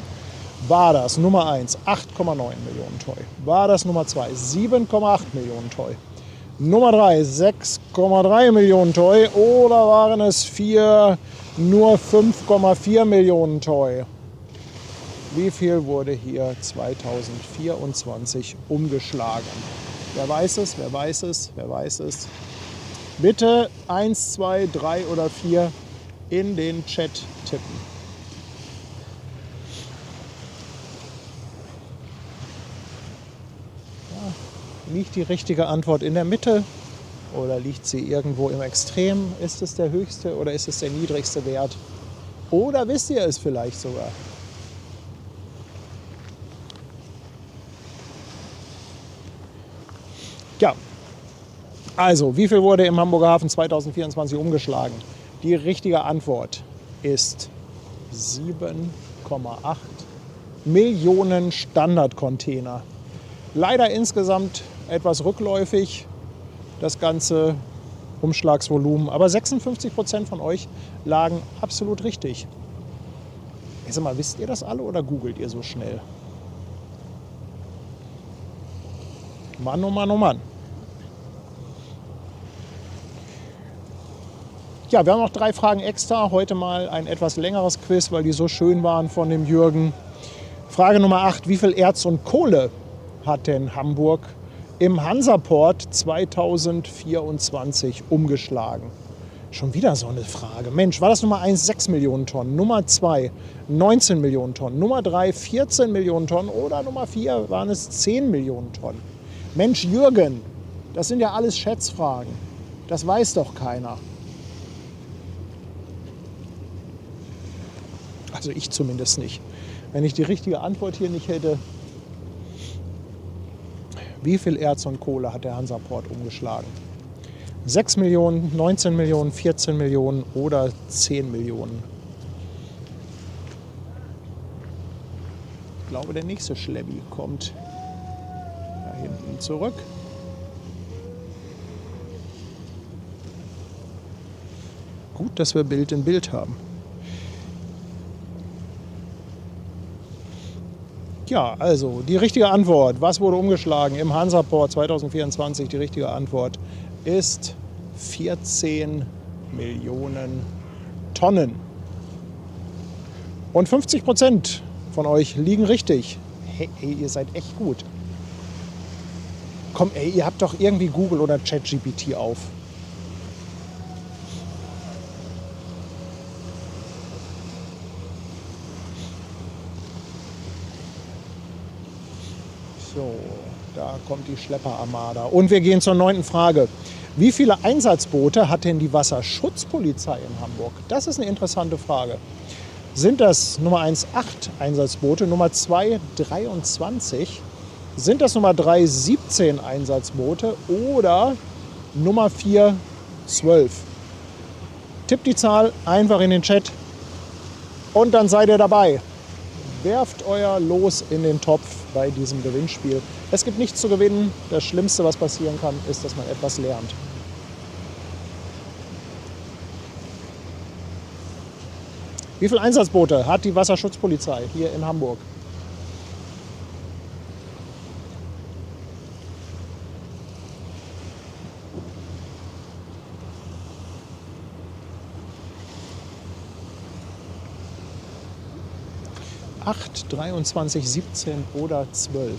War das Nummer 1 8,9 Millionen Toy? War das Nummer 2 7,8 Millionen Toy? Nummer 3 6,3 Millionen Toy? Oder waren es 4 nur 5,4 Millionen Toy? Wie viel wurde hier 2024 umgeschlagen? Wer weiß es? Wer weiß es? Wer weiß es? Bitte 1, 2, 3 oder 4 in den Chat tippen. Ja, liegt die richtige Antwort in der Mitte oder liegt sie irgendwo im Extrem? Ist es der höchste oder ist es der niedrigste Wert? Oder wisst ihr es vielleicht sogar? Ja, also wie viel wurde im Hamburger Hafen 2024 umgeschlagen? Die richtige Antwort ist 7,8 Millionen Standardcontainer. Leider insgesamt etwas rückläufig, das ganze Umschlagsvolumen. Aber 56% von euch lagen absolut richtig. Ich sag mal, wisst ihr das alle oder googelt ihr so schnell? Mann, oh Mann, oh Mann. Ja, wir haben noch 3 Fragen extra. Heute mal ein etwas längeres Quiz, weil die so schön waren von dem Jürgen. Frage Nummer 8. Wie viel Erz und Kohle hat denn Hamburg im Hansaport 2024 umgeschlagen? Schon wieder so eine Frage. Mensch, war das Nummer 1 6 Millionen Tonnen, Nummer 2 19 Millionen Tonnen, Nummer 3 14 Millionen Tonnen oder Nummer 4 waren es 10 Millionen Tonnen? Mensch, Jürgen, das sind ja alles Schätzfragen. Das weiß doch keiner. Also ich zumindest nicht. Wenn ich die richtige Antwort hier nicht hätte. Wie viel Erz und Kohle hat der Hansaport umgeschlagen? 6 Millionen, 19 Millionen, 14 Millionen oder 10 Millionen? Ich glaube, der nächste Schlebi kommt da hinten zurück. Gut, dass wir Bild in Bild haben. Ja, also die richtige Antwort, was wurde umgeschlagen im Hansaport 2024? Die richtige Antwort ist 14 Millionen Tonnen. Und 50% von euch liegen richtig. Hey, ihr seid echt gut. Komm, ey, ihr habt doch irgendwie Google oder ChatGPT auf. So, da kommt die Schlepperarmada. Und wir gehen zur 9. Frage. Wie viele Einsatzboote hat denn die Wasserschutzpolizei in Hamburg? Das ist eine interessante Frage. Sind das Nummer 1 8 Einsatzboote, Nummer 2 23? Sind das Nummer 3 17 Einsatzboote oder Nummer 4 12? Tippt die Zahl einfach in den Chat und dann seid ihr dabei. Werft euer Los in den Topf bei diesem Gewinnspiel. Es gibt nichts zu gewinnen. Das Schlimmste, was passieren kann, ist, dass man etwas lernt. Wie viele Einsatzboote hat die Wasserschutzpolizei hier in Hamburg? Acht, 23, 17 oder 12.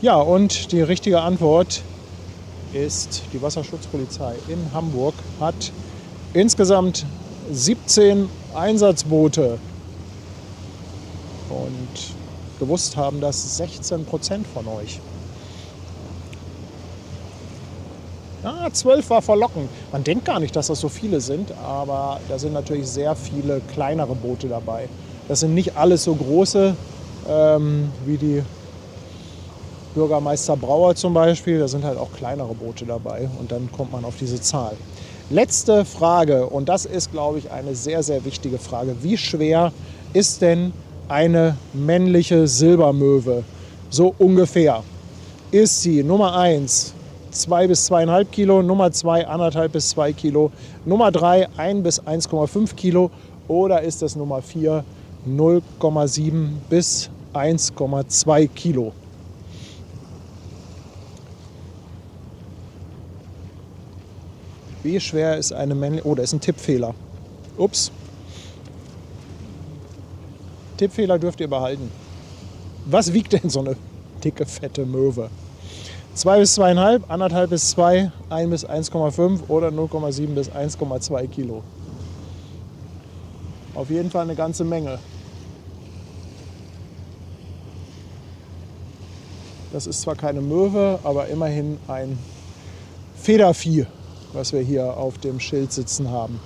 Ja, und die richtige Antwort ist, die Wasserschutzpolizei in Hamburg hat insgesamt 17 Einsatzboote. Und gewusst haben das 16% von euch. Ja, 12 war verlockend. Man denkt gar nicht, dass das so viele sind, aber da sind natürlich sehr viele kleinere Boote dabei. Das sind nicht alles so große wie die Bürgermeister Brauer zum Beispiel. Da sind halt auch kleinere Boote dabei und dann kommt man auf diese Zahl. Letzte Frage, und das ist, glaube ich, eine sehr, sehr wichtige Frage. Wie schwer ist denn eine männliche Silbermöwe? So ungefähr. Ist sie Nummer 1 2 bis 2,5 Kilo, Nummer 2 1,5 bis 2 Kilo, Nummer 3 1 bis 1,5 Kilo oder ist es Nummer 4 0,7 bis 1,2 Kilo? Wie schwer ist eine männliche... Oh, da ist ein Tippfehler. Ups. Tippfehler dürft ihr behalten. Was wiegt denn so eine dicke, fette Möwe? 2 bis 2,5, 1,5 bis 2, 1 bis 1,5 oder 0,7 bis 1,2 Kilo. Auf jeden Fall eine ganze Menge. Das ist zwar keine Möwe, aber immerhin ein Federvieh, was wir hier auf dem Schild sitzen haben.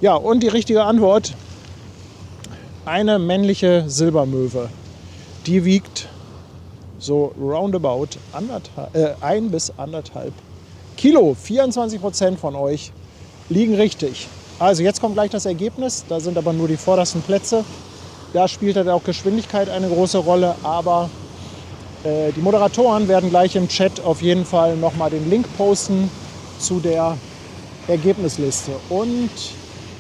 Ja, und die richtige Antwort: eine männliche Silbermöwe. Die wiegt so roundabout 1 bis 1,5 Kilo. 24% von euch liegen richtig. Also jetzt kommt gleich das Ergebnis. Da sind aber nur die vordersten Plätze. Da spielt halt auch Geschwindigkeit eine große Rolle. Aber die Moderatoren werden gleich im Chat auf jeden Fall nochmal den Link posten zu der Ergebnisliste. Und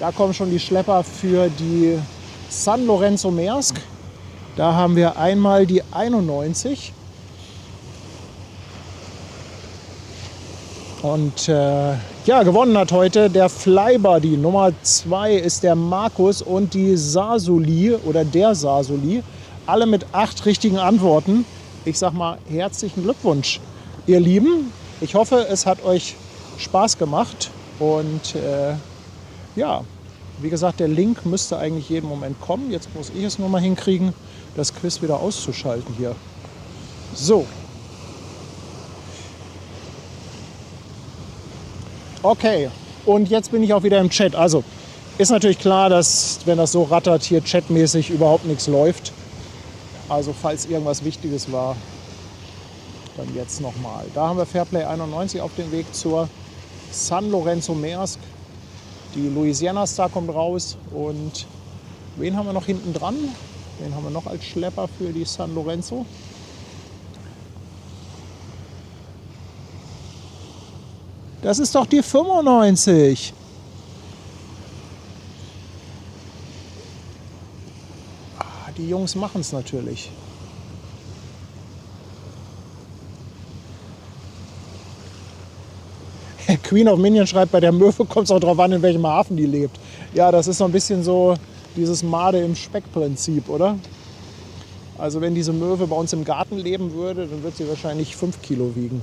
da kommen schon die Schlepper für die San Lorenzo Maersk. Da haben wir einmal die 91. Und ja, gewonnen hat heute der Flybuddy. Nummer 2 ist der Markus und die Sasuli oder der Sasuli. Alle mit 8 richtigen Antworten. Ich sag mal, herzlichen Glückwunsch, ihr Lieben. Ich hoffe, es hat euch Spaß gemacht. Und ja, wie gesagt, der Link müsste eigentlich jeden Moment kommen. Jetzt muss ich es nur mal hinkriegen, das Quiz wieder auszuschalten hier. So. Okay, und jetzt bin ich auch wieder im Chat. Also, ist natürlich klar, dass, wenn das so rattert, hier chatmäßig überhaupt nichts läuft. Also, falls irgendwas Wichtiges war, dann jetzt nochmal. Da haben wir Fairplay 91 auf dem Weg zur San Lorenzo Maersk. Die Louisiana Star kommt raus. Und wen haben wir noch hinten dran? Wen haben wir noch als Schlepper für die San Lorenzo? Das ist doch die 95. Die Jungs machen es natürlich. Queen of Minion schreibt, bei der Möwe kommt es auch darauf an, in welchem Hafen die lebt. Ja, das ist so ein bisschen so dieses Made im Speck-Prinzip, oder? Also wenn diese Möwe bei uns im Garten leben würde, dann wird sie wahrscheinlich 5 Kilo wiegen.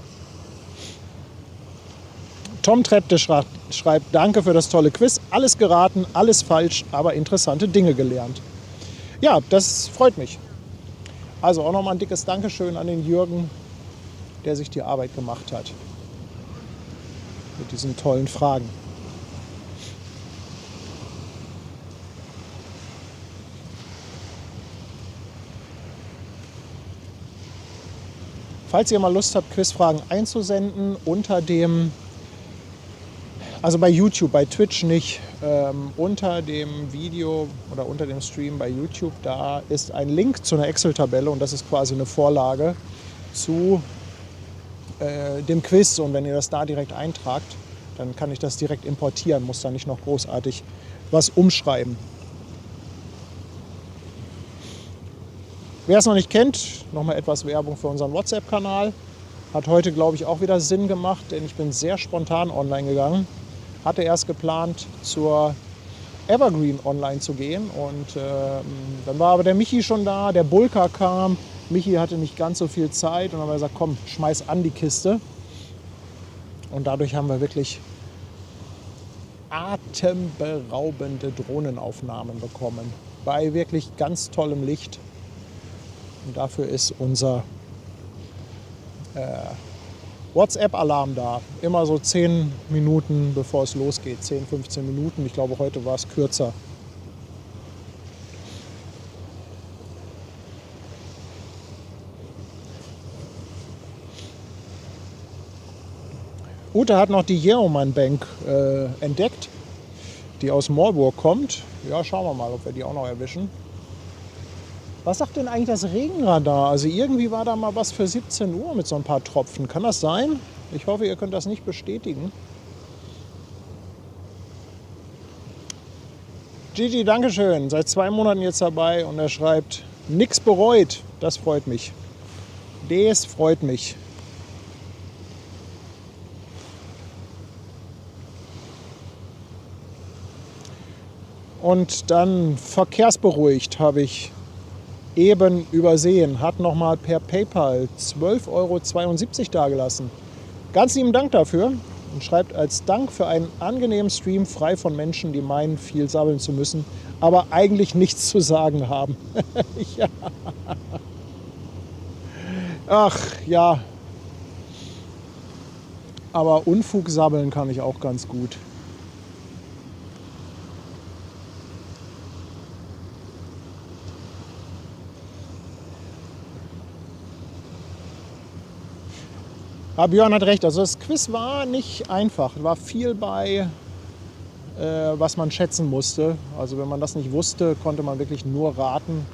Tom Trepte schreibt, danke für das tolle Quiz. Alles geraten, alles falsch, aber interessante Dinge gelernt. Ja, das freut mich. Also auch nochmal ein dickes Dankeschön an den Jürgen, der sich die Arbeit gemacht hat mit diesen tollen Fragen. Falls ihr mal Lust habt, Quizfragen einzusenden, unter dem, also bei YouTube, bei Twitch nicht, unter dem Video oder unter dem Stream bei YouTube, da ist ein Link zu einer Excel-Tabelle und das ist quasi eine Vorlage zu dem Quiz. Und wenn ihr das da direkt eintragt, Dann kann ich das direkt importieren, muss da nicht noch großartig was umschreiben. Wer es noch nicht kennt, nochmal etwas Werbung für unseren WhatsApp-Kanal. Hat heute, glaube ich, auch wieder Sinn gemacht, denn ich bin sehr spontan online gegangen. Hatte erst geplant, zur Evergreen online zu gehen. Und dann war aber der Michi schon da, der Bulka kam. Michi hatte nicht ganz so viel Zeit und dann haben wir gesagt, komm, schmeiß an die Kiste. Und dadurch haben wir wirklich atemberaubende Drohnenaufnahmen bekommen. Bei wirklich ganz tollem Licht. Und dafür ist unser WhatsApp-Alarm da. Immer so 10 Minuten, bevor es losgeht. 10, 15 Minuten. Ich glaube, heute war es kürzer. Ute hat noch die Yeoman Bank entdeckt, die aus Marburg kommt. Ja, schauen wir mal, ob wir die auch noch erwischen. Was sagt denn eigentlich das Regenradar? Also irgendwie war da mal was für 17 Uhr mit so ein paar Tropfen. Kann das sein? Ich hoffe, ihr könnt das nicht bestätigen. Gigi, Dankeschön. Seit 2 Monaten jetzt dabei und er schreibt, nix bereut. Das freut mich. Das freut mich. Und dann verkehrsberuhigt habe ich eben übersehen, hat nochmal per PayPal 12,72 € dagelassen. Ganz lieben Dank dafür und schreibt als Dank für einen angenehmen Stream frei von Menschen, die meinen, viel sabbeln zu müssen, aber eigentlich nichts zu sagen haben. Ja. Ach ja, aber Unfug sabbeln kann ich auch ganz gut. Aber Björn hat recht, also das Quiz war nicht einfach. Es war viel bei, was man schätzen musste. Also wenn man das nicht wusste, konnte man wirklich nur raten.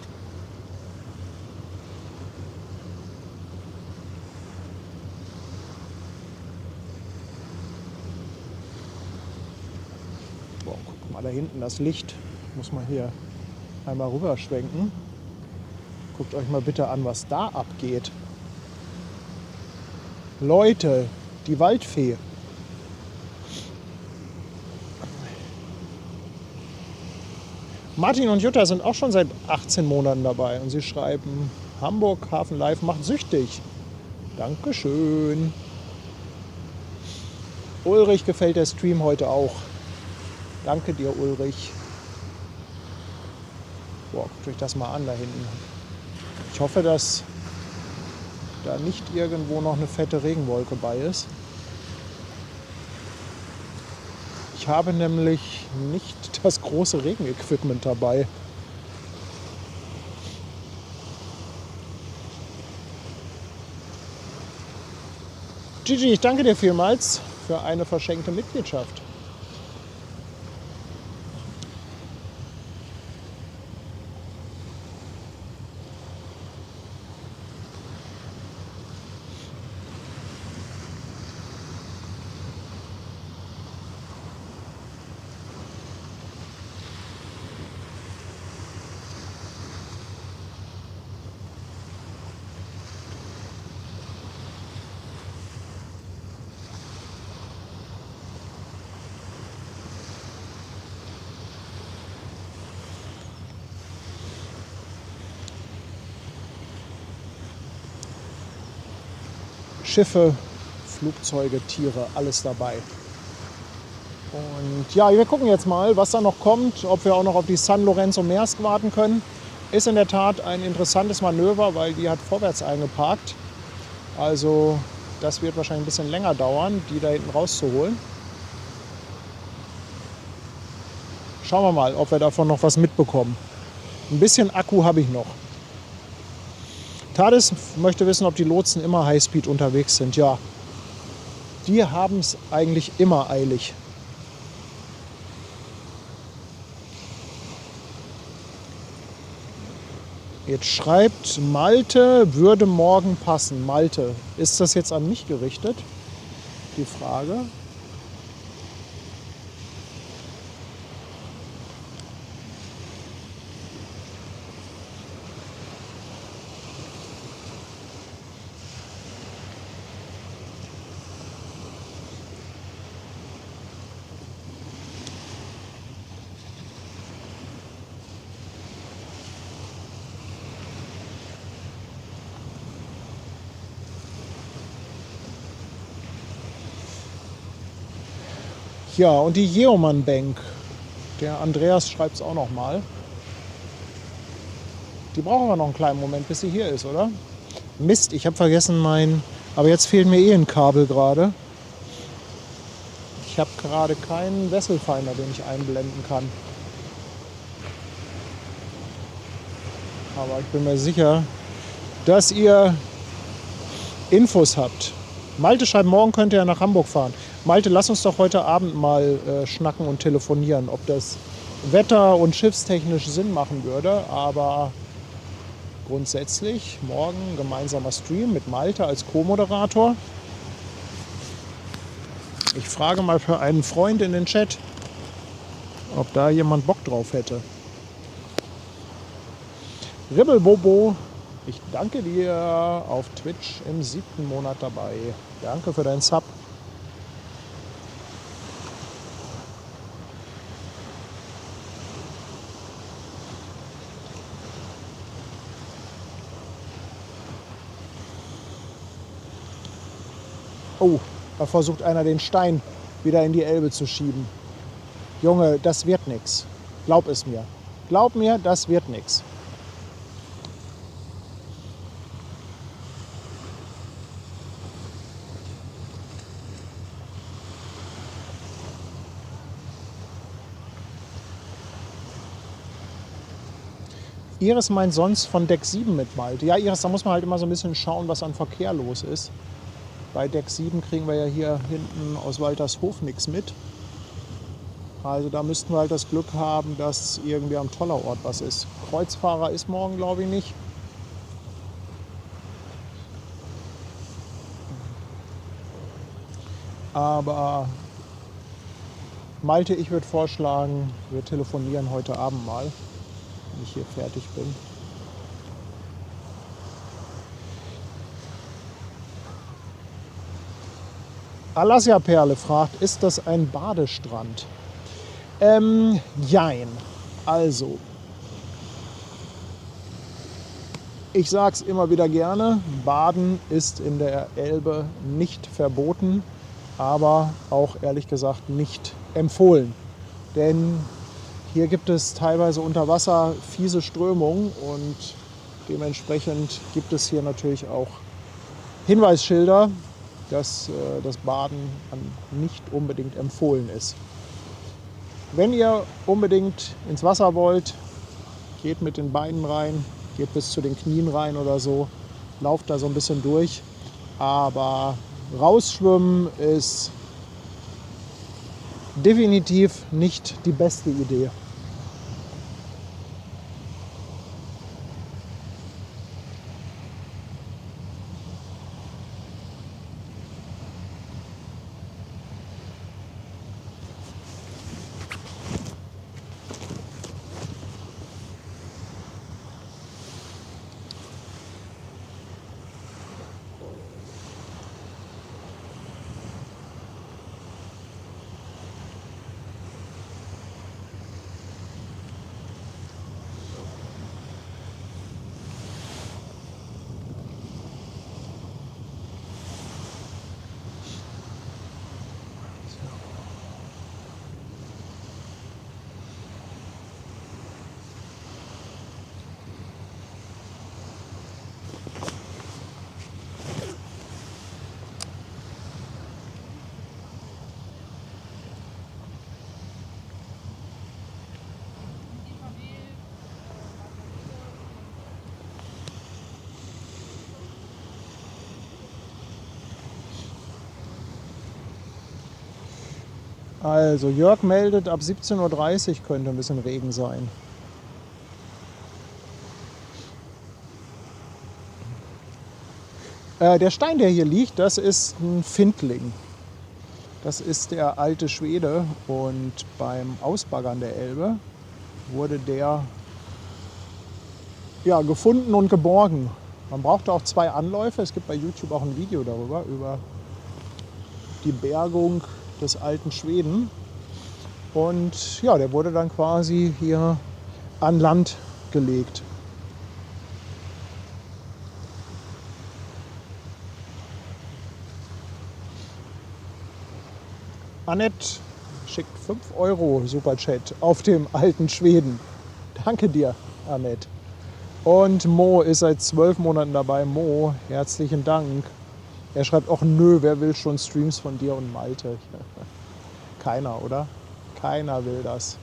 Boah, guck mal da hinten das Licht. Muss man hier einmal rüberschwenken. Guckt euch mal bitte an, was da abgeht. Leute, die Waldfee. Martin und Jutta sind auch schon seit 18 Monaten dabei und sie schreiben, Hamburg Hafen Live macht süchtig. Dankeschön. Ulrich gefällt der Stream heute auch. Danke dir, Ulrich. Boah, guckt euch das mal an da hinten. Ich hoffe, dass da nicht irgendwo noch eine fette Regenwolke bei ist. Ich habe nämlich nicht das große Regenequipment dabei. Gigi, ich danke dir vielmals für eine verschenkte Mitgliedschaft. Schiffe, Flugzeuge, Tiere, alles dabei. Und ja, wir gucken jetzt mal, was da noch kommt, ob wir auch noch auf die San Lorenzo Maersk warten können. Ist in der Tat ein interessantes Manöver, weil die hat vorwärts eingeparkt. Also das wird wahrscheinlich ein bisschen länger dauern, die da hinten rauszuholen. Schauen wir mal, ob wir davon noch was mitbekommen. Ein bisschen Akku habe ich noch. Tades möchte wissen, ob die Lotsen immer Highspeed unterwegs sind. Ja, die haben es eigentlich immer eilig. Jetzt schreibt Malte, würde morgen passen. Malte, ist das jetzt an mich gerichtet? Die Frage. Ja, und die Jeoman Bank. Der Andreas schreibt es auch noch mal. Die brauchen wir noch einen kleinen Moment, bis sie hier ist, oder? Mist, ich habe vergessen Aber jetzt fehlt mir ein Kabel gerade. Ich habe gerade keinen Wesselfinder, den ich einblenden kann. Aber ich bin mir sicher, dass ihr Infos habt. Malte schreibt, morgen könnt ihr nach Hamburg fahren. Malte, lass uns doch heute Abend mal schnacken und telefonieren, ob das wetter- und schiffstechnisch Sinn machen würde. Aber grundsätzlich morgen gemeinsamer Stream mit Malte als Co-Moderator. Ich frage mal für einen Freund in den Chat, ob da jemand Bock drauf hätte. Ribbelbobo, ich danke dir auf Twitch im 7. Monat dabei. Danke für deinen Sub. Oh, da versucht einer den Stein wieder in die Elbe zu schieben. Junge, das wird nix. Glaub es mir. Glaub mir, das wird nix. Iris meint sonst von Deck 7 mit Malte. Ja, Iris, da muss man halt immer so ein bisschen schauen, was an Verkehr los ist. Bei Deck 7 kriegen wir ja hier hinten aus Waltershof nichts mit. Also da müssten wir halt das Glück haben, dass irgendwie am Tollerort was ist. Kreuzfahrer ist morgen, glaube ich, nicht. Aber Malte, ich würde vorschlagen, wir telefonieren heute Abend mal, wenn ich hier fertig bin. Alasia Perle fragt, ist das ein Badestrand? Jein. Also, ich sage es immer wieder gerne, Baden ist in der Elbe nicht verboten, aber auch ehrlich gesagt nicht empfohlen. Denn hier gibt es teilweise unter Wasser fiese Strömungen und dementsprechend gibt es hier natürlich auch Hinweisschilder, dass das Baden nicht unbedingt empfohlen ist. Wenn ihr unbedingt ins Wasser wollt, geht mit den Beinen rein, geht bis zu den Knien rein oder so, lauft da so ein bisschen durch. Aber rausschwimmen ist definitiv nicht die beste Idee. Also Jörg meldet, ab 17:30 Uhr könnte ein bisschen Regen sein. Der Stein, der hier liegt, das ist ein Findling. Das ist der alte Schwede und beim Ausbaggern der Elbe wurde der gefunden und geborgen. Man brauchte auch 2 Anläufe. Es gibt bei YouTube auch ein Video darüber, über die Bergung des alten Schweden. Und ja, der wurde dann quasi hier an Land gelegt. Annette schickt 5 Euro Superchat auf dem alten Schweden. Danke dir, Ahmed. Und Mo ist seit 12 Monaten dabei. Mo, herzlichen Dank. Er schreibt auch, nö, wer will schon Streams von dir und Malte? Keiner, oder? Keiner will das.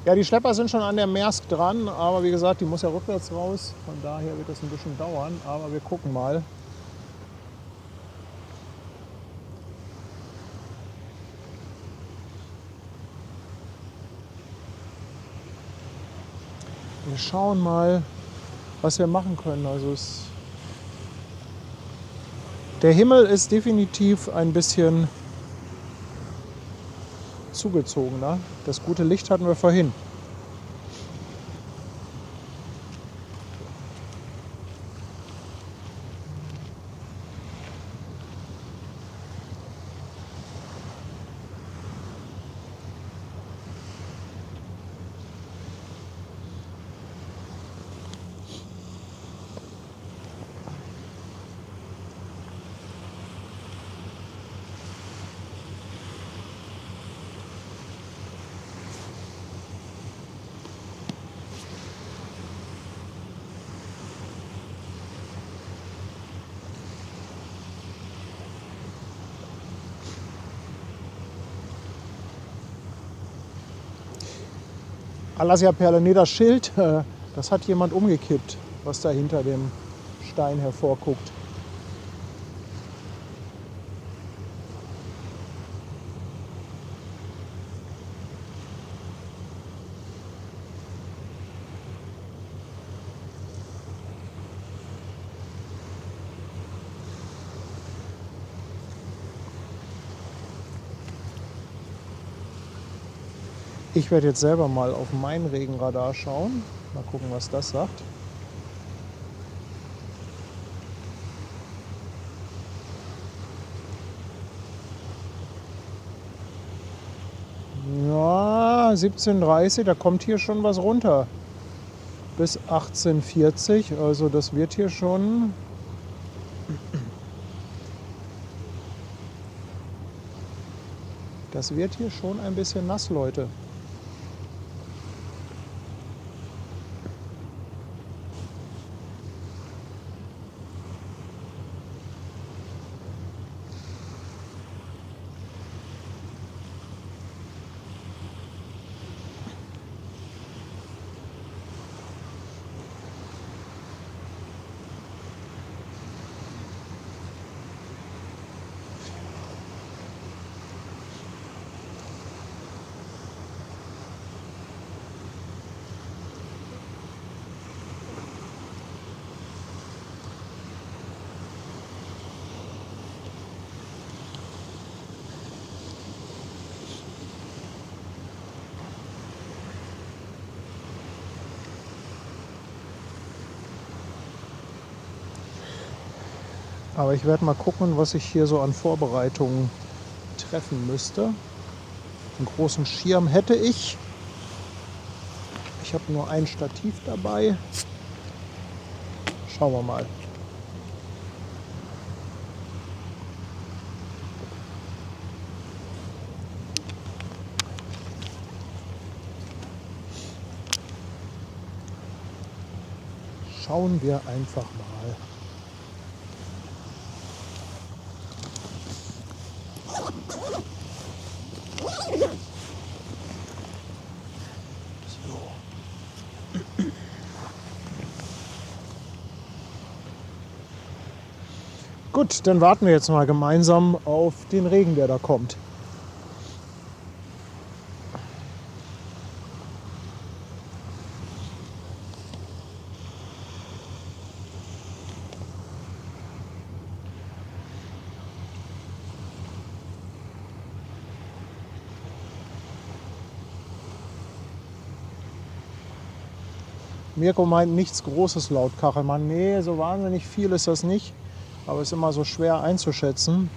Ja, die Schlepper sind schon an der Maersk dran, aber wie gesagt, die muss ja rückwärts raus. Von daher wird das ein bisschen dauern, aber wir gucken mal. Wir schauen mal, was wir machen können. Also der Himmel ist definitiv ein bisschen zugezogener. Das gute Licht hatten wir vorhin. Alasia-Perle, nee, das Schild, das hat jemand umgekippt, was da hinter dem Stein hervorguckt. Ich werde jetzt selber mal auf mein Regenradar schauen. Mal gucken, was das sagt. Ja, 17:30, da kommt hier schon was runter. Bis 18:40, also das wird hier schon. Das wird hier schon ein bisschen nass, Leute. Aber ich werde mal gucken, was ich hier so an Vorbereitungen treffen müsste. Einen großen Schirm hätte ich. Ich habe nur ein Stativ dabei. Schauen wir mal. Schauen wir einfach mal. Gut, dann warten wir jetzt mal gemeinsam auf den Regen, der da kommt. Mirko meint nichts Großes laut Kachelmann. Nee, so wahnsinnig viel ist das nicht. Aber es ist immer so schwer einzuschätzen.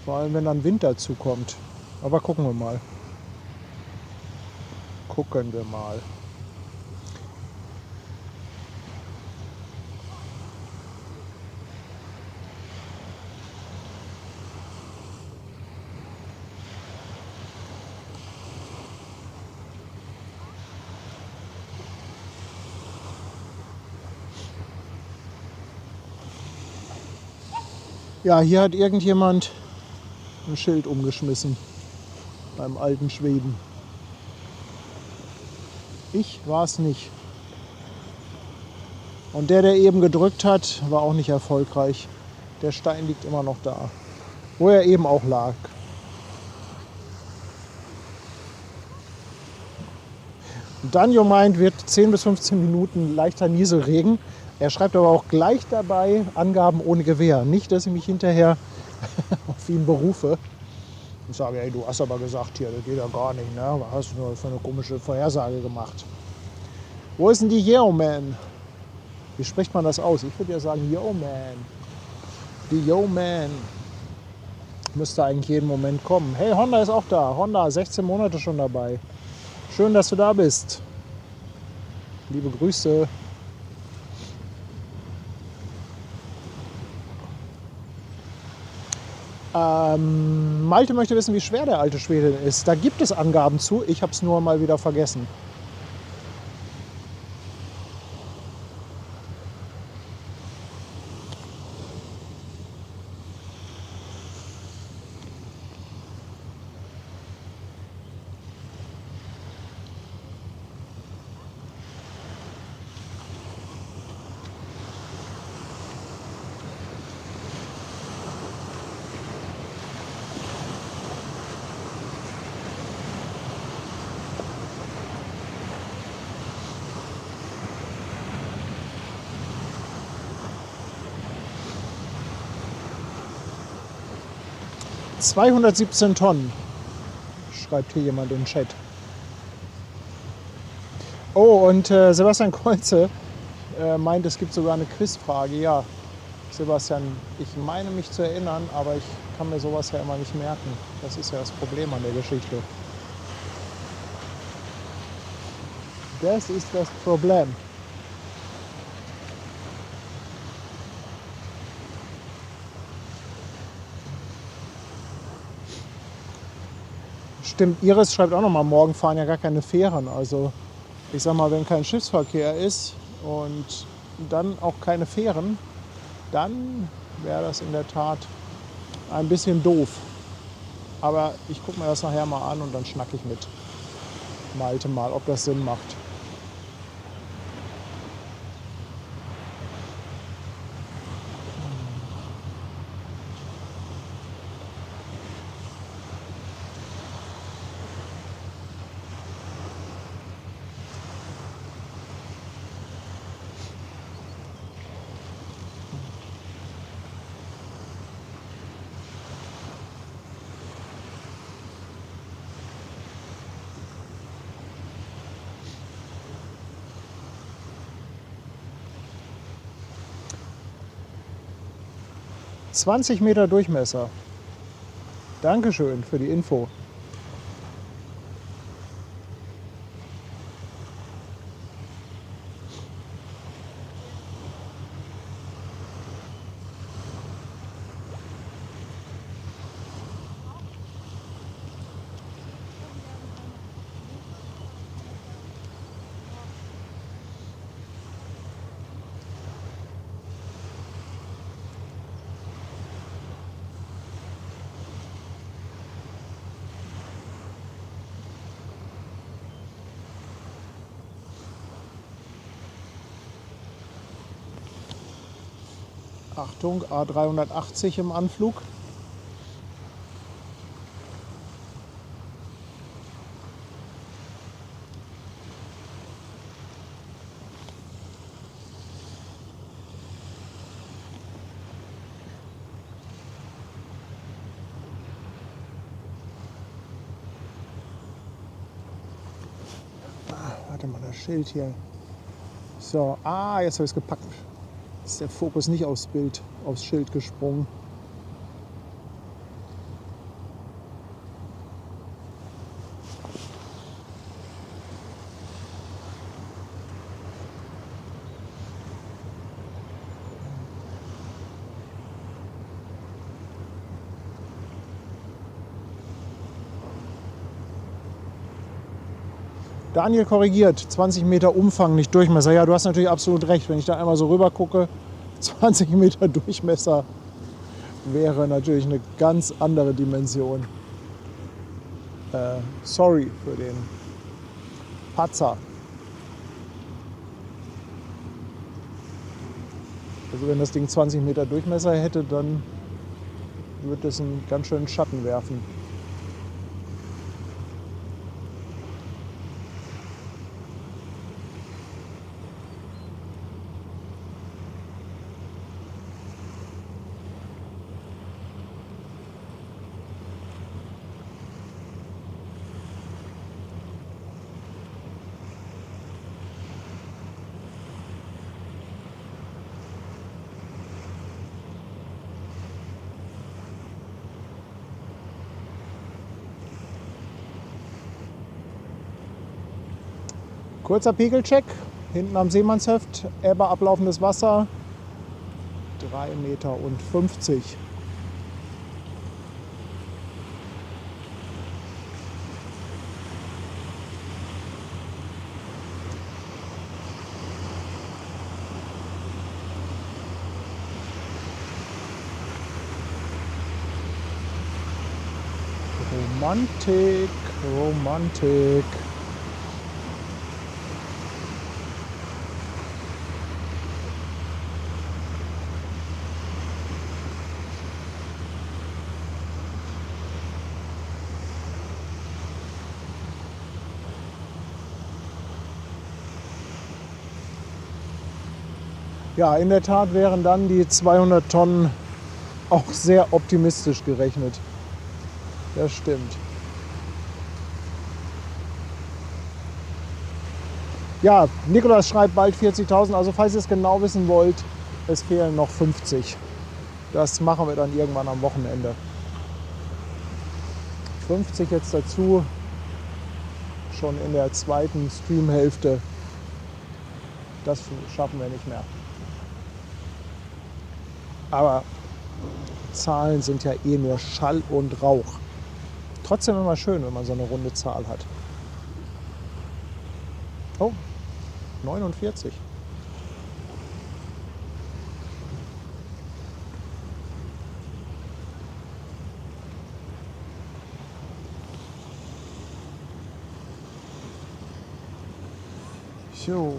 Vor allem, wenn dann Wind dazu kommt. Aber gucken wir mal. Gucken wir mal. Ja, hier hat irgendjemand ein Schild umgeschmissen beim alten Schweden. Ich war es nicht. Und der eben gedrückt hat, war auch nicht erfolgreich. Der Stein liegt immer noch da, wo er eben auch lag. Danjo meint, wird 10 bis 15 Minuten leichter Nieselregen. Er schreibt aber auch gleich dabei Angaben ohne Gewähr. Nicht, dass ich mich hinterher auf ihn berufe. Ich sage, ey, du hast aber gesagt, hier, das geht ja gar nicht. Ne? Was hast du nur für eine komische Vorhersage gemacht? Wo ist denn die Yeoman? Wie spricht man das aus? Ich würde ja sagen Yeoman. Die Yeoman müsste eigentlich jeden Moment kommen. Hey, Honda ist auch da. Honda, 16 Monate schon dabei. Schön, dass du da bist. Liebe Grüße. Malte möchte wissen, wie schwer der alte Schwede ist. Da gibt es Angaben zu. Ich habe es nur mal wieder vergessen. ...217 Tonnen, schreibt hier jemand im Chat. Oh, und Sebastian Kreuze meint, es gibt sogar eine Quizfrage. Ja, Sebastian, ich meine mich zu erinnern, aber ich kann mir sowas ja immer nicht merken. Das ist ja das Problem an der Geschichte. Das ist das Problem. Stimmt, Iris schreibt auch nochmal, morgen fahren ja gar keine Fähren. Also ich sag mal, wenn kein Schiffsverkehr ist und dann auch keine Fähren, dann wäre das in der Tat ein bisschen doof. Aber ich gucke mir das nachher mal an und dann schnacke ich mit Malte mal, ob das Sinn macht. ...20 Meter Durchmesser. Dankeschön für die Info. Achtung, A380 im Anflug. Warte mal, das Schild hier. So, jetzt habe ich es gepackt. Ist der Fokus nicht aufs Bild, aufs Schild gesprungen. Daniel korrigiert, 20 Meter Umfang, nicht Durchmesser. Ja, du hast natürlich absolut recht. Wenn ich da einmal so rüber gucke, 20 Meter Durchmesser. wäre natürlich eine ganz andere Dimension. Sorry für den Patzer. Also wenn das Ding 20 Meter Durchmesser hätte, dann würde es einen ganz schönen Schatten werfen. Kurzer Pegelcheck, hinten am Seemannshöft, Ebbe ablaufendes Wasser, 3,50 Meter. Romantik, Romantik. Ja, in der Tat wären dann die 200 Tonnen auch sehr optimistisch gerechnet. Das stimmt. Ja, Nikolas schreibt bald 40.000. Also falls ihr es genau wissen wollt, es fehlen noch 50. Das machen wir dann irgendwann am Wochenende. 50 jetzt dazu, schon in der zweiten Streamhälfte. Das schaffen wir nicht mehr. Aber Zahlen sind ja eh nur Schall und Rauch. Trotzdem immer schön, wenn man so eine runde Zahl hat. Oh, 49. So.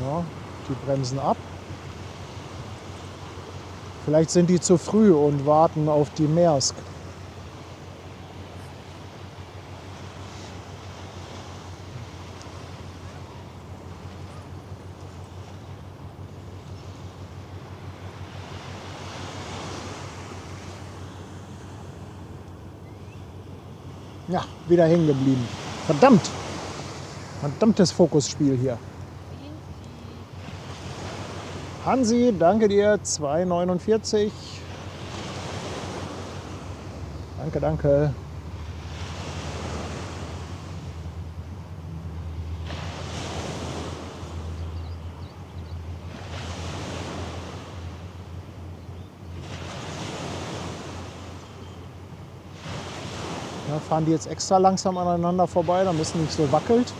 Ja, die bremsen ab. Vielleicht sind die zu früh und warten auf die Maersk. Ja, wieder hängen geblieben. Verdammt! Verdammtes Fokusspiel hier. Hansi, danke dir, 2,49. Danke, danke. Ja, fahren die jetzt extra langsam aneinander vorbei, damit es nicht so wackelt.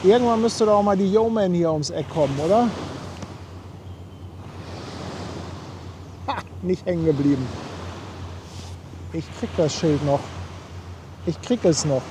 Irgendwann müsste doch auch mal die Yeoman hier ums Eck kommen, oder? Ha, nicht hängen geblieben. Ich krieg das Schild noch. Ich krieg es noch.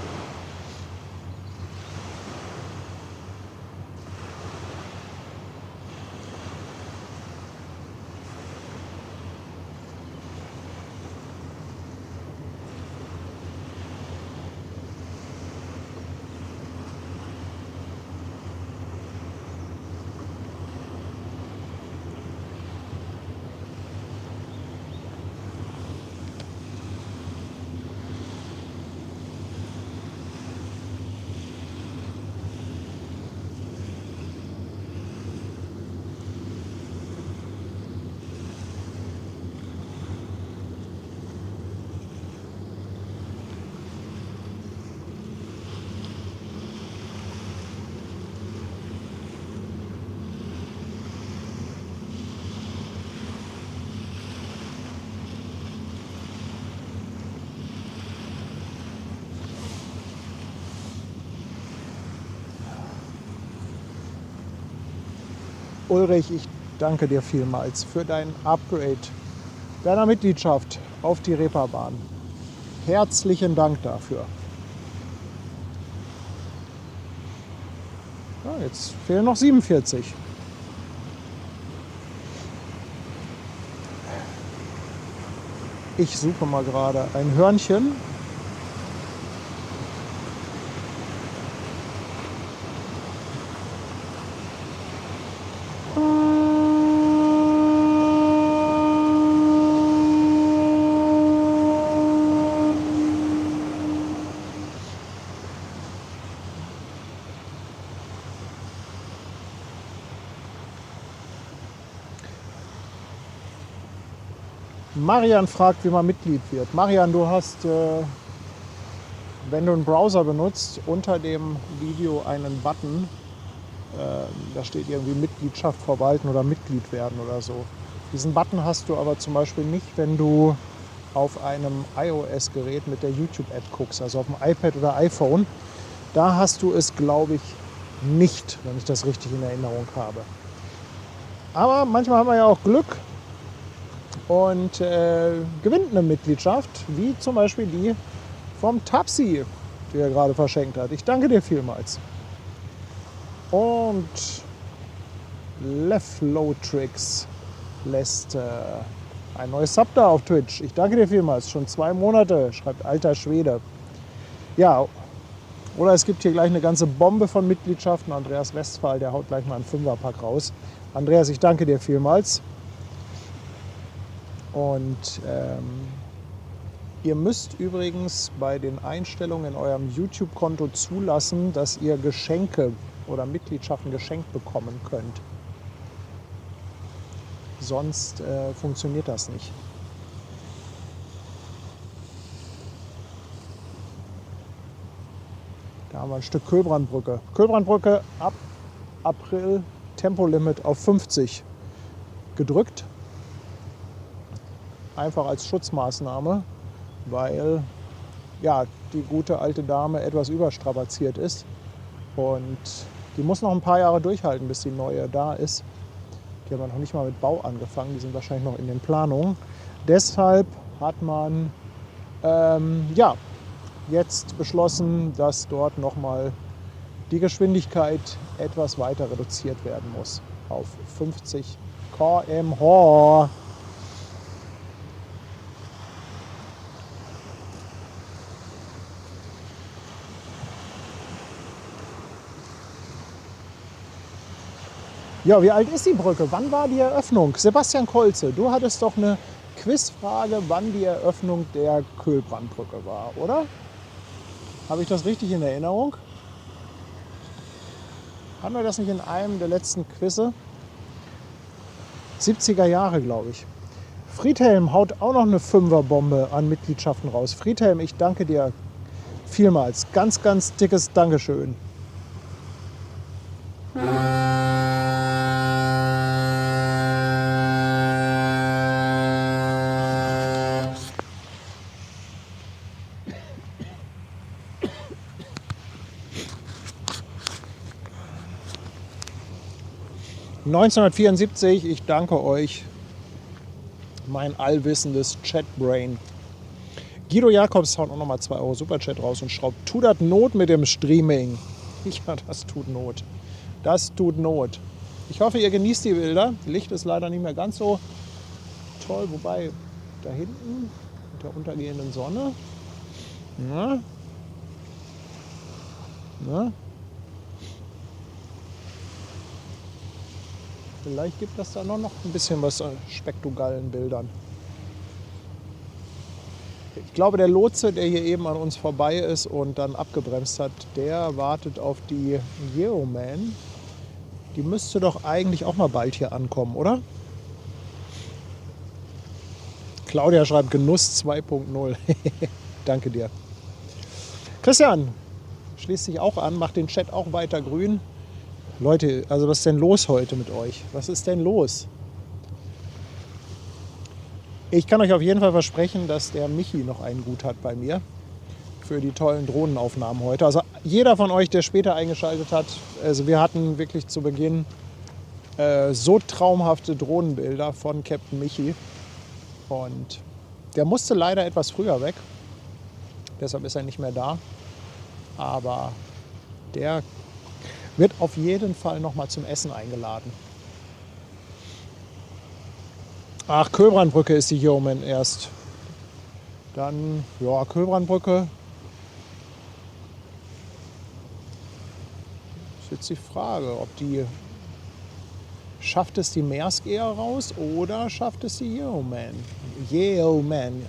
Ulrich, ich danke dir vielmals für dein Upgrade deiner Mitgliedschaft auf die Reeperbahn. Herzlichen Dank dafür. Ja, jetzt fehlen noch 47. Ich suche mal gerade ein Hörnchen. Marian fragt, wie man Mitglied wird. Marian, du hast, wenn du einen Browser benutzt, unter dem Video einen Button, da steht irgendwie Mitgliedschaft verwalten oder Mitglied werden oder so. Diesen Button hast du aber zum Beispiel nicht, wenn du auf einem iOS-Gerät mit der YouTube-App guckst, also auf dem iPad oder iPhone. Da hast du es, glaube ich, nicht, wenn ich das richtig in Erinnerung habe. Aber manchmal haben wir ja auch Glück und gewinnt eine Mitgliedschaft, wie zum Beispiel die vom Tapsi, die er gerade verschenkt hat. Ich danke dir vielmals. Und Leflotrix lässt ein neues Sub da auf Twitch. Ich danke dir vielmals. Schon 2 Monate, schreibt alter Schwede. Ja, oder es gibt hier gleich eine ganze Bombe von Mitgliedschaften. Andreas Westphal, der haut gleich mal einen 5er-Pack raus. Andreas, ich danke dir vielmals. Und ihr müsst übrigens bei den Einstellungen in eurem YouTube-Konto zulassen, dass ihr Geschenke oder Mitgliedschaften geschenkt bekommen könnt. Sonst funktioniert das nicht. Da haben wir ein Stück Köhlbrandbrücke. Köhlbrandbrücke ab April Tempolimit auf 50 gedrückt. Einfach als Schutzmaßnahme, weil ja, die gute alte Dame etwas überstrapaziert ist. Und die muss noch ein paar Jahre durchhalten, bis die neue da ist. Die haben noch nicht mal mit Bau angefangen, die sind wahrscheinlich noch in den Planungen. Deshalb hat man ja, jetzt beschlossen, dass dort nochmal die Geschwindigkeit etwas weiter reduziert werden muss auf 50 km/h. Ja, wie alt ist die Brücke? Wann war die Eröffnung? Sebastian Kolze, du hattest doch eine Quizfrage, wann die Eröffnung der Köhlbrandbrücke war, oder? Habe ich das richtig in Erinnerung? Haben wir das nicht in einem der letzten Quizze? 70er Jahre, glaube ich. Friedhelm haut auch noch eine 5er-Bombe an Mitgliedschaften raus. Friedhelm, ich danke dir vielmals. Ganz, ganz dickes Dankeschön. ...1974, ich danke euch, mein allwissendes Chatbrain. Guido Jakobs haut auch nochmal 2 Euro Superchat raus und schraubt, tut das Not mit dem Streaming. Ja, das tut Not. Das tut Not. Ich hoffe, ihr genießt die Bilder. Licht ist leider nicht mehr ganz so toll, wobei da hinten mit der untergehenden Sonne. Na? Na? Vielleicht gibt es da noch ein bisschen was an spektrugalen Bildern. Ich glaube, der Lotse, der hier eben an uns vorbei ist und dann abgebremst hat, der wartet auf die Yeoman. Die müsste doch eigentlich auch mal bald hier ankommen, oder? Claudia schreibt Genuss 2.0. Danke dir. Christian schließt sich auch an, macht den Chat auch weiter grün. Leute, also was ist denn los heute mit euch? Was ist denn los? Ich kann euch auf jeden Fall versprechen, dass der Michi noch einen Gut hat bei mir für die tollen Drohnenaufnahmen heute. Also jeder von euch, der später eingeschaltet hat, also wir hatten wirklich zu Beginn So traumhafte Drohnenbilder von Captain Michi. Und der musste leider etwas früher weg. Deshalb ist er nicht mehr da. Aber der wird auf jeden Fall noch mal zum Essen eingeladen. Ach, Köbrandbrücke ist die hier im Moment erst. Dann, ja, Köbrandbrücke. Ist jetzt die Frage, ob die... Schafft es die Maersk eher raus oder schafft es die Yeoman? Yeoman!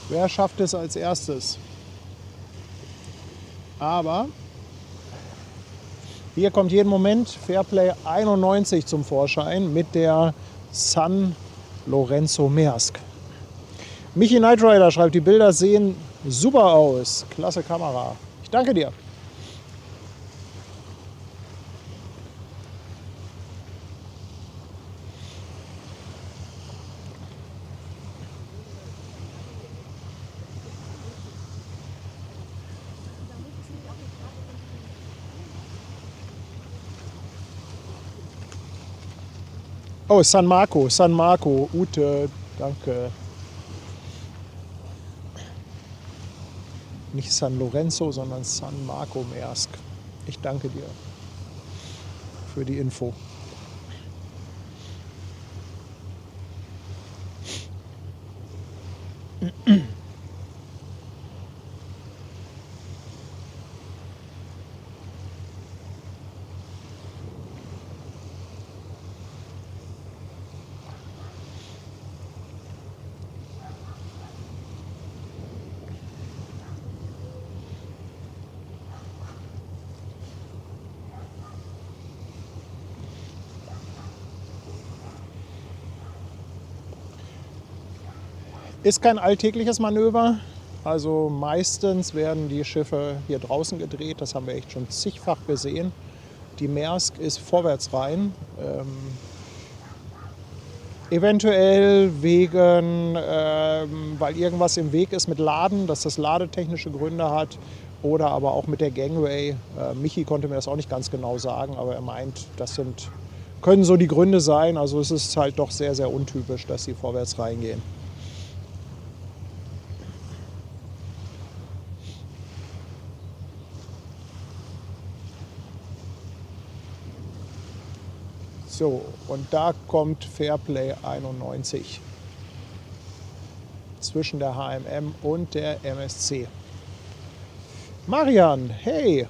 Wer schafft es als erstes? Aber hier kommt jeden Moment Fairplay 91 zum Vorschein mit der San Lorenzo Maersk. Michi Knight Rider schreibt, die Bilder sehen super aus. Klasse Kamera. Ich danke dir. Oh, San Marco, Ute, danke. Nicht San Lorenzo, sondern San Marco Maersk. Ich danke dir für die Info. Ist kein alltägliches Manöver. Also meistens werden die Schiffe hier draußen gedreht. Das haben wir echt schon zigfach gesehen. Die Maersk ist vorwärts rein. Eventuell wegen, weil irgendwas im Weg ist mit Laden, dass das ladetechnische Gründe hat. Oder aber auch mit der Gangway. Michi konnte mir das auch nicht ganz genau sagen, aber er meint, können so die Gründe sein. Also es ist halt doch sehr, sehr untypisch, dass sie vorwärts reingehen. So, und da kommt Fairplay 91 zwischen der HMM und der MSC. Marian, hey,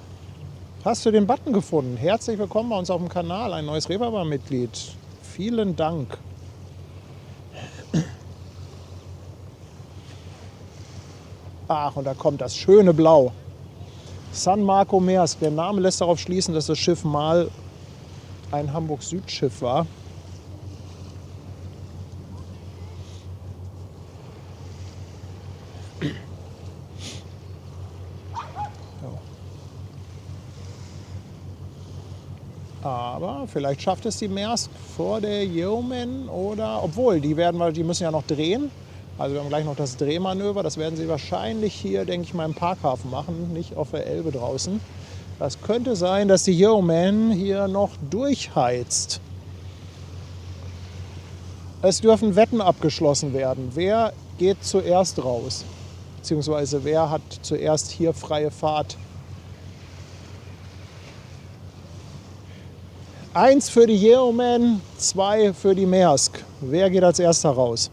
hast du den Button gefunden? Herzlich willkommen bei uns auf dem Kanal, ein neues Reeperbahn-Mitglied. Vielen Dank. Ach, und da kommt das schöne Blau. San Marco Maersk, der Name lässt darauf schließen, dass das Schiff mal ein Hamburg-Süd-Schiff war. Aber vielleicht schafft es die Maersk vor der Yeoman oder, obwohl, die müssen ja noch drehen. Also wir haben gleich noch das Drehmanöver. Das werden sie wahrscheinlich hier, denke ich mal, im Parkhafen machen, nicht auf der Elbe draußen. Das könnte sein, dass die Yeoman hier noch durchheizt. Es dürfen Wetten abgeschlossen werden. Wer geht zuerst raus? Beziehungsweise wer hat zuerst hier freie Fahrt? 1 für die Yeoman, 2 für die Maersk. Wer geht als erster raus?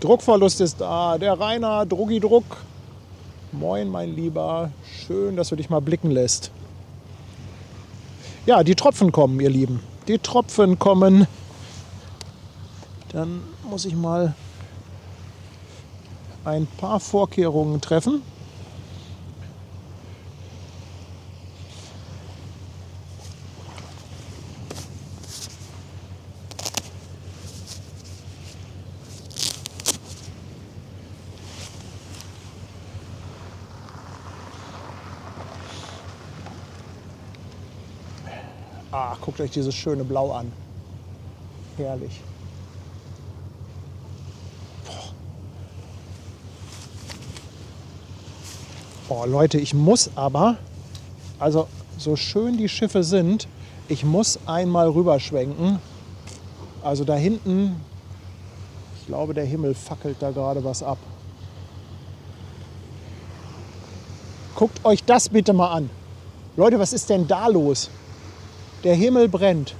Druckverlust ist da. Der Rainer, Druggi Druck. Moin, mein Lieber. Schön, dass du dich mal blicken lässt. Ja, die Tropfen kommen, ihr Lieben. Die Tropfen kommen. Dann muss ich mal ein paar Vorkehrungen treffen. Ah, guckt euch dieses schöne Blau an. Herrlich. Boah, Leute, ich muss aber Also so schön die Schiffe sind, ich muss einmal rüberschwenken. Also da hinten, ich glaube, der Himmel fackelt da gerade was ab. Guckt euch das bitte mal an. Leute, was ist denn da los? Der Himmel brennt.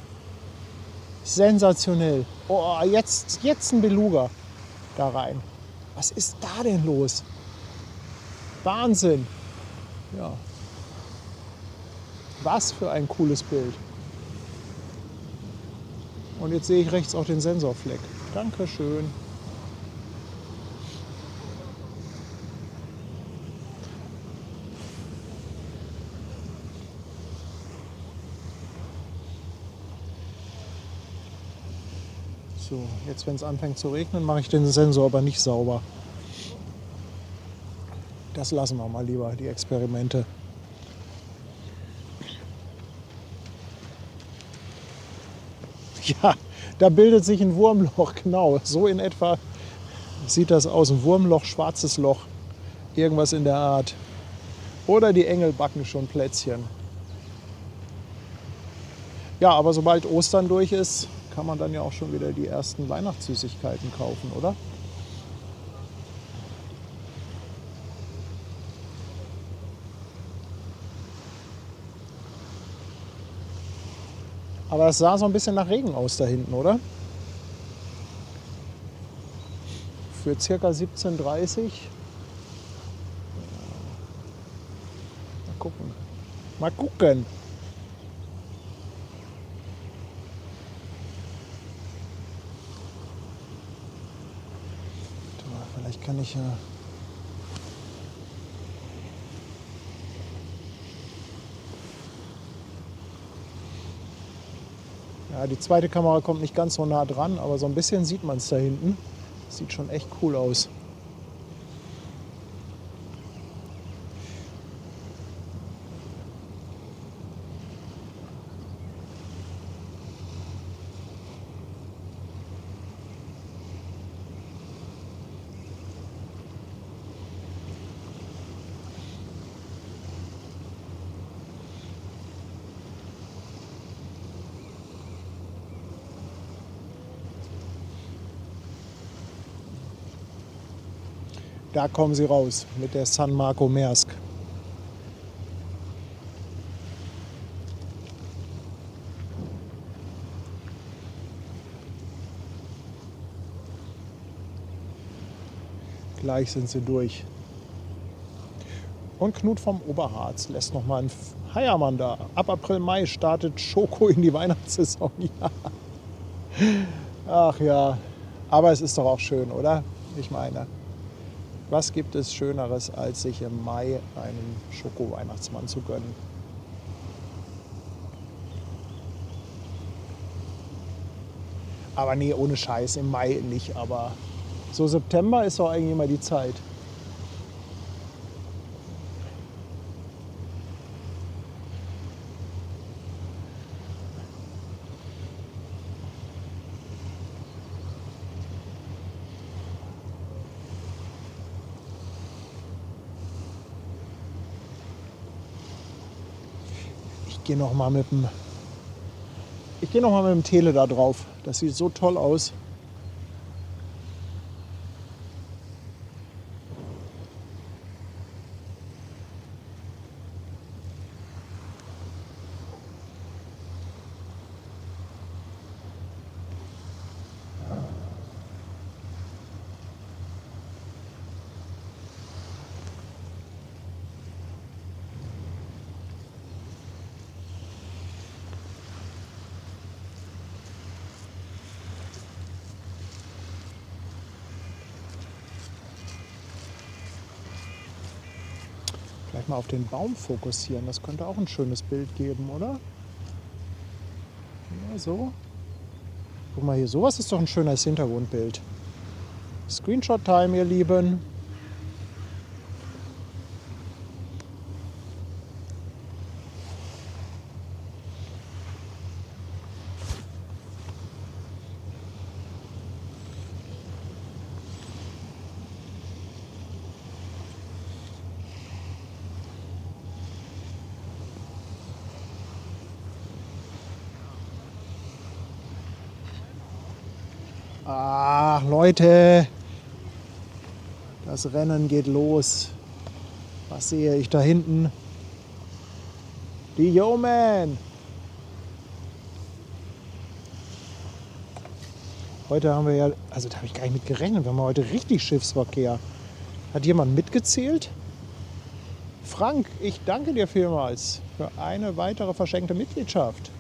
Sensationell. Oh, jetzt ein Beluga da rein. Was ist da denn los? Wahnsinn. Ja. Was für ein cooles Bild. Und jetzt sehe ich rechts auch den Sensorfleck. Dankeschön. So, jetzt wenn es anfängt zu regnen, mache ich den Sensor aber nicht sauber. Das lassen wir mal lieber, die Experimente. Ja, da bildet sich ein Wurmloch, genau. So in etwa sieht das aus. Ein Wurmloch, schwarzes Loch. Irgendwas in der Art. Oder die Engel backen schon Plätzchen. Ja, aber sobald Ostern durch ist, kann man dann ja auch schon wieder die ersten Weihnachtssüßigkeiten kaufen, oder? Aber es sah so ein bisschen nach Regen aus da hinten, oder? Für ca. 17:30 Uhr. Mal gucken. Mal gucken. Warte mal, vielleicht kann ich ja... Ja, die zweite Kamera kommt nicht ganz so nah dran, aber so ein bisschen sieht man es da hinten. Sieht schon echt cool aus. Da kommen sie raus mit der San Marco Maersk. Gleich sind sie durch. Und Knut vom Oberharz lässt noch mal einen Heiermann da. Ab April, Mai startet Schoko in die Weihnachtssaison. Ja. Ach ja, aber es ist doch auch schön, oder? Ich meine, was gibt es Schöneres, als sich im Mai einen Schoko-Weihnachtsmann zu gönnen? Aber nee, ohne Scheiß, im Mai nicht, aber so September ist doch eigentlich immer die Zeit. Ich gehe noch mal mit dem Tele da drauf. Das sieht so toll aus. Vielleicht mal auf den Baum fokussieren. Das könnte auch ein schönes Bild geben, oder? Ja, so. Guck mal hier, sowas ist doch ein schönes Hintergrundbild. Screenshot-Time, ihr Lieben. Ach, Leute, das Rennen geht los. Was sehe ich da hinten? Die Yeoman. Heute haben wir ja, also da habe ich gar nicht mit gerechnet, wir haben heute richtig Schiffsverkehr. Hat jemand mitgezählt? Frank, ich danke dir vielmals für eine weitere verschenkte Mitgliedschaft.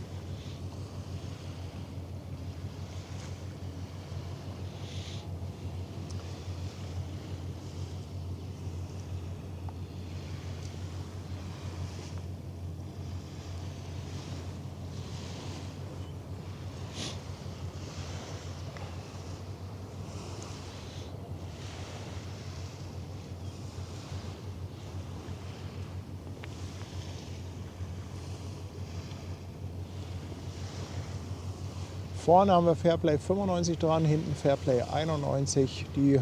Vorne haben wir Fairplay 95 dran, hinten Fairplay 91. Die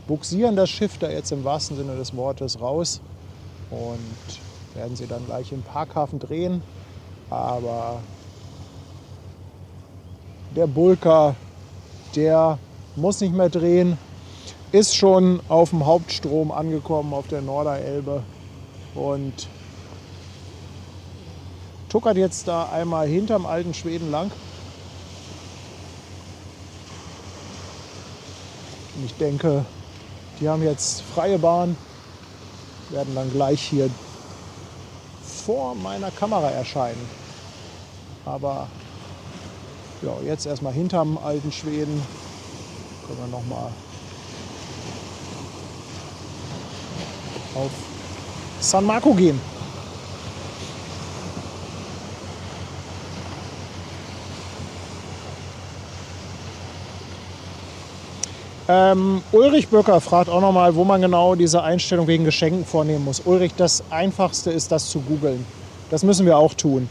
buxieren das Schiff da jetzt im wahrsten Sinne des Wortes raus und werden sie dann gleich im Parkhafen drehen. Aber der Bulker, der muss nicht mehr drehen, ist schon auf dem Hauptstrom angekommen, auf der Norderelbe und tuckert jetzt da einmal hinterm alten Schweden lang. Und ich denke, die haben jetzt freie Bahn, werden dann gleich hier vor meiner Kamera erscheinen. Aber ja, jetzt erstmal hinterm alten Schweden. Können wir noch mal auf San Marco gehen. Ulrich Böcker fragt auch noch mal, wo man genau diese Einstellung wegen Geschenken vornehmen muss. Ulrich, das Einfachste ist, das zu googeln. Das müssen wir auch tun.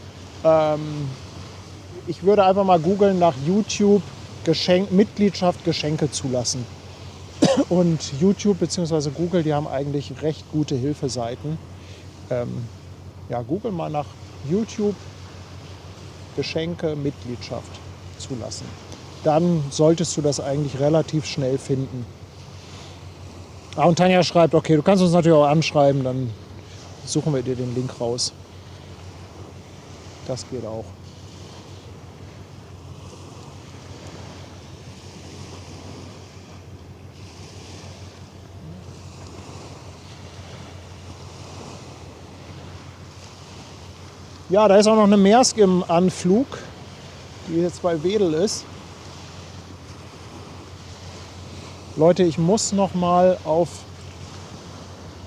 Ich würde einfach mal googeln nach YouTube Mitgliedschaft Geschenke zulassen. Und YouTube bzw. Google, die haben eigentlich recht gute Hilfeseiten. Ja, google mal nach YouTube Geschenke Mitgliedschaft zulassen. Dann solltest du das eigentlich relativ schnell finden. Ah, und Tanja schreibt, okay, du kannst uns natürlich auch anschreiben, dann suchen wir dir den Link raus. Das geht auch. Ja, da ist auch noch eine Maersk im Anflug, die jetzt bei Wedel ist. Leute, ich muss noch mal auf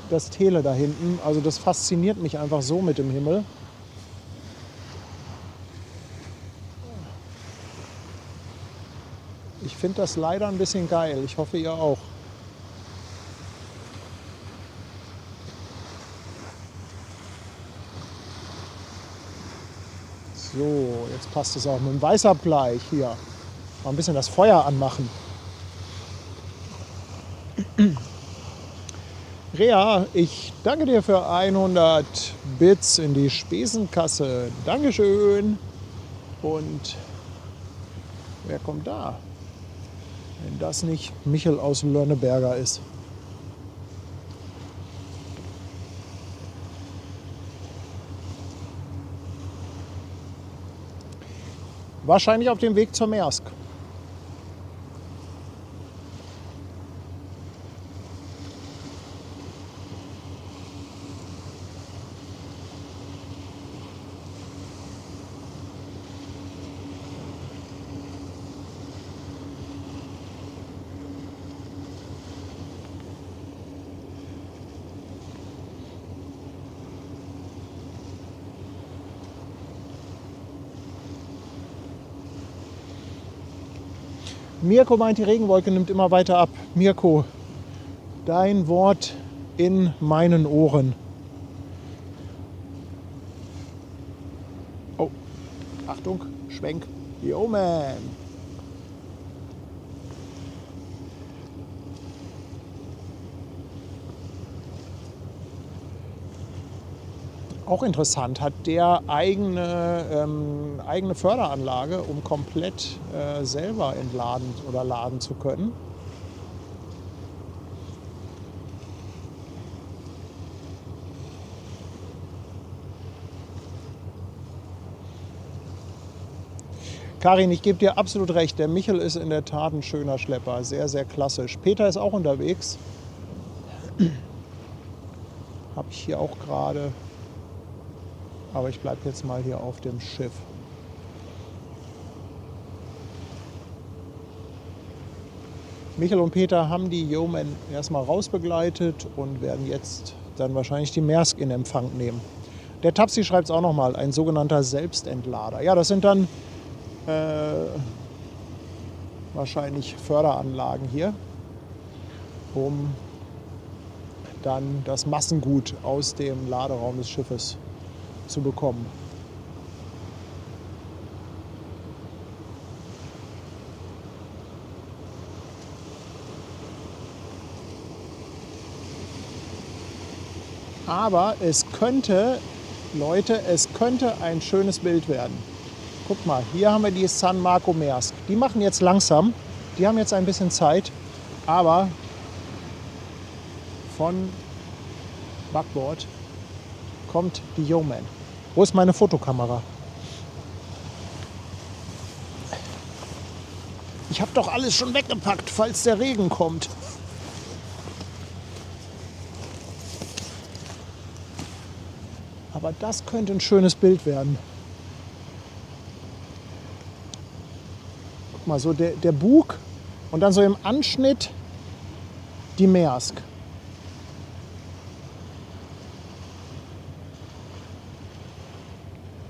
das Tele da hinten. Also das fasziniert mich einfach so mit dem Himmel. Ich finde das leider ein bisschen geil. Ich hoffe, ihr auch. So, jetzt passt es auch mit dem Weißabgleich hier. Mal ein bisschen das Feuer anmachen. Rea, ich danke dir für 100 Bits in die Spesenkasse. Dankeschön. Und wer kommt da? Wenn das nicht Michel aus Lönneberger ist. Wahrscheinlich auf dem Weg zur Maersk. Mirko meint, die Regenwolke nimmt immer weiter ab. Mirko, dein Wort in meinen Ohren. Oh, Achtung, Schwenk. Yo, man. Auch interessant, hat der eigene Förderanlage, um komplett selber entladen oder laden zu können. Karin, ich gebe dir absolut recht, der Michel ist in der Tat ein schöner Schlepper, sehr, sehr klassisch. Peter ist auch unterwegs. Habe ich hier auch gerade. Aber ich bleibe jetzt mal hier auf dem Schiff. Michel und Peter haben die Yeoman erstmal rausbegleitet und werden jetzt dann wahrscheinlich die Maersk in Empfang nehmen. Der Tapsi schreibt es auch nochmal, ein sogenannter Selbstentlader. Ja, das sind dann wahrscheinlich Förderanlagen hier, um dann das Massengut aus dem Laderaum des Schiffes zu bekommen. Aber es könnte, Leute, es könnte ein schönes Bild werden. Guck mal, hier haben wir die San Marco Maersk. Die machen jetzt langsam, die haben jetzt ein bisschen Zeit, aber von Backbord kommt die Yeoman. Wo ist meine Fotokamera? Ich habe doch alles schon weggepackt, falls der Regen kommt. Aber das könnte ein schönes Bild werden. Guck mal, so der Bug und dann so im Anschnitt die Maersk.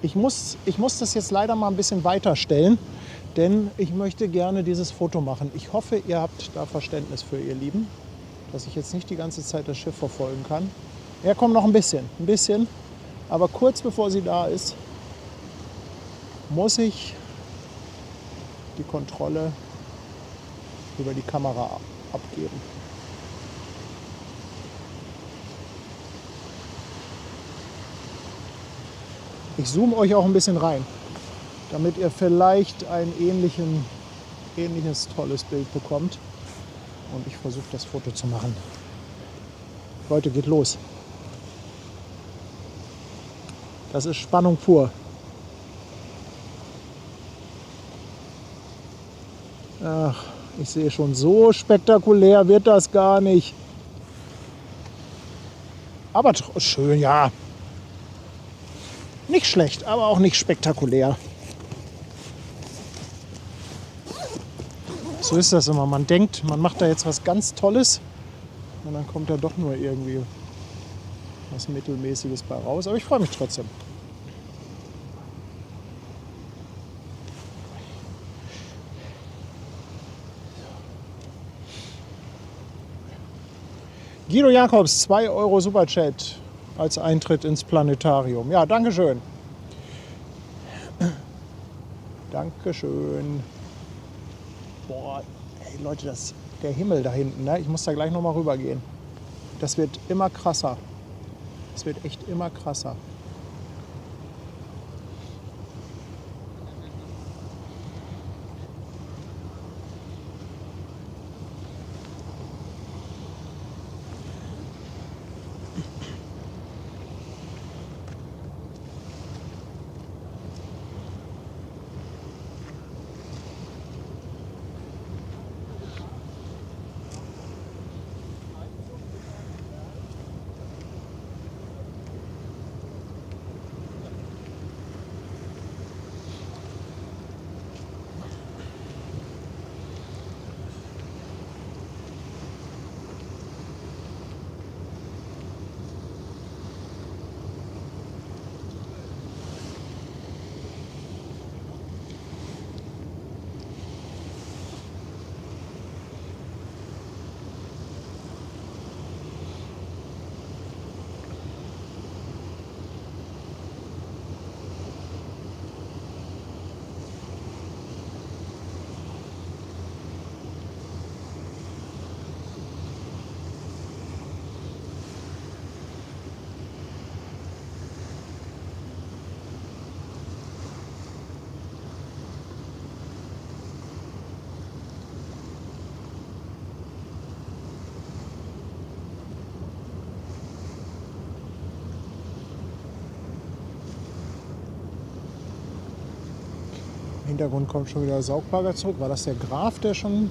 Ich muss das jetzt leider mal ein bisschen weiter stellen, denn ich möchte gerne dieses Foto machen. Ich hoffe, ihr habt da Verständnis für, ihr Lieben, dass ich jetzt nicht die ganze Zeit das Schiff verfolgen kann. Ja, komm, noch ein bisschen. Aber kurz bevor sie da ist, muss ich die Kontrolle über die Kamera abgeben. Ich zoome euch auch ein bisschen rein, damit ihr vielleicht ein ähnliches tolles Bild bekommt. Und ich versuche das Foto zu machen. Leute, geht los. Das ist Spannung pur. Ach, ich sehe schon, so spektakulär wird das gar nicht. Aber schön, ja. Nicht schlecht, aber auch nicht spektakulär. So ist das immer. Man denkt, man macht da jetzt was ganz Tolles und dann kommt da doch nur irgendwie was Mittelmäßiges bei raus. Aber ich freue mich trotzdem. Guido Jakobs, 2 € Superchat als Eintritt ins Planetarium. Ja, Dankeschön. Dankeschön. Boah, ey Leute, der Himmel da hinten, ne? Ich muss da gleich noch mal rüber gehen. Das wird immer krasser. Das wird echt immer krasser. Im Hintergrund kommt schon wieder der Saugbagger zurück. War das der Graf, der schon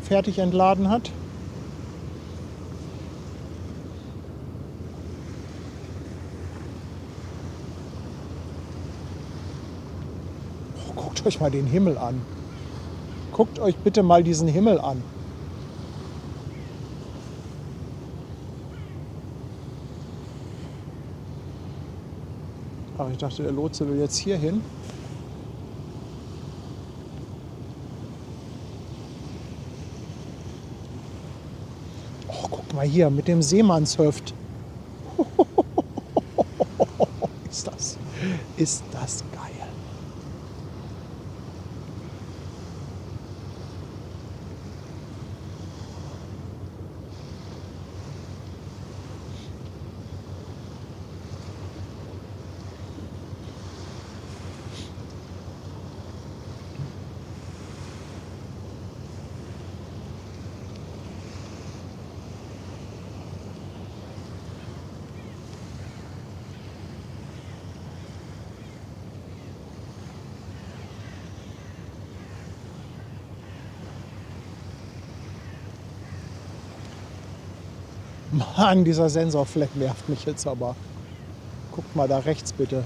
fertig entladen hat? Oh, guckt euch mal den Himmel an. Guckt euch bitte mal diesen Himmel an. Ach, ich dachte, der Lotse will jetzt hier hin. Oh, guck mal hier mit dem Seemannshöft. Ist das geil. Mann, dieser Sensorfleck nervt mich jetzt aber. Guckt mal da rechts bitte.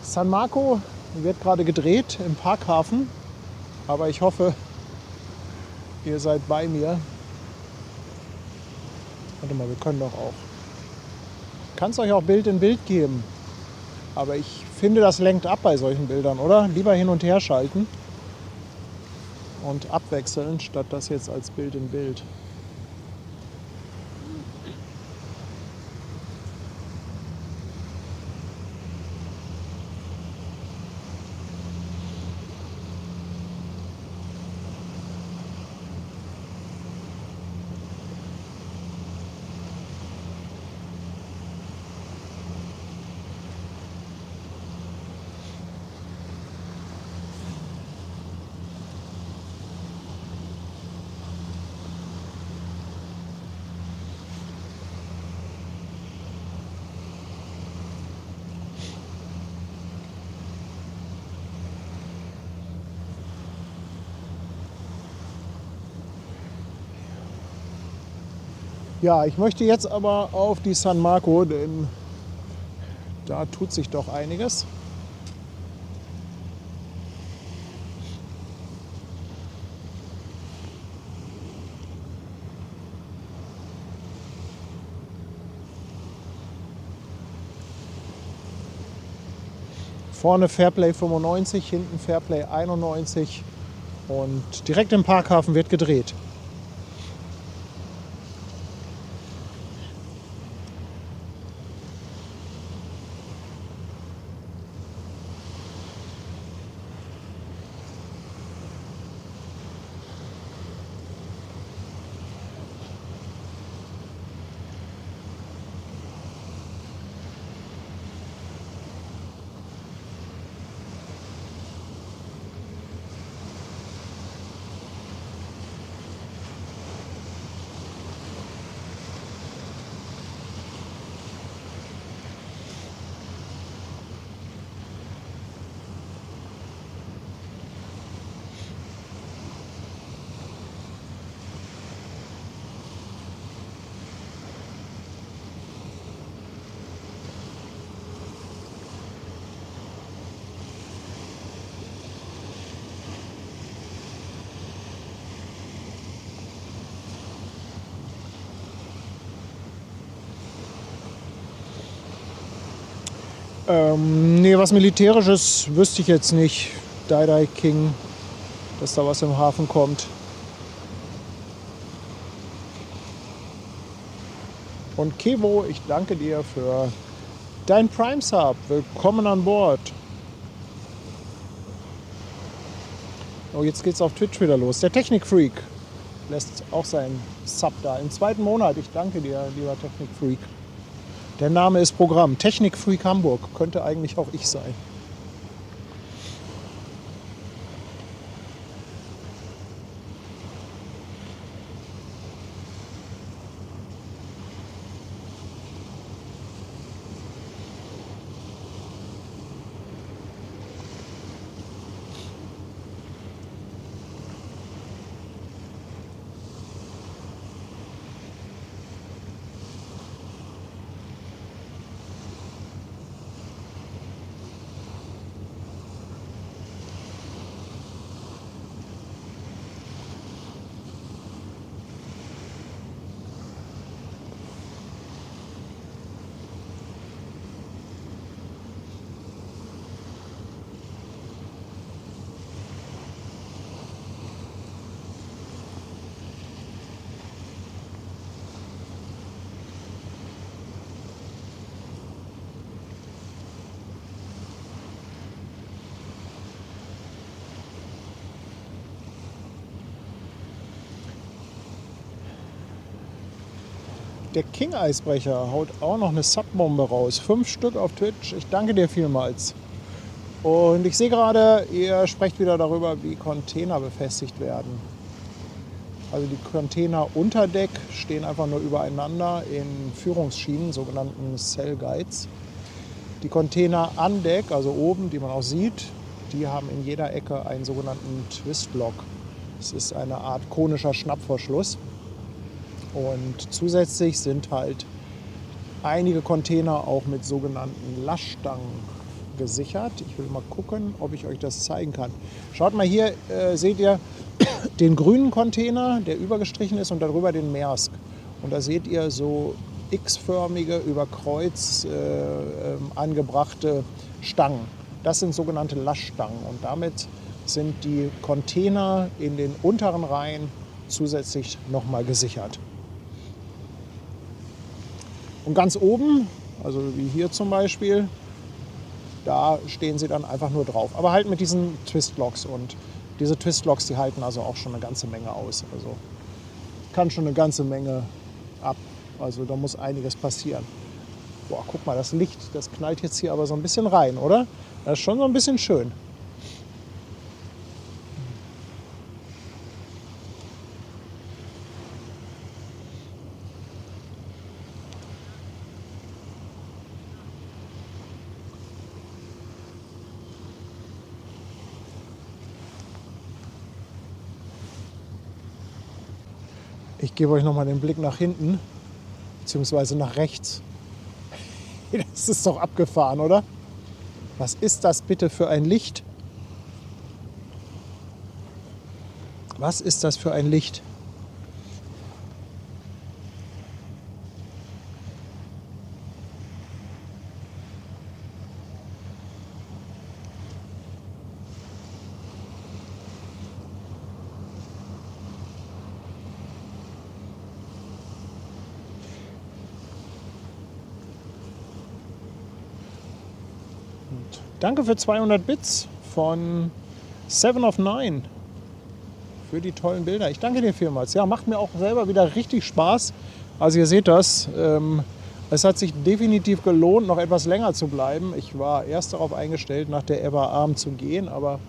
San Marco wird gerade gedreht im Parkhafen, aber ich hoffe, ihr seid bei mir. Warte mal, wir können doch auch. Ich kann es euch auch Bild in Bild geben, aber ich finde, das lenkt ab bei solchen Bildern, oder? Lieber hin und her schalten und abwechseln, statt das jetzt als Bild in Bild. Ja, ich möchte jetzt aber auf die San Marco, denn da tut sich doch einiges. Vorne Fairplay 95, hinten Fairplay 91 und direkt im Parkhafen wird gedreht. Nee, was Militärisches wüsste ich jetzt nicht. Dai King, dass da was im Hafen kommt. Und Kevo, ich danke dir für dein Prime Sub. Willkommen an Bord. Oh, jetzt geht's auf Twitch wieder los. Der Technikfreak lässt auch seinen Sub da. Im 2. Monat. Ich danke dir, lieber Technikfreak. Der Name ist Programm. Technikfreak Hamburg. Könnte eigentlich auch ich sein. Der King-Eisbrecher haut auch noch eine Subbombe raus. 5 Stück auf Twitch. Ich danke dir vielmals. Und ich sehe gerade, ihr sprecht wieder darüber, wie Container befestigt werden. Also die Container unter Deck stehen einfach nur übereinander in Führungsschienen, sogenannten Cell Guides. Die Container an Deck, also oben, die man auch sieht, die haben in jeder Ecke einen sogenannten Twist-Lock. Das ist eine Art konischer Schnappverschluss. Und zusätzlich sind halt einige Container auch mit sogenannten Laststangen gesichert. Ich will mal gucken, ob ich euch das zeigen kann. Schaut mal hier, seht ihr den grünen Container, der übergestrichen ist, und darüber den Maersk. Und da seht ihr so x-förmige, über Kreuz angebrachte Stangen. Das sind sogenannte Laststangen. Und damit sind die Container in den unteren Reihen zusätzlich nochmal gesichert. Und ganz oben, also wie hier zum Beispiel, da stehen sie dann einfach nur drauf. Aber halt mit diesen Twistlocks. Und diese Twistlocks, die halten also auch schon eine ganze Menge aus. Also kann schon eine ganze Menge ab. Also da muss einiges passieren. Boah, guck mal, das Licht, das knallt jetzt hier aber so ein bisschen rein, oder? Das ist schon so ein bisschen schön. Ich gebe euch nochmal den Blick nach hinten, beziehungsweise nach rechts. Das ist doch abgefahren, oder? Was ist das bitte für ein Licht? Was ist das für ein Licht? Danke für 200 Bits von 7 of 9 für die tollen Bilder. Ich danke dir vielmals. Ja, macht mir auch selber wieder richtig Spaß. Also ihr seht das, es hat sich definitiv gelohnt, noch etwas länger zu bleiben. Ich war erst darauf eingestellt, nach der Ever Arm zu gehen, aber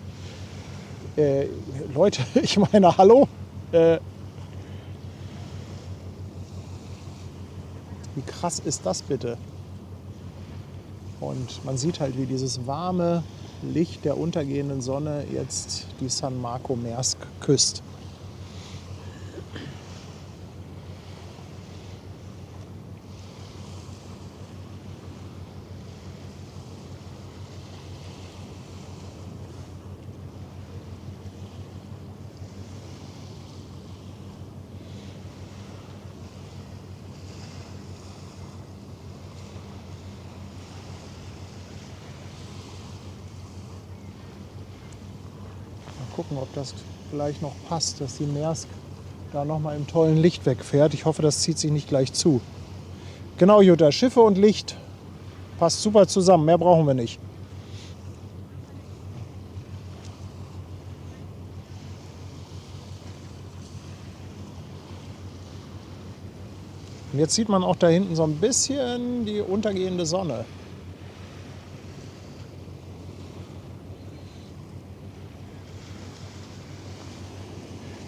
Leute, ich meine, hallo? Wie krass ist das bitte? Und man sieht halt, wie dieses warme Licht der untergehenden Sonne jetzt die San Marco Maersk küsst. Gucken, ob das gleich noch passt, dass die Maersk da nochmal im tollen Licht wegfährt. Ich hoffe, das zieht sich nicht gleich zu. Genau, Jutta, Schiffe und Licht passt super zusammen. Mehr brauchen wir nicht. Und jetzt sieht man auch da hinten so ein bisschen die untergehende Sonne.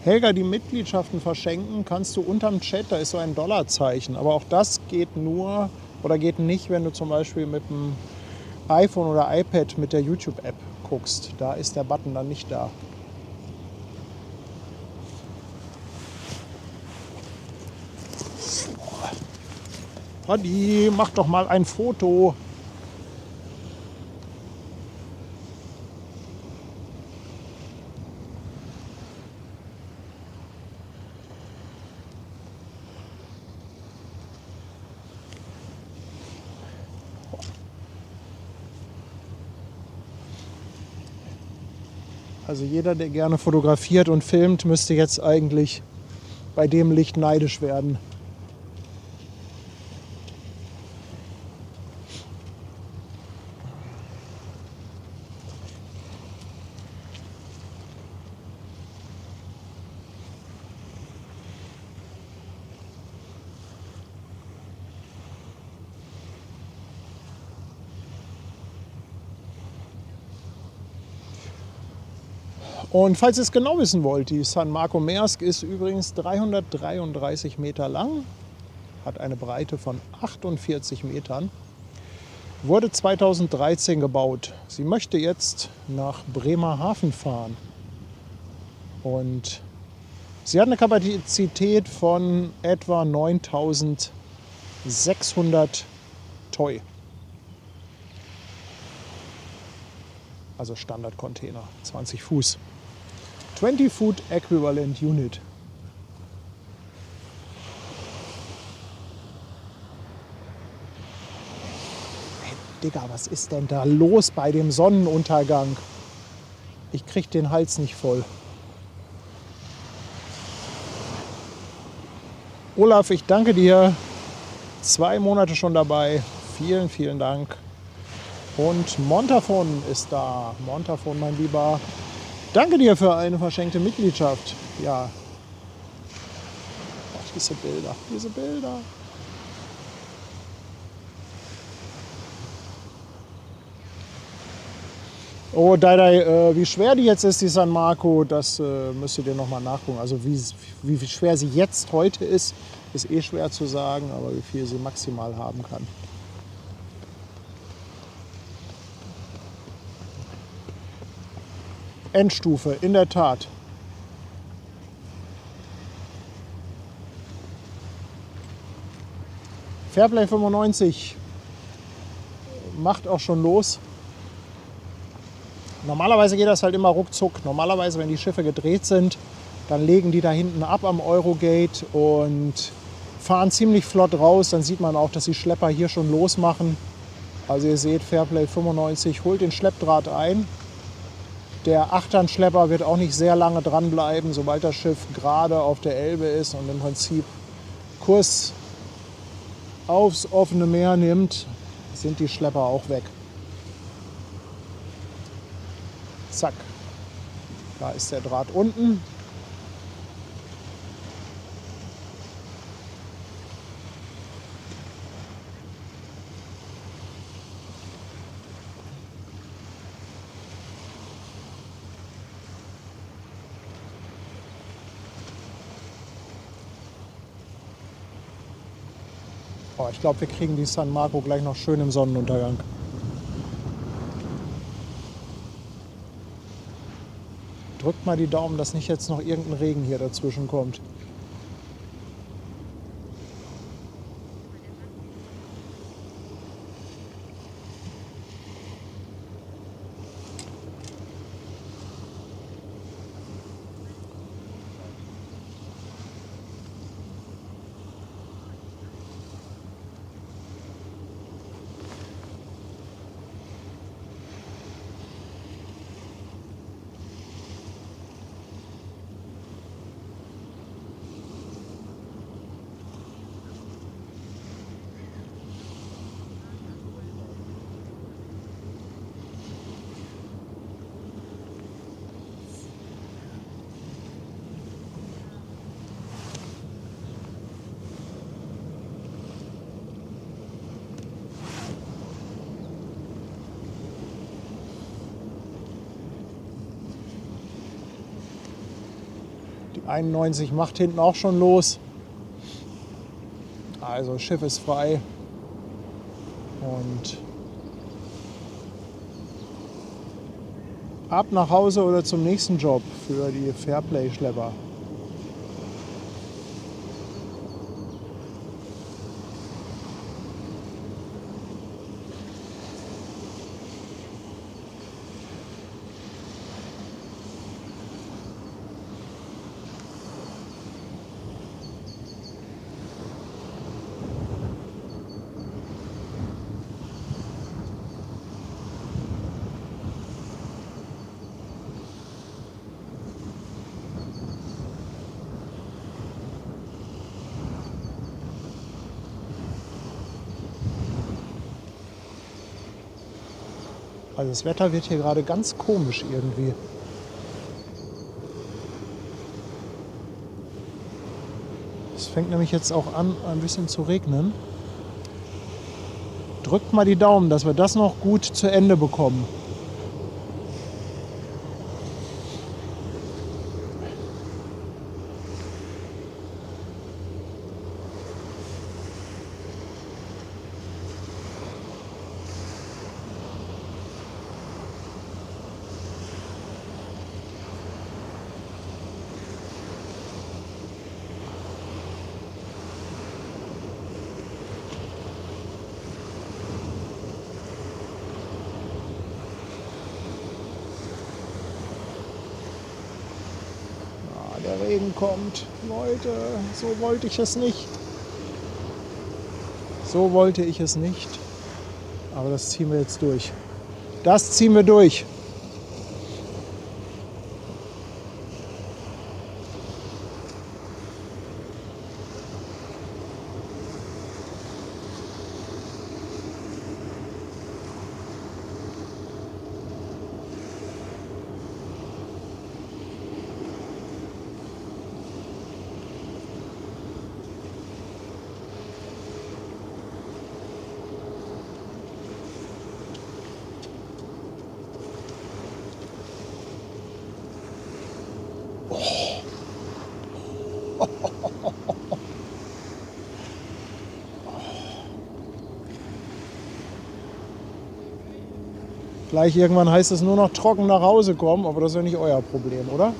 Helga, die Mitgliedschaften verschenken kannst du unterm Chat, da ist so ein Dollarzeichen. Aber auch das geht nur oder geht nicht, wenn du zum Beispiel mit dem iPhone oder iPad mit der YouTube-App guckst. Da ist der Button dann nicht da. Paddy, mach doch mal ein Foto. Also jeder, der gerne fotografiert und filmt, müsste jetzt eigentlich bei dem Licht neidisch werden. Und falls ihr es genau wissen wollt, die San Marco Maersk ist übrigens 333 Meter lang, hat eine Breite von 48 Metern, wurde 2013 gebaut. Sie möchte jetzt nach Bremerhaven fahren und sie hat eine Kapazität von etwa 9600 Toy. Also Standardcontainer, 20 Fuß. 20 Foot Equivalent Unit. Hey, Digga, was ist denn da los bei dem Sonnenuntergang? Ich krieg den Hals nicht voll. Olaf, ich danke dir. 2 Monate schon dabei. Vielen, vielen Dank. Und Montafon ist da. Montafon, mein Lieber. Danke dir für eine verschenkte Mitgliedschaft. Ja. Oh, diese Bilder, diese Bilder. Oh, Daidai, wie schwer die jetzt ist, die San Marco, das müsst ihr nochmal nachgucken. Also wie schwer sie jetzt heute ist eh schwer zu sagen, aber wie viel sie maximal haben kann. Endstufe, in der Tat. Fairplay 95 macht auch schon los. Normalerweise geht das halt immer ruckzuck. Normalerweise, wenn die Schiffe gedreht sind, dann legen die da hinten ab am Eurogate und fahren ziemlich flott raus. Dann sieht man auch, dass die Schlepper hier schon losmachen. Also ihr seht, Fairplay 95 holt den Schleppdraht ein. Der Achternschlepper wird auch nicht sehr lange dranbleiben, sobald das Schiff gerade auf der Elbe ist und im Prinzip Kurs aufs offene Meer nimmt, sind die Schlepper auch weg. Zack, da ist der Draht unten. Oh, ich glaube, wir kriegen die San Marco gleich noch schön im Sonnenuntergang. Drückt mal die Daumen, dass nicht jetzt noch irgendein Regen hier dazwischen kommt. 91 macht hinten auch schon los. Also Schiff ist frei. Und ab nach Hause oder zum nächsten Job für die Fairplay-Schlepper. Also das Wetter wird hier gerade ganz komisch irgendwie. Es fängt nämlich jetzt auch an, ein bisschen zu regnen. Drückt mal die Daumen, dass wir das noch gut zu Ende bekommen. Der Regen kommt. Leute, so wollte ich es nicht. So wollte ich es nicht. Aber das ziehen wir jetzt durch. Das ziehen wir durch. Gleich irgendwann heißt es nur noch trocken nach Hause kommen, aber das ist ja nicht euer Problem, oder?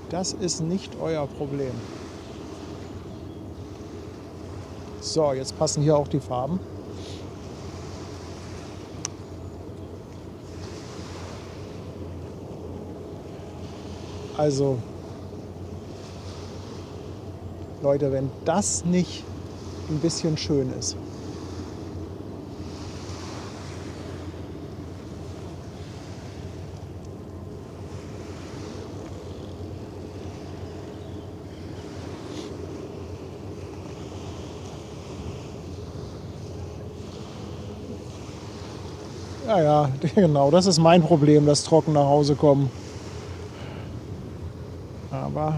Das ist nicht euer Problem. So, jetzt passen hier auch die Farben. Also, Leute, wenn das nicht ein bisschen schön ist. Ja, genau, das ist mein Problem, das trocken nach Hause kommen. Aber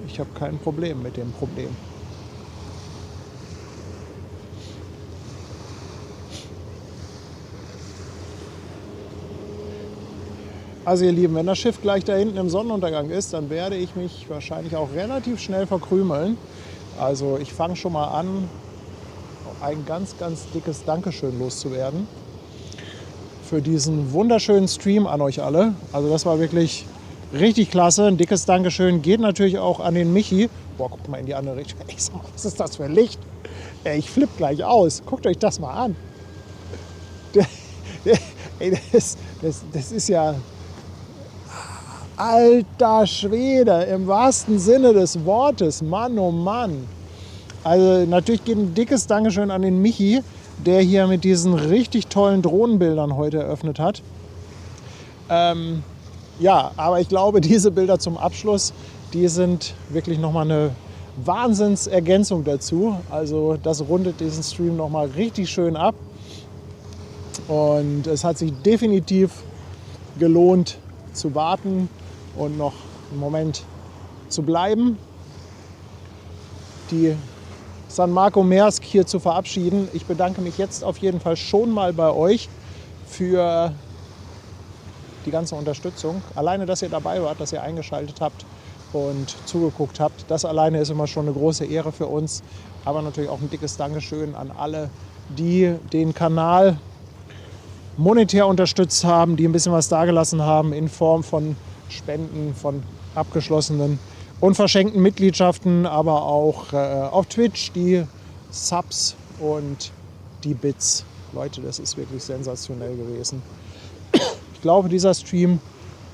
ich habe kein Problem mit dem Problem. Also ihr Lieben, wenn das Schiff gleich da hinten im Sonnenuntergang ist, dann werde ich mich wahrscheinlich auch relativ schnell verkrümeln. Also ich fange schon mal an, ein ganz, ganz dickes Dankeschön loszuwerden für diesen wunderschönen Stream an euch alle. Also das war wirklich richtig klasse. Ein dickes Dankeschön geht natürlich auch an den Michi. Boah, guckt mal in die andere Richtung. Ich sag mal, was ist das für ein Licht? Ich flippe gleich aus. Guckt euch das mal an. Das ist ja... Alter Schwede, im wahrsten Sinne des Wortes. Mann, oh Mann. Also natürlich geht ein dickes Dankeschön an den Michi, der hier mit diesen richtig tollen Drohnenbildern heute eröffnet hat. Ja, aber ich glaube, diese Bilder zum Abschluss, die sind wirklich nochmal eine Wahnsinnsergänzung dazu. Also das rundet diesen Stream nochmal richtig schön ab. Und es hat sich definitiv gelohnt zu warten und noch einen Moment zu bleiben. Die San Marco Maersk hier zu verabschieden. Ich bedanke mich jetzt auf jeden Fall schon mal bei euch für die ganze Unterstützung. Alleine, dass ihr dabei wart, dass ihr eingeschaltet habt und zugeguckt habt, das alleine ist immer schon eine große Ehre für uns. Aber natürlich auch ein dickes Dankeschön an alle, die den Kanal monetär unterstützt haben, die ein bisschen was dagelassen haben in Form von Spenden, von abgeschlossenen und verschenkten Mitgliedschaften, aber auch auf Twitch die Subs und die Bits. Leute, das ist wirklich sensationell gewesen. Ich glaube, dieser Stream,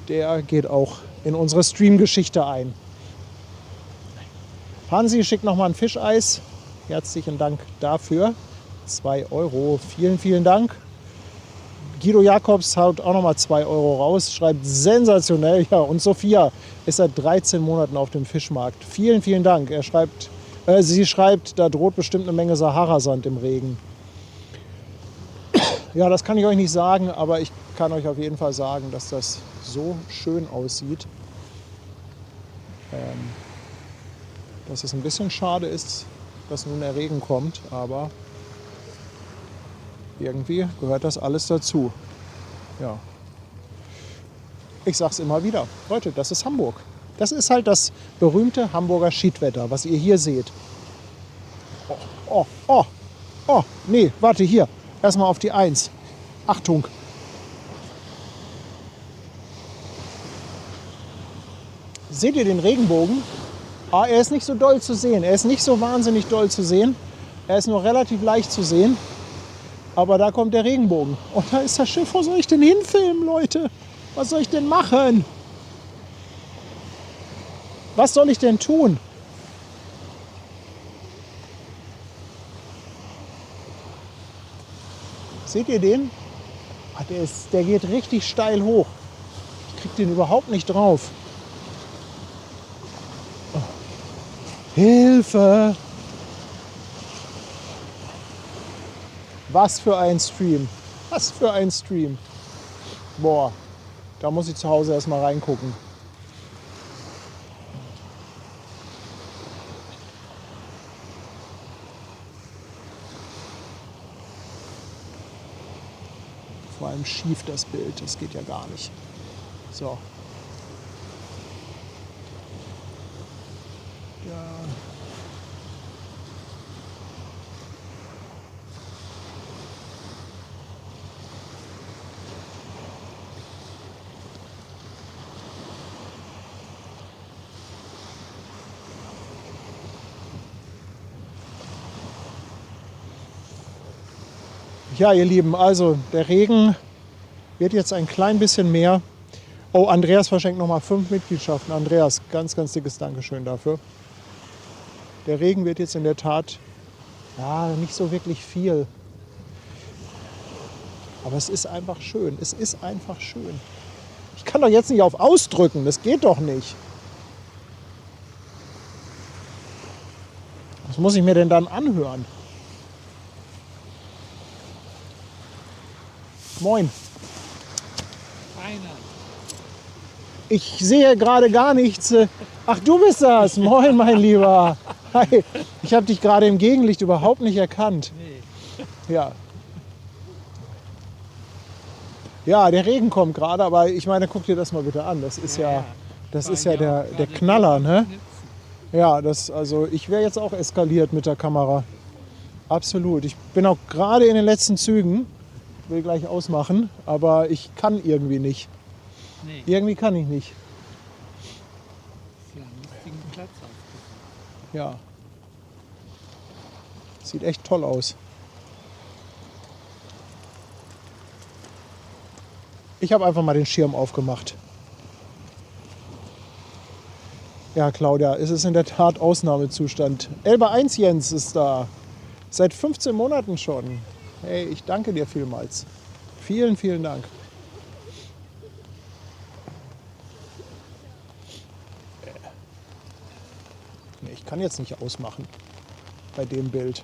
der geht auch in unsere Stream-Geschichte ein. Hansi schickt nochmal ein Fischeis. Herzlichen Dank dafür. 2 Euro. Vielen, vielen Dank. Guido Jakobs haut auch nochmal 2 Euro raus. Schreibt sensationell. Ja, und Sophia ist seit 13 Monaten auf dem Fischmarkt. Vielen, vielen Dank. Sie schreibt, da droht bestimmt eine Menge Saharasand im Regen. Ja, das kann ich euch nicht sagen, aber ich kann euch auf jeden Fall sagen, dass das so schön aussieht, dass es ein bisschen schade ist, dass nun der Regen kommt, aber irgendwie gehört das alles dazu. Ja. Ich sag's immer wieder, Leute, das ist Hamburg. Das ist halt das berühmte Hamburger Schiedwetter, was ihr hier seht. Nee, warte, hier. Erstmal auf die 1. Achtung. Seht ihr den Regenbogen? Er ist nicht so doll zu sehen. Er ist nicht so wahnsinnig doll zu sehen. Er ist nur relativ leicht zu sehen. Aber da kommt der Regenbogen. Und da ist das Schiff. Wo soll ich denn hinfilmen, Leute? Was soll ich denn machen? Was soll ich denn tun? Seht ihr den? Der geht richtig steil hoch. Ich krieg den überhaupt nicht drauf. Oh. Hilfe! Was für ein Stream. Was für ein Stream. Boah, da muss ich zu Hause erstmal reingucken. Vor allem schief das Bild, das geht ja gar nicht. So. Ja. Ja, ihr Lieben, also der Regen wird jetzt ein klein bisschen mehr. Oh, Andreas verschenkt nochmal 5 Mitgliedschaften. Andreas, ganz, ganz dickes Dankeschön dafür. Der Regen wird jetzt in der Tat, ja, nicht so wirklich viel. Aber es ist einfach schön. Es ist einfach schön. Ich kann doch jetzt nicht auf Ausdrücken. Das geht doch nicht. Was muss ich mir denn dann anhören? Moin. Ich sehe gerade gar nichts. Ach, du bist das. Moin, mein Lieber. Hi. Ich habe dich gerade im Gegenlicht überhaupt nicht erkannt. Ja. Ja, der Regen kommt gerade, aber ich meine, guck dir das mal bitte an. Das ist ja der Knaller, ne? Ja, also ich wäre jetzt auch eskaliert mit der Kamera. Absolut. Ich bin auch gerade in den letzten Zügen. Will gleich ausmachen, aber ich kann irgendwie nicht. Nee. Irgendwie kann ich nicht. Ja. Sieht echt toll aus. Ich habe einfach mal den Schirm aufgemacht. Ja, Claudia, es ist in der Tat Ausnahmezustand. Elbe 1 Jens ist da. Seit 15 Monaten schon. Hey, ich danke dir vielmals. Vielen, vielen Dank. Nee, ich kann jetzt nicht ausmachen bei dem Bild.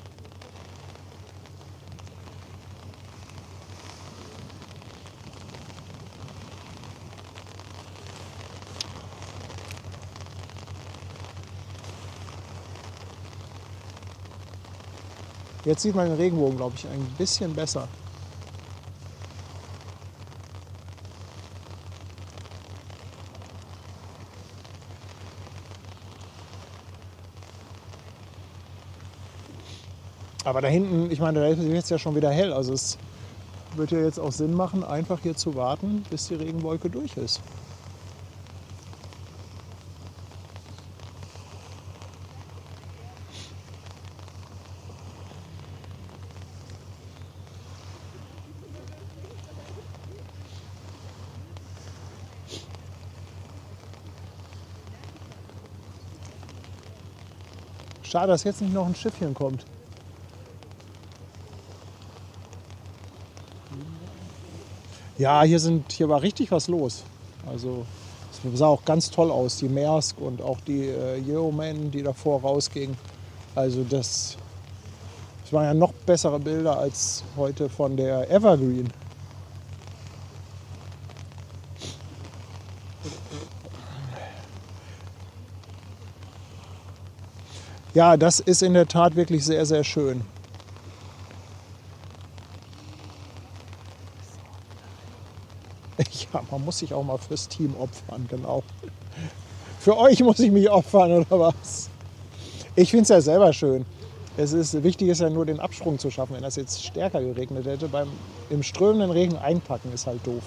Jetzt sieht man den Regenbogen, glaube ich, ein bisschen besser. Aber da hinten, ich meine, da ist jetzt ja schon wieder hell. Also es wird ja jetzt auch Sinn machen, einfach hier zu warten, bis die Regenwolke durch ist. Schade, dass jetzt nicht noch ein Schiffchen kommt. Ja, hier war richtig was los. Also es sah auch ganz toll aus, die Maersk und auch die Yeoman, die davor rausgingen. Also das waren ja noch bessere Bilder als heute von der Evergreen. Ja, das ist in der Tat wirklich sehr, sehr schön. Ja, man muss sich auch mal fürs Team opfern, genau. Für euch muss ich mich opfern, oder was? Ich finde es ja selber schön. Wichtig ist ja nur, den Absprung zu schaffen. Wenn das jetzt stärker geregnet hätte, im strömenden Regen einpacken ist halt doof.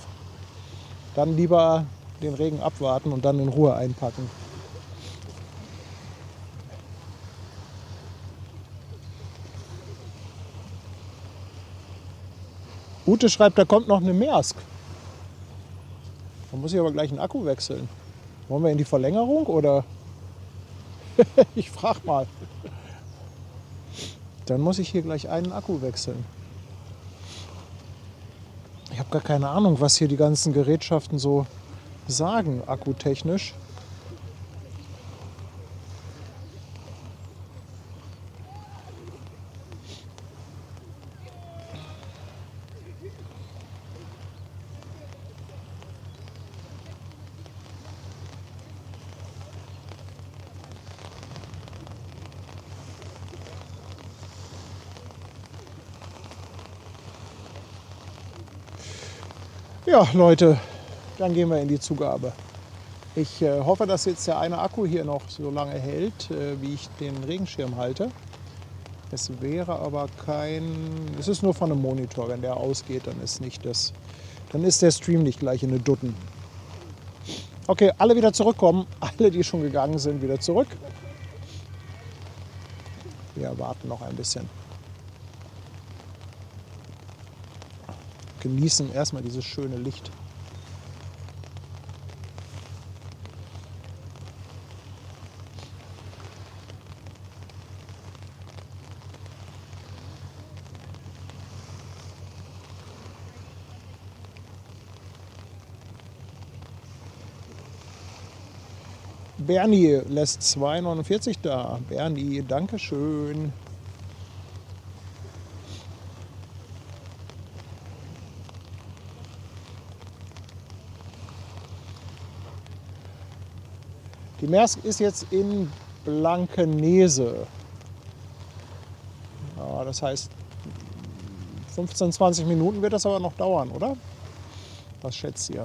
Dann lieber den Regen abwarten und dann in Ruhe einpacken. Ute schreibt, da kommt noch eine Maersk. Da muss ich aber gleich einen Akku wechseln. Wollen wir in die Verlängerung oder? Ich frag mal. Dann muss ich hier gleich einen Akku wechseln. Ich habe gar keine Ahnung, was hier die ganzen Gerätschaften so sagen, akkutechnisch. Ja, Leute, dann gehen wir in die Zugabe. Ich hoffe, dass jetzt der eine Akku hier noch so lange hält, wie ich den Regenschirm halte. Es wäre aber es ist nur von einem Monitor. Wenn der ausgeht, dann ist der Stream nicht gleich in eine Dutten. Okay, alle wieder zurückkommen. Alle, die schon gegangen sind, wieder zurück. Wir warten noch ein bisschen. Genießen erstmal dieses schöne Licht. Bernie lässt 2,49 da. Bernie, danke schön. Die Maersk ist jetzt in Blankenese. Ja, das heißt, 15, 20 Minuten wird das aber noch dauern, oder? Was schätzt ihr?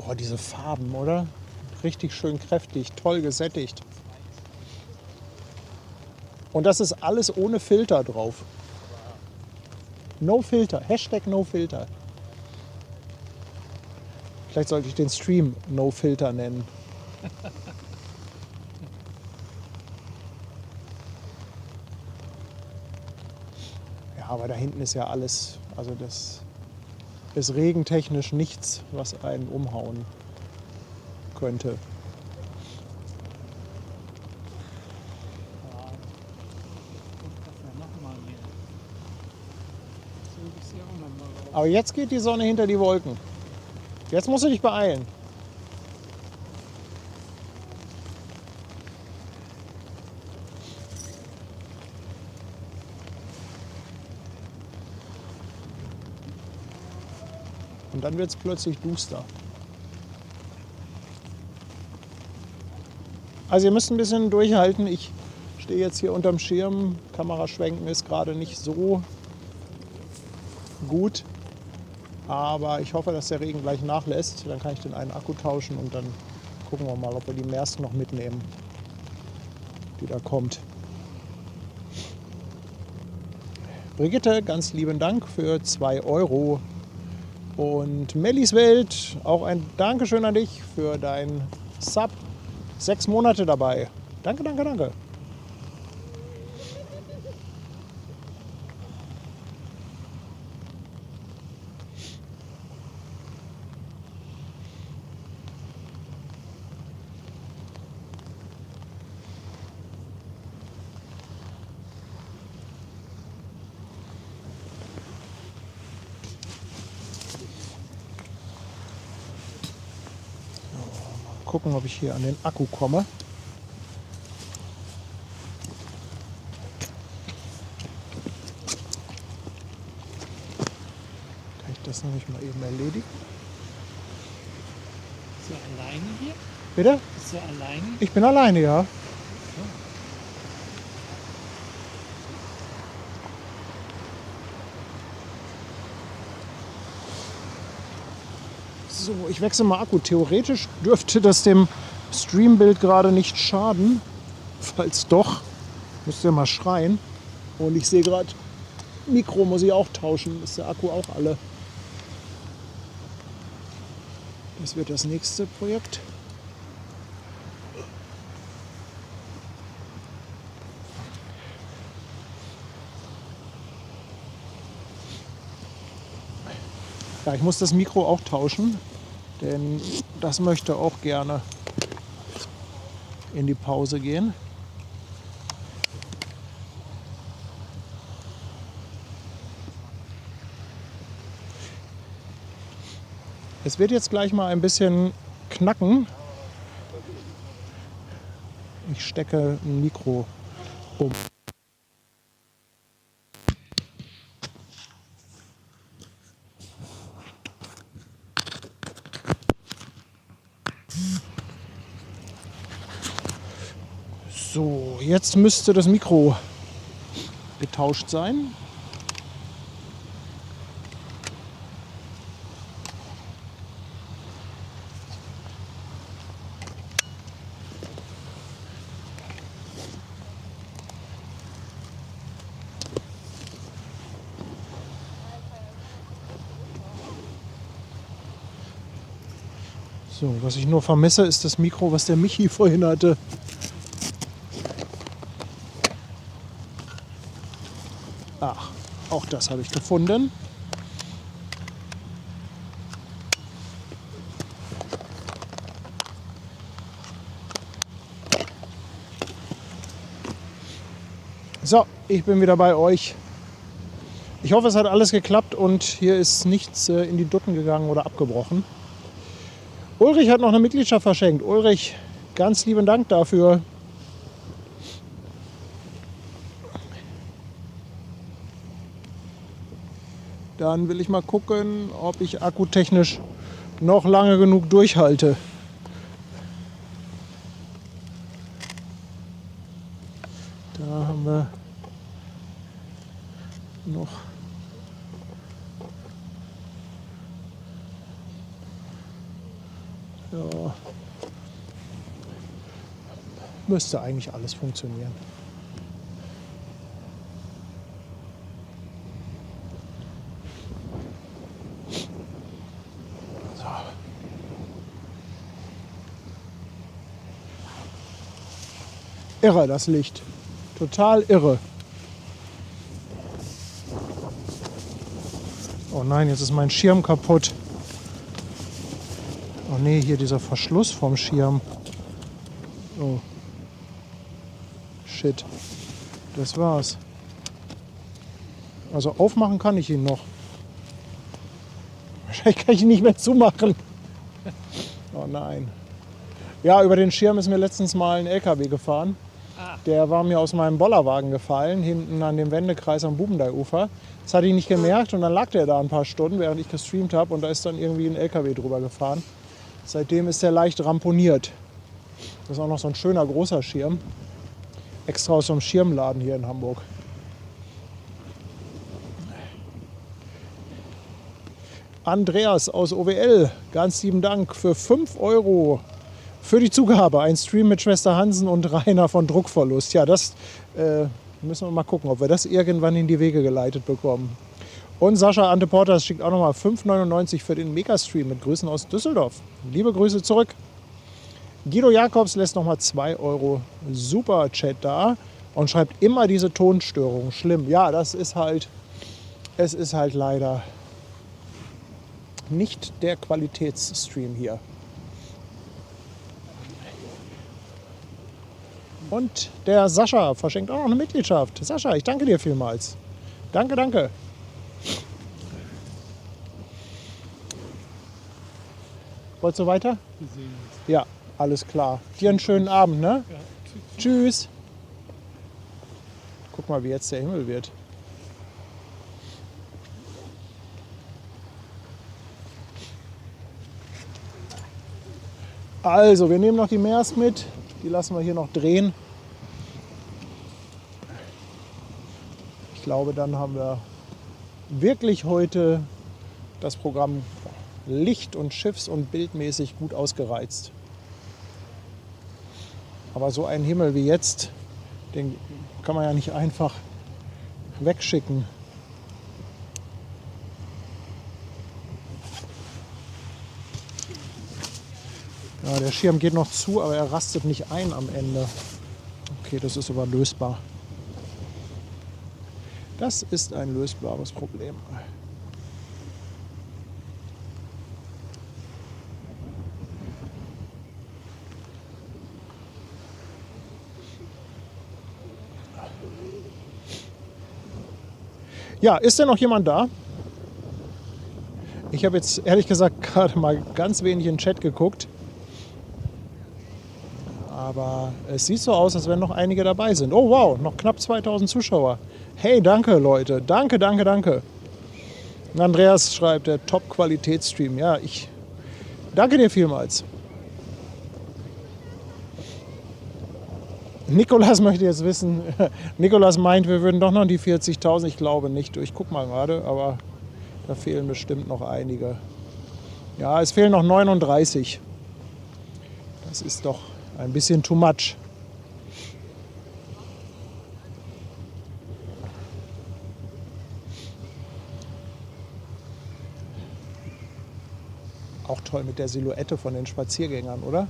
Oh, diese Farben, oder? Richtig schön kräftig, toll gesättigt. Und das ist alles ohne Filter drauf. No Filter, Hashtag No Filter. Vielleicht sollte ich den Stream No Filter nennen. Ja, aber da hinten ist ja alles, also das ist regentechnisch nichts, was einen umhauen könnte. Aber jetzt geht die Sonne hinter die Wolken. Jetzt musst du dich beeilen. Und dann wird es plötzlich duster. Also ihr müsst ein bisschen durchhalten. Ich stehe jetzt hier unterm Schirm. Kameraschwenken ist gerade nicht so gut. Aber ich hoffe, dass der Regen gleich nachlässt. Dann kann ich den einen Akku tauschen und dann gucken wir mal, ob wir die Maersk noch mitnehmen, die da kommt. Brigitte, ganz lieben Dank für 2 Euro. Und Mellis Welt, auch ein Dankeschön an dich für dein Sub. 6 Monate dabei. Danke, danke, danke. Gucken, ob ich hier an den Akku komme. Kann ich das nämlich mal eben erledigen? Bist du alleine hier? Bitte? Bist du alleine? Ich bin alleine, ja. So, ich wechsle mal Akku. Theoretisch dürfte das dem Streambild gerade nicht schaden. Falls doch, müsst ihr mal schreien. Und ich sehe gerade, Mikro muss ich auch tauschen. Ist der Akku auch alle. Das wird das nächste Projekt. Ja, ich muss das Mikro auch tauschen, denn das möchte auch gerne in die Pause gehen. Es wird jetzt gleich mal ein bisschen knacken. Ich stecke ein Mikro um. So, jetzt müsste das Mikro getauscht sein. So, was ich nur vermisse, ist das Mikro, was der Michi vorhin hatte. Ach, auch das habe ich gefunden. So, ich bin wieder bei euch. Ich hoffe, es hat alles geklappt und hier ist nichts in die Dutten gegangen oder abgebrochen. Ulrich hat noch eine Mitgliedschaft verschenkt. Ulrich, ganz lieben Dank dafür. Dann will ich mal gucken, ob ich akkutechnisch noch lange genug durchhalte. Da haben wir noch ja, müsste eigentlich alles funktionieren. Irre, das Licht. Total irre. Oh nein, jetzt ist mein Schirm kaputt. Oh nee, hier dieser Verschluss vom Schirm. Oh. Shit. Das war's. Also aufmachen kann ich ihn noch. Wahrscheinlich kann ich ihn nicht mehr zumachen. Oh nein. Ja, über den Schirm ist mir letztens mal ein LKW gefahren. Der war mir aus meinem Bollerwagen gefallen, hinten an dem Wendekreis am Bubendeiufer. Das hatte ich nicht gemerkt und dann lag der da ein paar Stunden, während ich gestreamt habe und da ist dann irgendwie ein LKW drüber gefahren. Seitdem ist der leicht ramponiert. Das ist auch noch so ein schöner großer Schirm. Extra aus so einem Schirmladen hier in Hamburg. Andreas aus OWL, ganz lieben Dank für 5 € für die Zugabe. Ein Stream mit Schwester Hansen und Rainer von Druckverlust. Ja, das müssen wir mal gucken, ob wir das irgendwann in die Wege geleitet bekommen. Und Sascha Anteportas schickt auch nochmal 5,99 für den Megastream mit Grüßen aus Düsseldorf. Liebe Grüße zurück. Guido Jakobs lässt nochmal 2 € Super-Chat da und schreibt immer diese Tonstörung. Schlimm. Ja, es ist halt leider nicht der Qualitätsstream hier. Und der Sascha verschenkt auch noch eine Mitgliedschaft. Sascha, ich danke dir vielmals. Danke, danke. Wolltest du weiter? Wir sehen uns. Ja, alles klar. Dir einen schönen Abend, ne? Ja, Tschüss. Guck mal, wie jetzt der Himmel wird. Also, wir nehmen noch die Meers mit. Die lassen wir hier noch drehen. Ich glaube, dann haben wir wirklich heute das Programm licht- und schiffs- und bildmäßig gut ausgereizt. Aber so einen Himmel wie jetzt, den kann man ja nicht einfach wegschicken. Ja, der Schirm geht noch zu, aber er rastet nicht ein am Ende. Okay, das ist aber lösbar. Das ist ein lösbares Problem. Ja, ist denn noch jemand da? Ich habe jetzt ehrlich gesagt gerade mal ganz wenig in den Chat geguckt. Aber es sieht so aus, als wenn noch einige dabei sind. Oh wow, noch knapp 2000 Zuschauer. Hey, danke Leute. Danke, danke, danke. Und Andreas schreibt, der Top-Qualitätsstream. Ja, ich danke dir vielmals. Nikolas möchte jetzt wissen, Nikolas meint, wir würden doch noch die 40.000. Ich glaube nicht. Ich gucke mal gerade, aber da fehlen bestimmt noch einige. Ja, es fehlen noch 39. Das ist doch ein bisschen too much. Auch toll mit der Silhouette von den Spaziergängern, oder?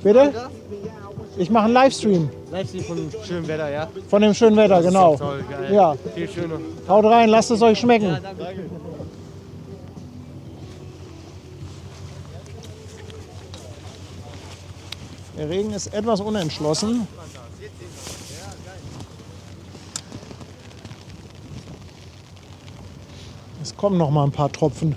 Bitte? Ich mache einen Livestream. Livestream von schönem Wetter, ja? Von dem schönen Wetter, genau. Toll, geil. Ja. Viel schöner. Haut rein, lasst es euch schmecken. Danke. Der Regen ist etwas unentschlossen. Es kommen noch mal ein paar Tropfen.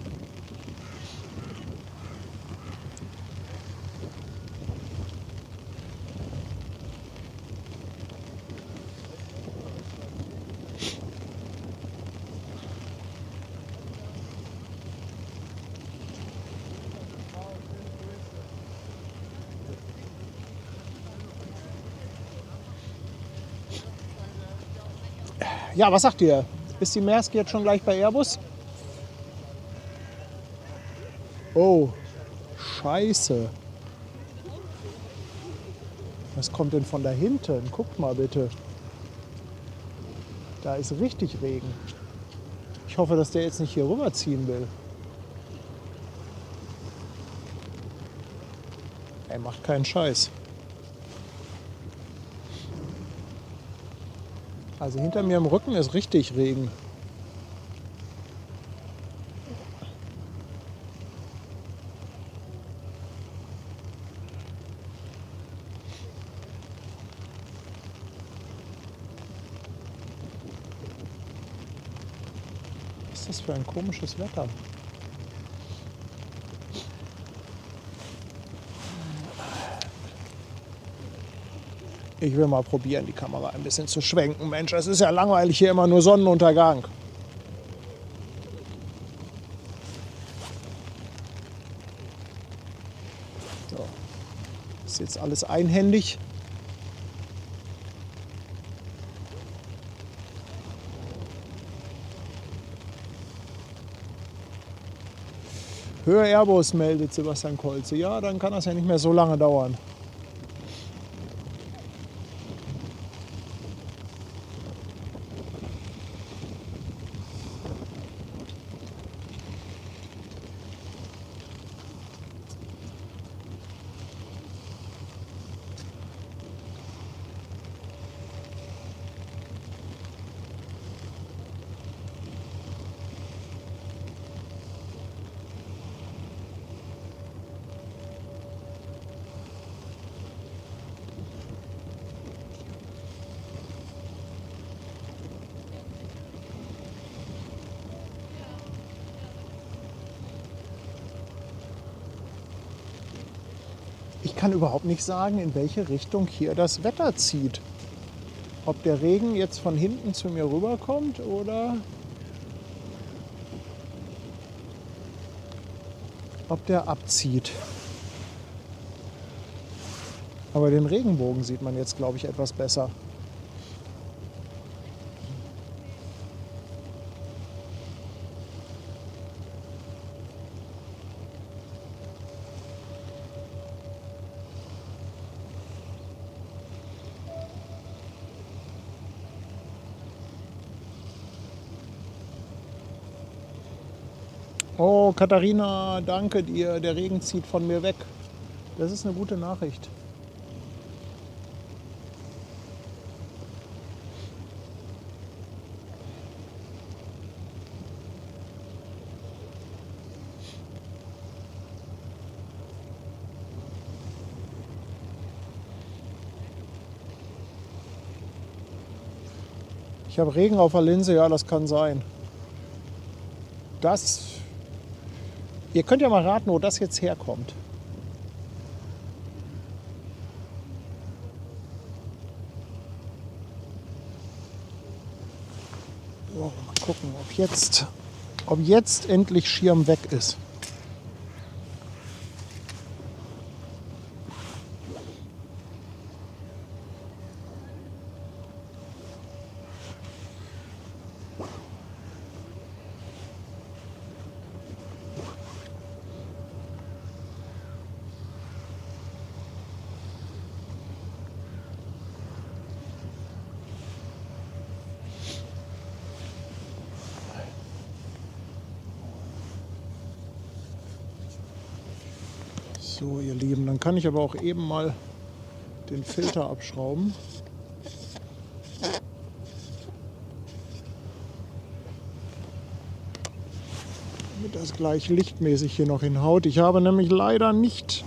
Ja, was sagt ihr? Ist die Maersk jetzt schon gleich bei Airbus? Oh, scheiße. Was kommt denn von da hinten? Guckt mal bitte. Da ist richtig Regen. Ich hoffe, dass der jetzt nicht hier rüberziehen will. Er macht keinen Scheiß. Also hinter mir im Rücken ist richtig Regen. Was ist das für ein komisches Wetter? Ich will mal probieren, die Kamera ein bisschen zu schwenken. Mensch, es ist ja langweilig hier immer nur Sonnenuntergang. So. Ist jetzt alles einhändig. Höhe Airbus, meldet Sebastian Kolze. Ja, dann kann das ja nicht mehr so lange dauern. Ich kann überhaupt nicht sagen, in welche Richtung hier das Wetter zieht. Ob der Regen jetzt von hinten zu mir rüberkommt oder ob der abzieht. Aber den Regenbogen sieht man jetzt, glaube ich, etwas besser. Oh, Katharina, danke dir. Der Regen zieht von mir weg. Das ist eine gute Nachricht. Ich habe Regen auf der Linse, ja, das kann sein. Ihr könnt ja mal raten, wo das jetzt herkommt. So, mal gucken, ob jetzt endlich Schirm weg ist. So, ihr Lieben, dann kann ich aber auch eben mal den Filter abschrauben. Damit das gleich lichtmäßig hier noch hinhaut. Ich habe nämlich leider nicht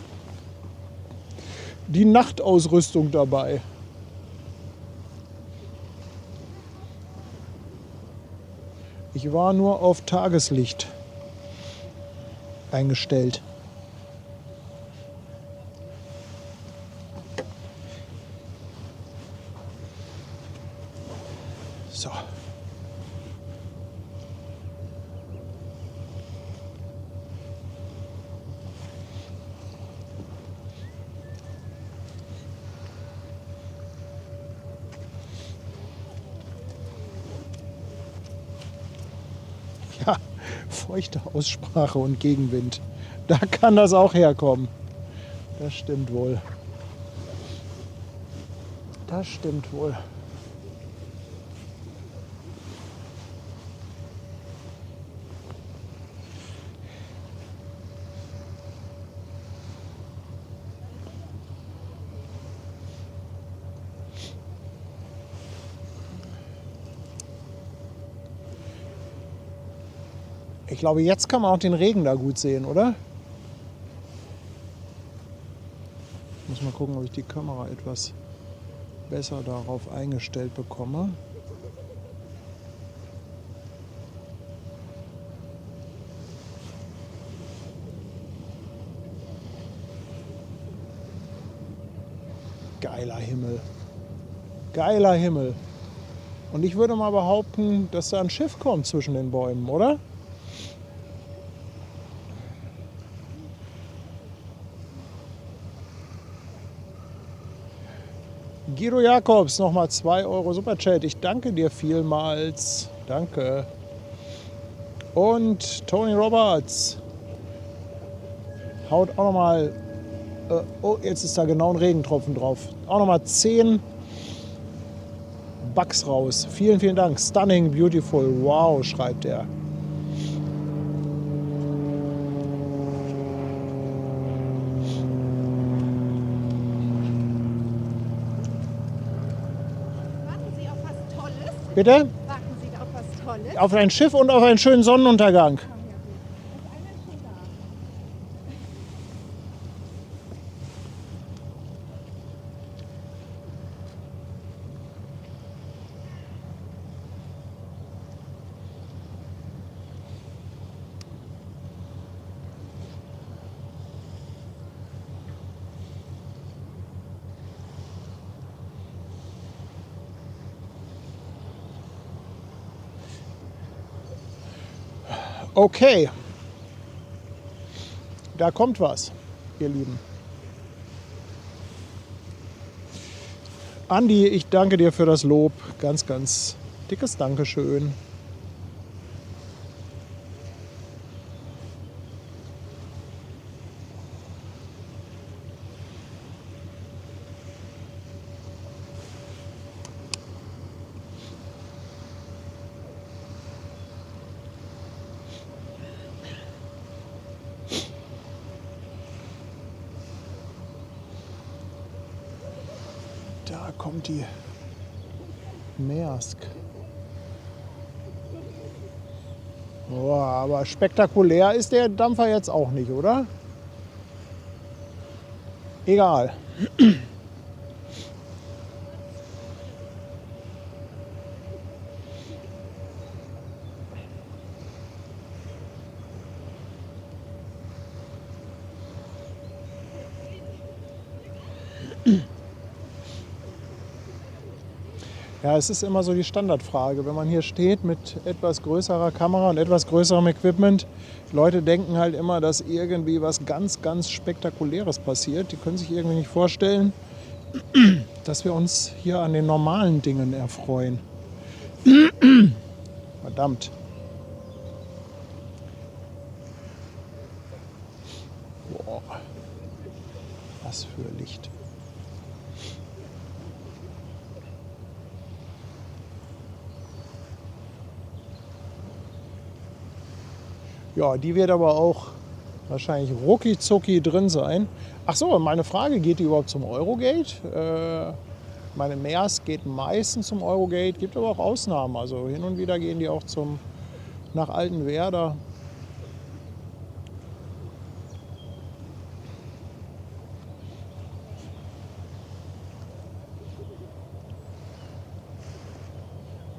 die Nachtausrüstung dabei. Ich war nur auf Tageslicht eingestellt. So. Ja, feuchte Aussprache und Gegenwind. Da kann das auch herkommen. Das stimmt wohl. Das stimmt wohl. Ich glaube, jetzt kann man auch den Regen da gut sehen, oder? Ich muss mal gucken, ob ich die Kamera etwas besser darauf eingestellt bekomme. Geiler Himmel. Geiler Himmel. Und ich würde mal behaupten, dass da ein Schiff kommt zwischen den Bäumen, oder? Guido Jakobs, nochmal 2 Euro Superchat. Ich danke dir vielmals. Danke. Und Tony Roberts haut auch nochmal, oh, jetzt ist da genau ein Regentropfen drauf. Auch nochmal 10 Bucks raus. Vielen, vielen Dank. Stunning, beautiful. Wow, schreibt er. Warten Sie auf was Tolles? Bitte? Warten Sie auf was Tolles? Auf ein Schiff und auf einen schönen Sonnenuntergang. Okay, da kommt was, ihr Lieben. Andi, ich danke dir für das Lob. Ganz, ganz dickes Dankeschön. Da kommt die Maersk. Boah, aber spektakulär ist der Dampfer jetzt auch nicht, oder? Egal. Ja, es ist immer so die Standardfrage, wenn man hier steht mit etwas größerer Kamera und etwas größerem Equipment. Leute denken halt immer, dass irgendwie was ganz, ganz Spektakuläres passiert. Die können sich irgendwie nicht vorstellen, dass wir uns hier an den normalen Dingen erfreuen. Verdammt. Boah. Was für Licht. Ja, die wird aber auch wahrscheinlich rucki zucki drin sein. Ach so, meine Frage, geht die überhaupt zum Eurogate? Meine Maersk geht meistens zum Eurogate, gibt aber auch Ausnahmen. Also hin und wieder gehen die auch nach Altenwerder.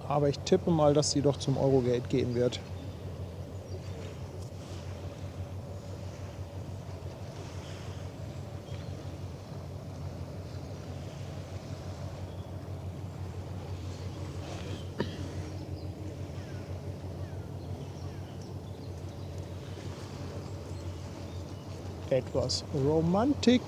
Aber ich tippe mal, dass sie doch zum Eurogate gehen wird. Etwas Romantik.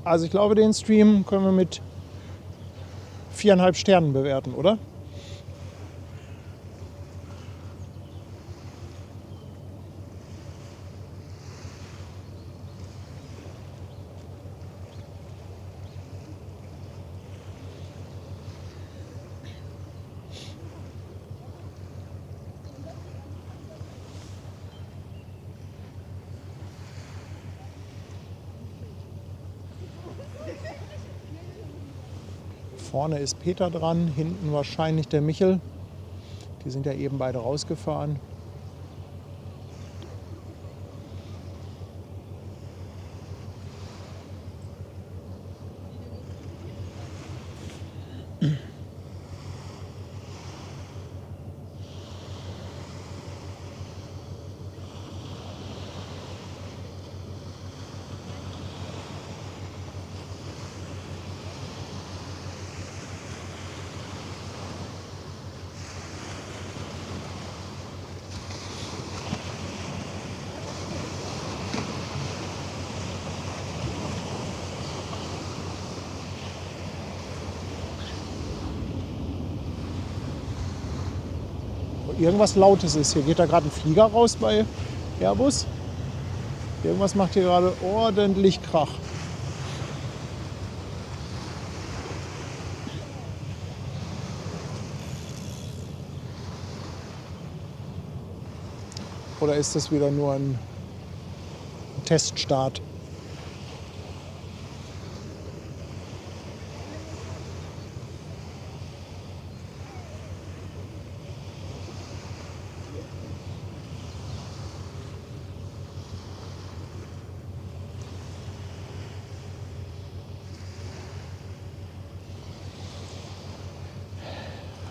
Also ich glaube, den Stream können wir mit 4,5 Sternen bewerten, oder? Vorne ist Peter dran, hinten wahrscheinlich der Michel. Die sind ja eben beide rausgefahren. Irgendwas Lautes ist hier. Geht da gerade ein Flieger raus bei Airbus? Irgendwas macht hier gerade ordentlich Krach. Oder ist das wieder nur ein Teststart?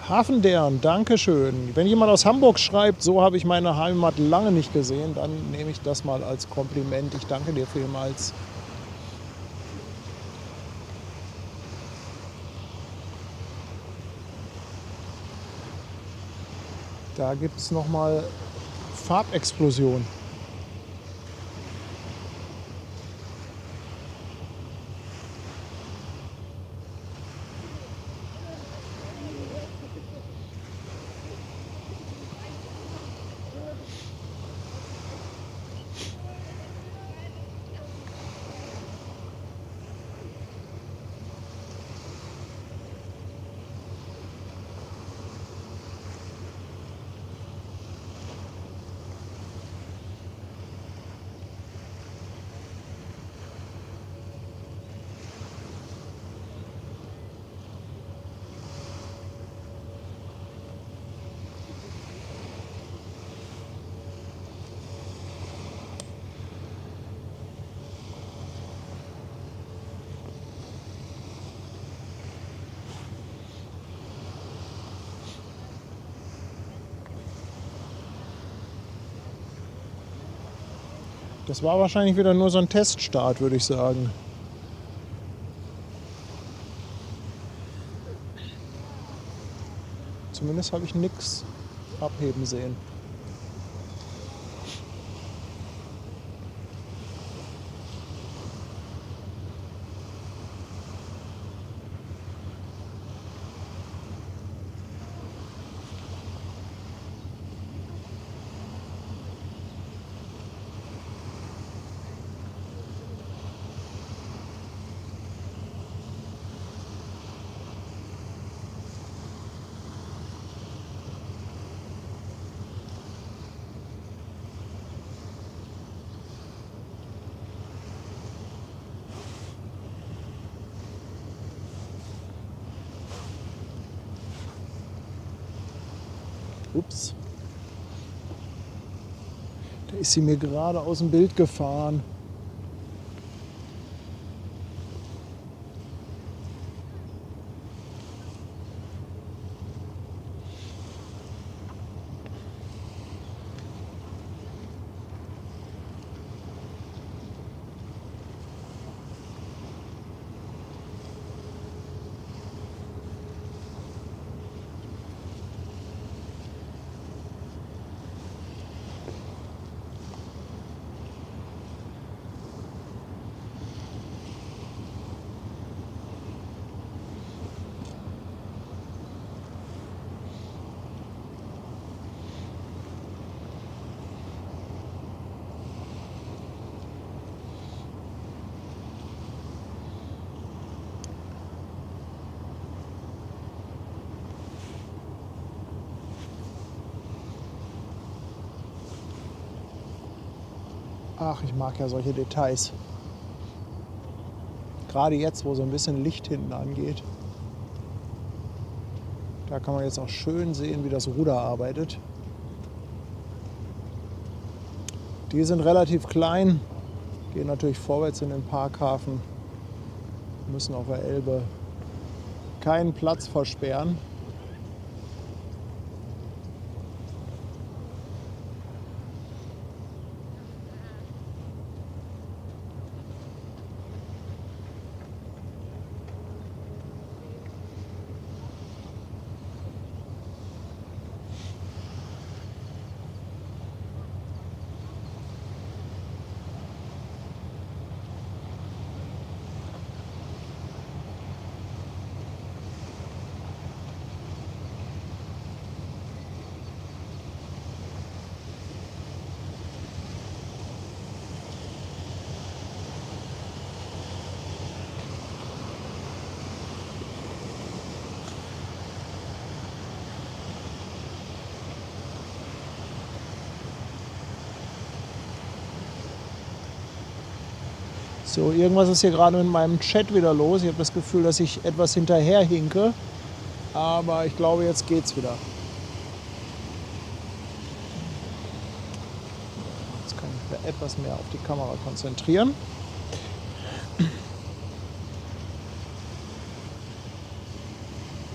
Hafendern, Dankeschön. Wenn jemand aus Hamburg schreibt, so habe ich meine Heimat lange nicht gesehen, dann nehme ich das mal als Kompliment. Ich danke dir vielmals. Da gibt es nochmal Farbexplosion. Das war wahrscheinlich wieder nur so ein Teststart, würde ich sagen. Zumindest habe ich nichts abheben sehen. Ups. Da ist sie mir gerade aus dem Bild gefahren. Ach, ich mag ja solche Details. Gerade jetzt, wo so ein bisschen Licht hinten angeht. Da kann man jetzt auch schön sehen, wie das Ruder arbeitet. Die sind relativ klein, gehen natürlich vorwärts in den Parkhafen, müssen auf der Elbe keinen Platz versperren. So, irgendwas ist hier gerade mit meinem Chat wieder los. Ich habe das Gefühl, dass ich etwas hinterherhinke. Aber ich glaube, jetzt geht's wieder. Jetzt kann ich wieder etwas mehr auf die Kamera konzentrieren.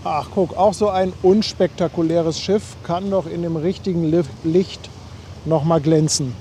Ach, guck, auch so ein unspektakuläres Schiff kann doch in dem richtigen Licht noch mal glänzen.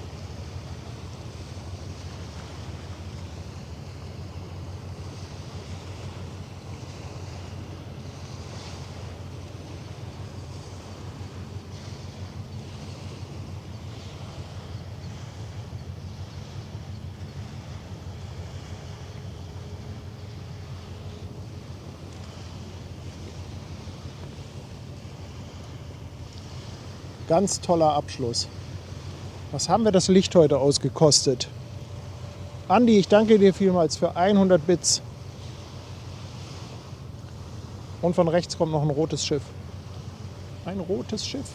Ganz toller Abschluss. Was haben wir das Licht heute ausgekostet? Andi, ich danke dir vielmals für 100 Bits. Und von rechts kommt noch ein rotes Schiff. Ein rotes Schiff.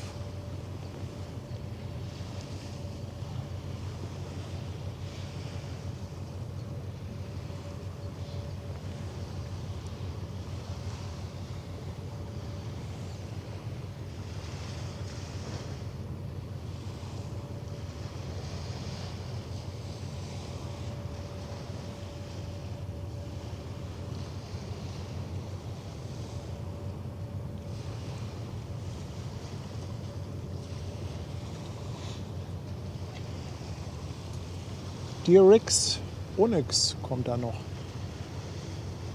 Die Rix Onyx kommt da noch.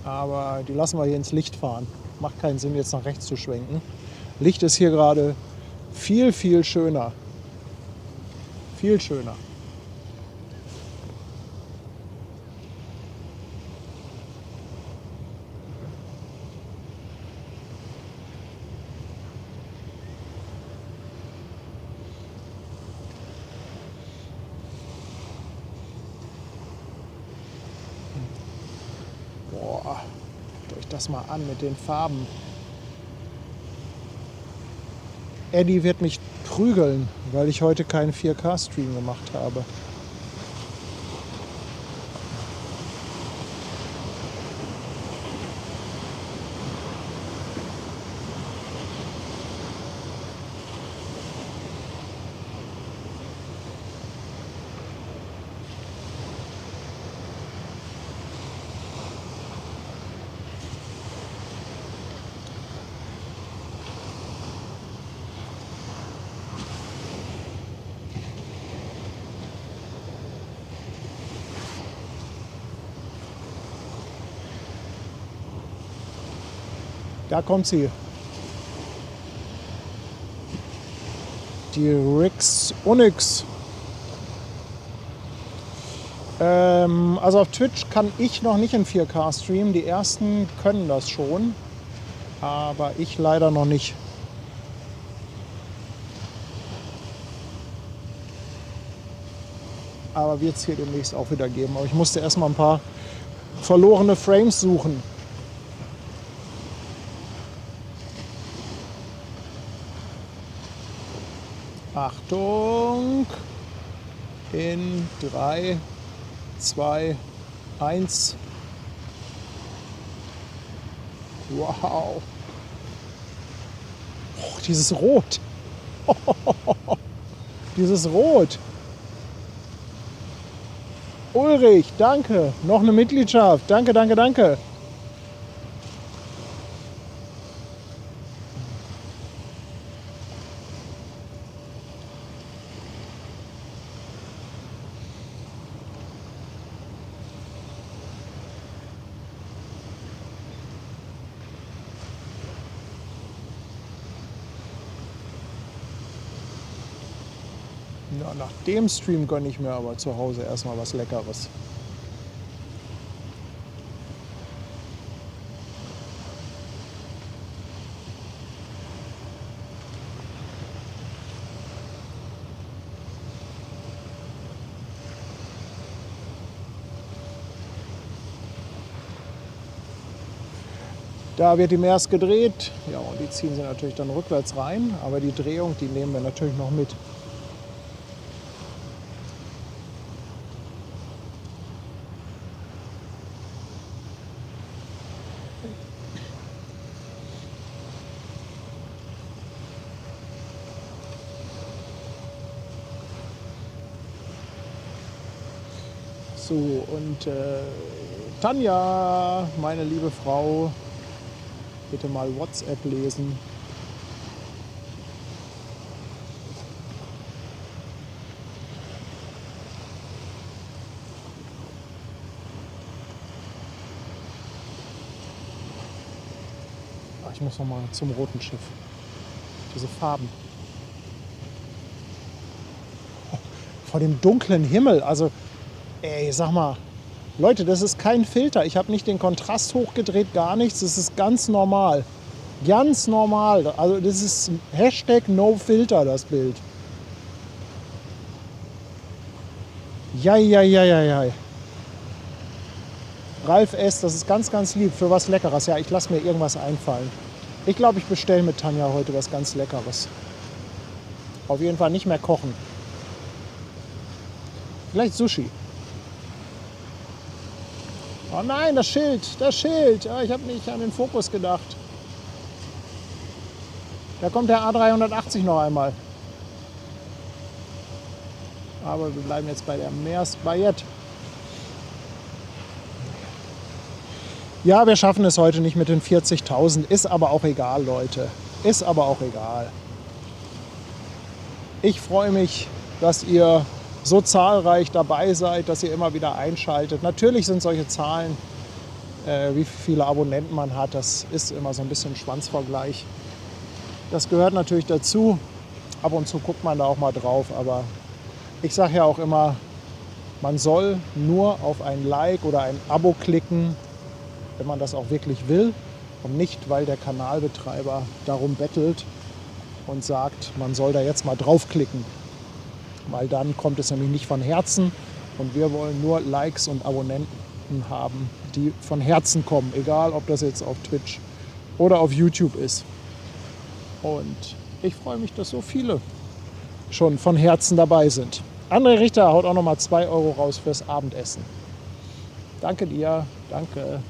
Aber die lassen wir hier ins Licht fahren. Macht keinen Sinn, jetzt nach rechts zu schwenken. Licht ist hier gerade viel, viel schöner. Viel schöner. Boah, guckt euch das mal an mit den Farben. Eddie wird mich prügeln, weil ich heute keinen 4K-Stream gemacht habe. Da kommt sie. Die Rix Onyx. Also auf Twitch kann ich noch nicht in 4K streamen. Die ersten können das schon, aber ich leider noch nicht. Aber wird es hier demnächst auch wieder geben. Aber ich musste erstmal ein paar verlorene Frames suchen. Achtung! In 3, 2, 1. Wow! dieses Rot. Dieses Rot. Ulrich, danke. Noch eine Mitgliedschaft. Danke, danke, danke. Ja, nach dem Stream gönne ich mir aber zu Hause erstmal was Leckeres. Da wird die Mers gedreht. Ja, und die ziehen sie natürlich dann rückwärts rein. Aber die Drehung, die nehmen wir natürlich noch mit. So, und Tanja, meine liebe Frau, bitte mal WhatsApp lesen. Ich muss noch mal zum roten Schiff. Diese Farben. Vor dem dunklen Himmel. Also, ey, sag mal, Leute, das ist kein Filter. Ich habe nicht den Kontrast hochgedreht, gar nichts. Das ist ganz normal. Ganz normal. Also, das ist Hashtag NoFilter, das Bild. Ja. Ralf S., das ist ganz, ganz lieb. Für was Leckeres. Ja, ich lasse mir irgendwas einfallen. Ich glaube, ich bestelle mit Tanja heute was ganz Leckeres. Auf jeden Fall nicht mehr kochen. Vielleicht Sushi. Oh nein, das Schild, das Schild. Ah, ich habe nicht an den Fokus gedacht. Da kommt der A380 noch einmal. Aber wir bleiben jetzt bei der Mers Bayette. Ja, wir schaffen es heute nicht mit den 40.000. Ist aber auch egal, Leute. Ist aber auch egal. Ich freue mich, dass ihr so zahlreich dabei seid, dass ihr immer wieder einschaltet. Natürlich sind solche Zahlen, wie viele Abonnenten man hat, das ist immer so ein bisschen Schwanzvergleich. Das gehört natürlich dazu. Ab und zu guckt man da auch mal drauf. Aber ich sage ja auch immer, man soll nur auf ein Like oder ein Abo klicken, wenn man das auch wirklich will. Und nicht, weil der Kanalbetreiber darum bettelt und sagt, man soll da jetzt mal draufklicken. Weil dann kommt es nämlich nicht von Herzen. Und wir wollen nur Likes und Abonnenten haben, die von Herzen kommen. Egal, ob das jetzt auf Twitch oder auf YouTube ist. Und ich freue mich, dass so viele schon von Herzen dabei sind. André Richter haut auch noch mal 2 Euro raus fürs Abendessen. Danke dir, danke.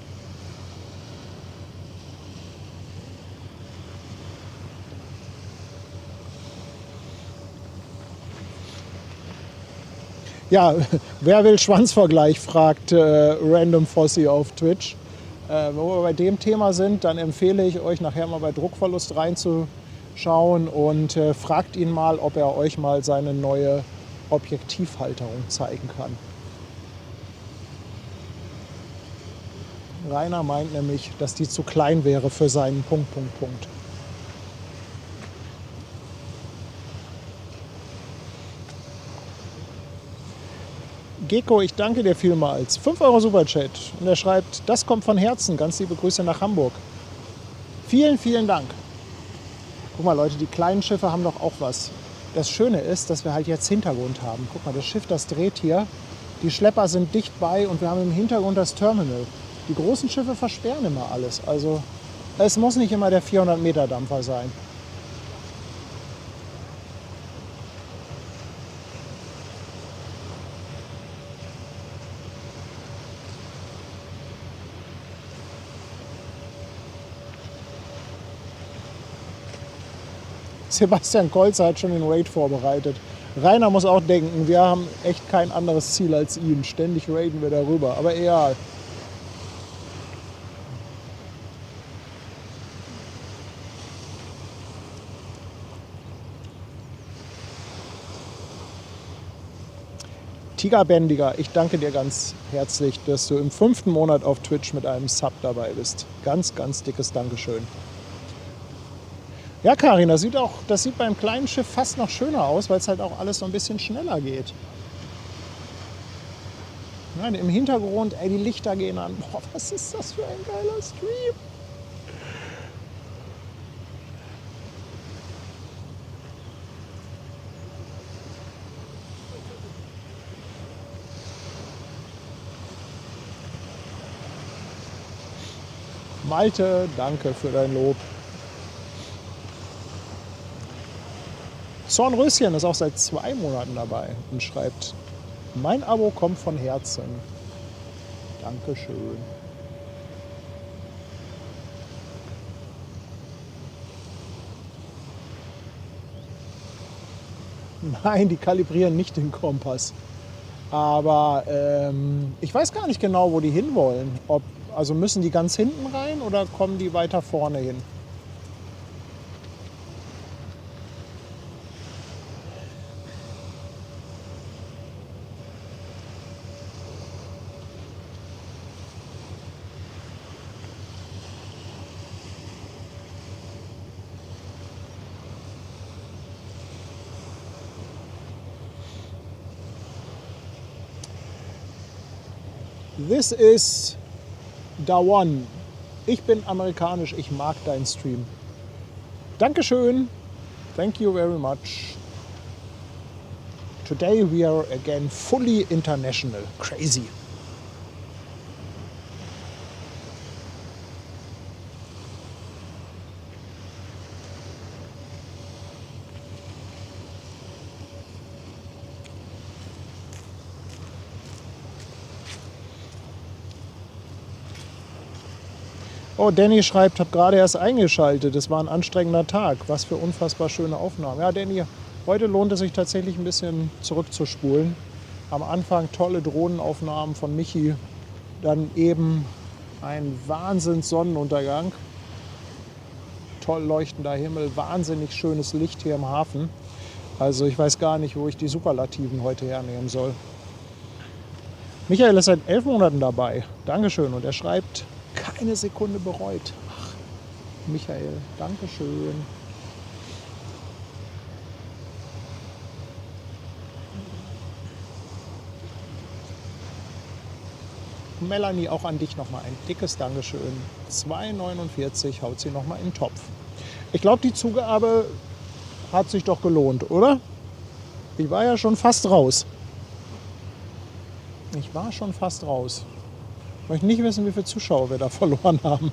Ja, wer will Schwanzvergleich, fragt Random Fossi auf Twitch. Wo wir bei dem Thema sind, dann empfehle ich euch nachher mal bei Druckverlust reinzuschauen und fragt ihn mal, ob er euch mal seine neue Objektivhalterung zeigen kann. Rainer meint nämlich, dass die zu klein wäre für seinen Punkt. Gecko, ich danke dir vielmals. 5 Euro Superchat. Und er schreibt, das kommt von Herzen. Ganz liebe Grüße nach Hamburg. Vielen, vielen Dank. Guck mal, Leute, die kleinen Schiffe haben doch auch was. Das Schöne ist, dass wir halt jetzt Hintergrund haben. Guck mal, das Schiff, das dreht hier. Die Schlepper sind dicht bei und wir haben im Hintergrund das Terminal. Die großen Schiffe versperren immer alles. Also es muss nicht immer der 400-Meter-Dampfer sein. Sebastian Kolzer hat schon den Raid vorbereitet. Rainer muss auch denken, wir haben echt kein anderes Ziel als ihn. Ständig raiden wir darüber, aber egal. Tigerbändiger, ich danke dir ganz herzlich, dass du im 5. Monat auf Twitch mit einem Sub dabei bist. Ganz, ganz dickes Dankeschön. Ja, Karin, das sieht beim kleinen Schiff fast noch schöner aus, weil es halt auch alles so ein bisschen schneller geht. Nein, im Hintergrund, ey, die Lichter gehen an. Boah, was ist das für ein geiler Stream? Malte, danke für dein Lob. Zornröschen ist auch seit 2 Monaten dabei und schreibt, mein Abo kommt von Herzen. Dankeschön. Nein, die kalibrieren nicht den Kompass. Aber ich weiß gar nicht genau, wo die hinwollen. Also müssen die ganz hinten rein oder kommen die weiter vorne hin? This is Dawan. Ich bin amerikanisch, ich mag deinen Stream. Dankeschön. Thank you very much. Today we are again fully international. Crazy. Oh, Danny schreibt, habe gerade erst eingeschaltet. Es war ein anstrengender Tag. Was für unfassbar schöne Aufnahmen. Ja, Danny, heute lohnt es sich tatsächlich ein bisschen zurückzuspulen. Am Anfang tolle Drohnenaufnahmen von Michi. Dann eben ein Wahnsinns Sonnenuntergang. Toll leuchtender Himmel, wahnsinnig schönes Licht hier im Hafen. Also ich weiß gar nicht, wo ich die Superlativen heute hernehmen soll. Michael ist seit 11 Monaten dabei. Dankeschön. Und er schreibt, keine Sekunde bereut. Ach, Michael, Dankeschön. Melanie, auch an dich nochmal ein dickes Dankeschön. 2,49 haut sie nochmal in den Topf. Ich glaube, die Zugabe hat sich doch gelohnt, oder? Ich war ja schon fast raus. Ich war schon fast raus. Ich möchte nicht wissen, wie viele Zuschauer wir da verloren haben.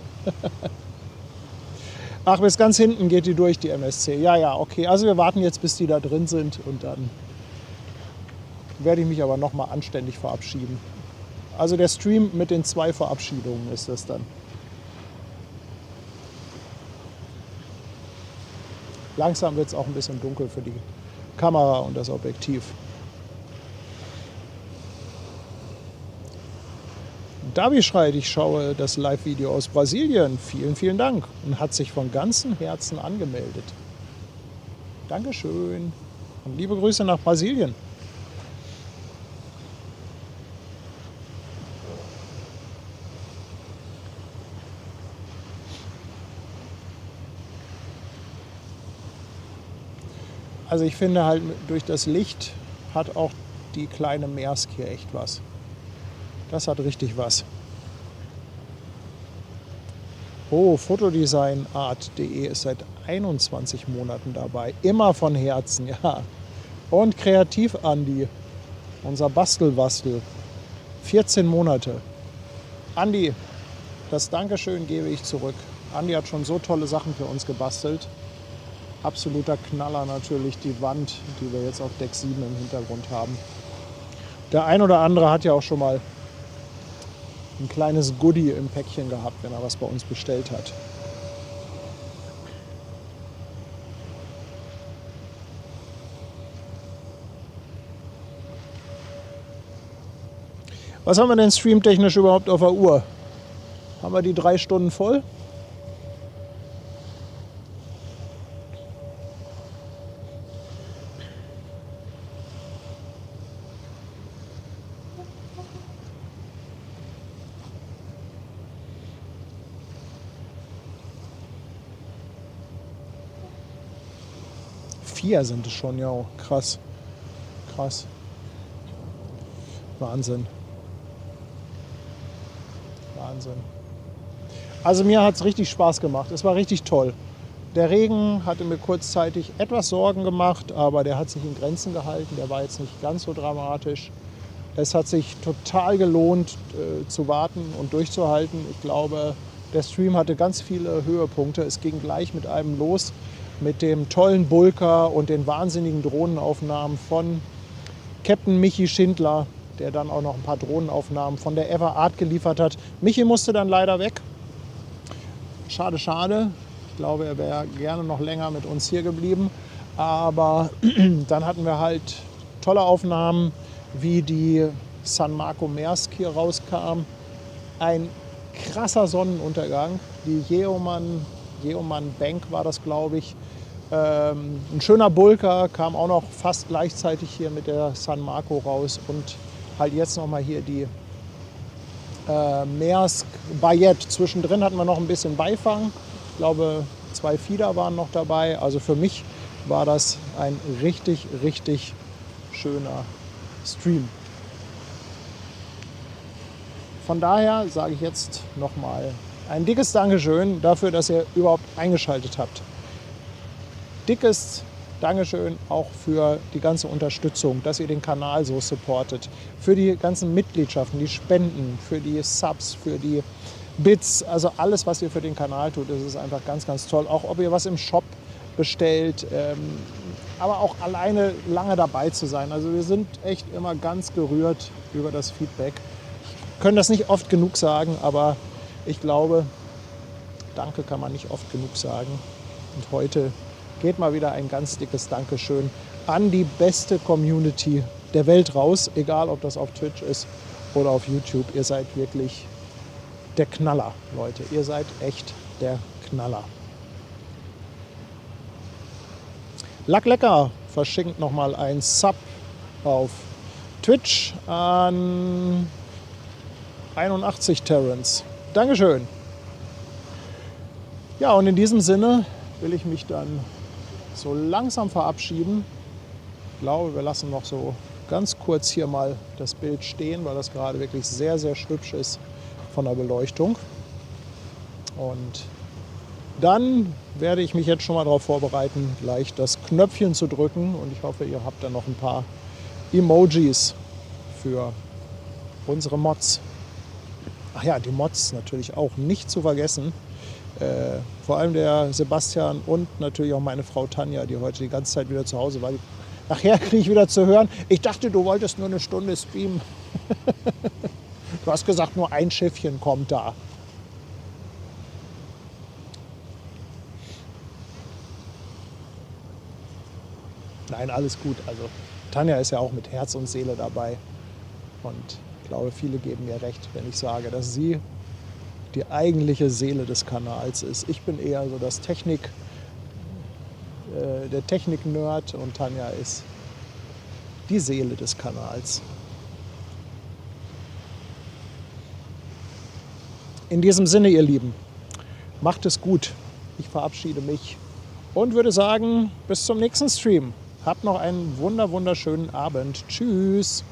Ach, bis ganz hinten geht die durch, die MSC. Ja, ja, okay. Also wir warten jetzt, bis die da drin sind und dann werde ich mich aber nochmal anständig verabschieden. Also der Stream mit den 2 Verabschiedungen ist das dann. Langsam wird es auch ein bisschen dunkel für die Kamera und das Objektiv. Davi schreit, ich schaue das Live-Video aus Brasilien. Vielen, vielen Dank. Und hat sich von ganzem Herzen angemeldet. Dankeschön. Und liebe Grüße nach Brasilien. Also ich finde halt, durch das Licht hat auch die kleine Maersk hier echt was. Das hat richtig was. Oh, Fotodesignart.de ist seit 21 Monaten dabei. Immer von Herzen, ja. Und Kreativ-Andi, unser Bastelwastel. 14 Monate. Andi, das Dankeschön gebe ich zurück. Andi hat schon so tolle Sachen für uns gebastelt. Absoluter Knaller natürlich, die Wand, die wir jetzt auf Deck 7 im Hintergrund haben. Der ein oder andere hat ja auch schon mal ein kleines Goodie im Päckchen gehabt, wenn er was bei uns bestellt hat. Was haben wir denn streamtechnisch überhaupt auf der Uhr? Haben wir die 3 Stunden voll? Vier sind es schon, ja. Krass. Krass. Wahnsinn. Wahnsinn. Also mir hat es richtig Spaß gemacht. Es war richtig toll. Der Regen hatte mir kurzzeitig etwas Sorgen gemacht, aber der hat sich in Grenzen gehalten. Der war jetzt nicht ganz so dramatisch. Es hat sich total gelohnt zu warten und durchzuhalten. Ich glaube, der Stream hatte ganz viele Höhepunkte. Es ging gleich mit einem los, mit dem tollen Bulka und den wahnsinnigen Drohnenaufnahmen von Captain Michi Schindler, der dann auch noch ein paar Drohnenaufnahmen von der Ever Art geliefert hat. Michi musste dann leider weg. Schade, schade. Ich glaube, er wäre gerne noch länger mit uns hier geblieben. Aber dann hatten wir halt tolle Aufnahmen, wie die San Marco Maersk hier rauskam. Ein krasser Sonnenuntergang. Die Yeoman Bank war das, glaube ich. Ein schöner Bulka kam auch noch fast gleichzeitig hier mit der San Marco raus. Und halt jetzt nochmal hier die Maersk Bayette. Zwischendrin hatten wir noch ein bisschen Beifang. Ich glaube, 2 Fieder waren noch dabei. Also für mich war das ein richtig, richtig schöner Stream. Von daher sage ich jetzt nochmal ein dickes Dankeschön dafür, dass ihr überhaupt eingeschaltet habt. Dickes Dankeschön auch für die ganze Unterstützung, dass ihr den Kanal so supportet. Für die ganzen Mitgliedschaften, die Spenden, für die Subs, für die Bits, also alles, was ihr für den Kanal tut, das ist einfach ganz, ganz toll. Auch ob ihr was im Shop bestellt, aber auch alleine lange dabei zu sein. Also wir sind echt immer ganz gerührt über das Feedback. Ich kann das nicht oft genug sagen, aber ich glaube, Danke kann man nicht oft genug sagen. Und heute geht mal wieder ein ganz dickes Dankeschön an die beste Community der Welt raus, egal ob das auf Twitch ist oder auf YouTube. Ihr seid wirklich der Knaller, Leute. Ihr seid echt der Knaller. Lacklecker verschenkt nochmal ein Sub auf Twitch an 81 Terrence. Dankeschön. Ja, und in diesem Sinne will ich mich dann so langsam verabschieden. Ich glaube, wir lassen noch so ganz kurz hier mal das Bild stehen, weil das gerade wirklich sehr, sehr hübsch ist von der Beleuchtung. Und dann werde ich mich jetzt schon mal darauf vorbereiten, gleich das Knöpfchen zu drücken. Und ich hoffe, ihr habt dann noch ein paar Emojis für unsere Mods. Ach ja, die Mods natürlich auch nicht zu vergessen. Vor allem der Sebastian und natürlich auch meine Frau Tanja, die heute die ganze Zeit wieder zu Hause war. Nachher kriege ich wieder zu hören, ich dachte, du wolltest nur eine Stunde streamen. Du hast gesagt, nur ein Schiffchen kommt da. Nein, alles gut. Also Tanja ist ja auch mit Herz und Seele dabei. Und ich glaube, viele geben mir recht, wenn ich sage, dass sie die eigentliche Seele des Kanals ist. Ich bin eher so der Technik-Nerd und Tanja ist die Seele des Kanals. In diesem Sinne, ihr Lieben, macht es gut. Ich verabschiede mich und würde sagen, bis zum nächsten Stream. Habt noch einen wunderschönen Abend. Tschüss.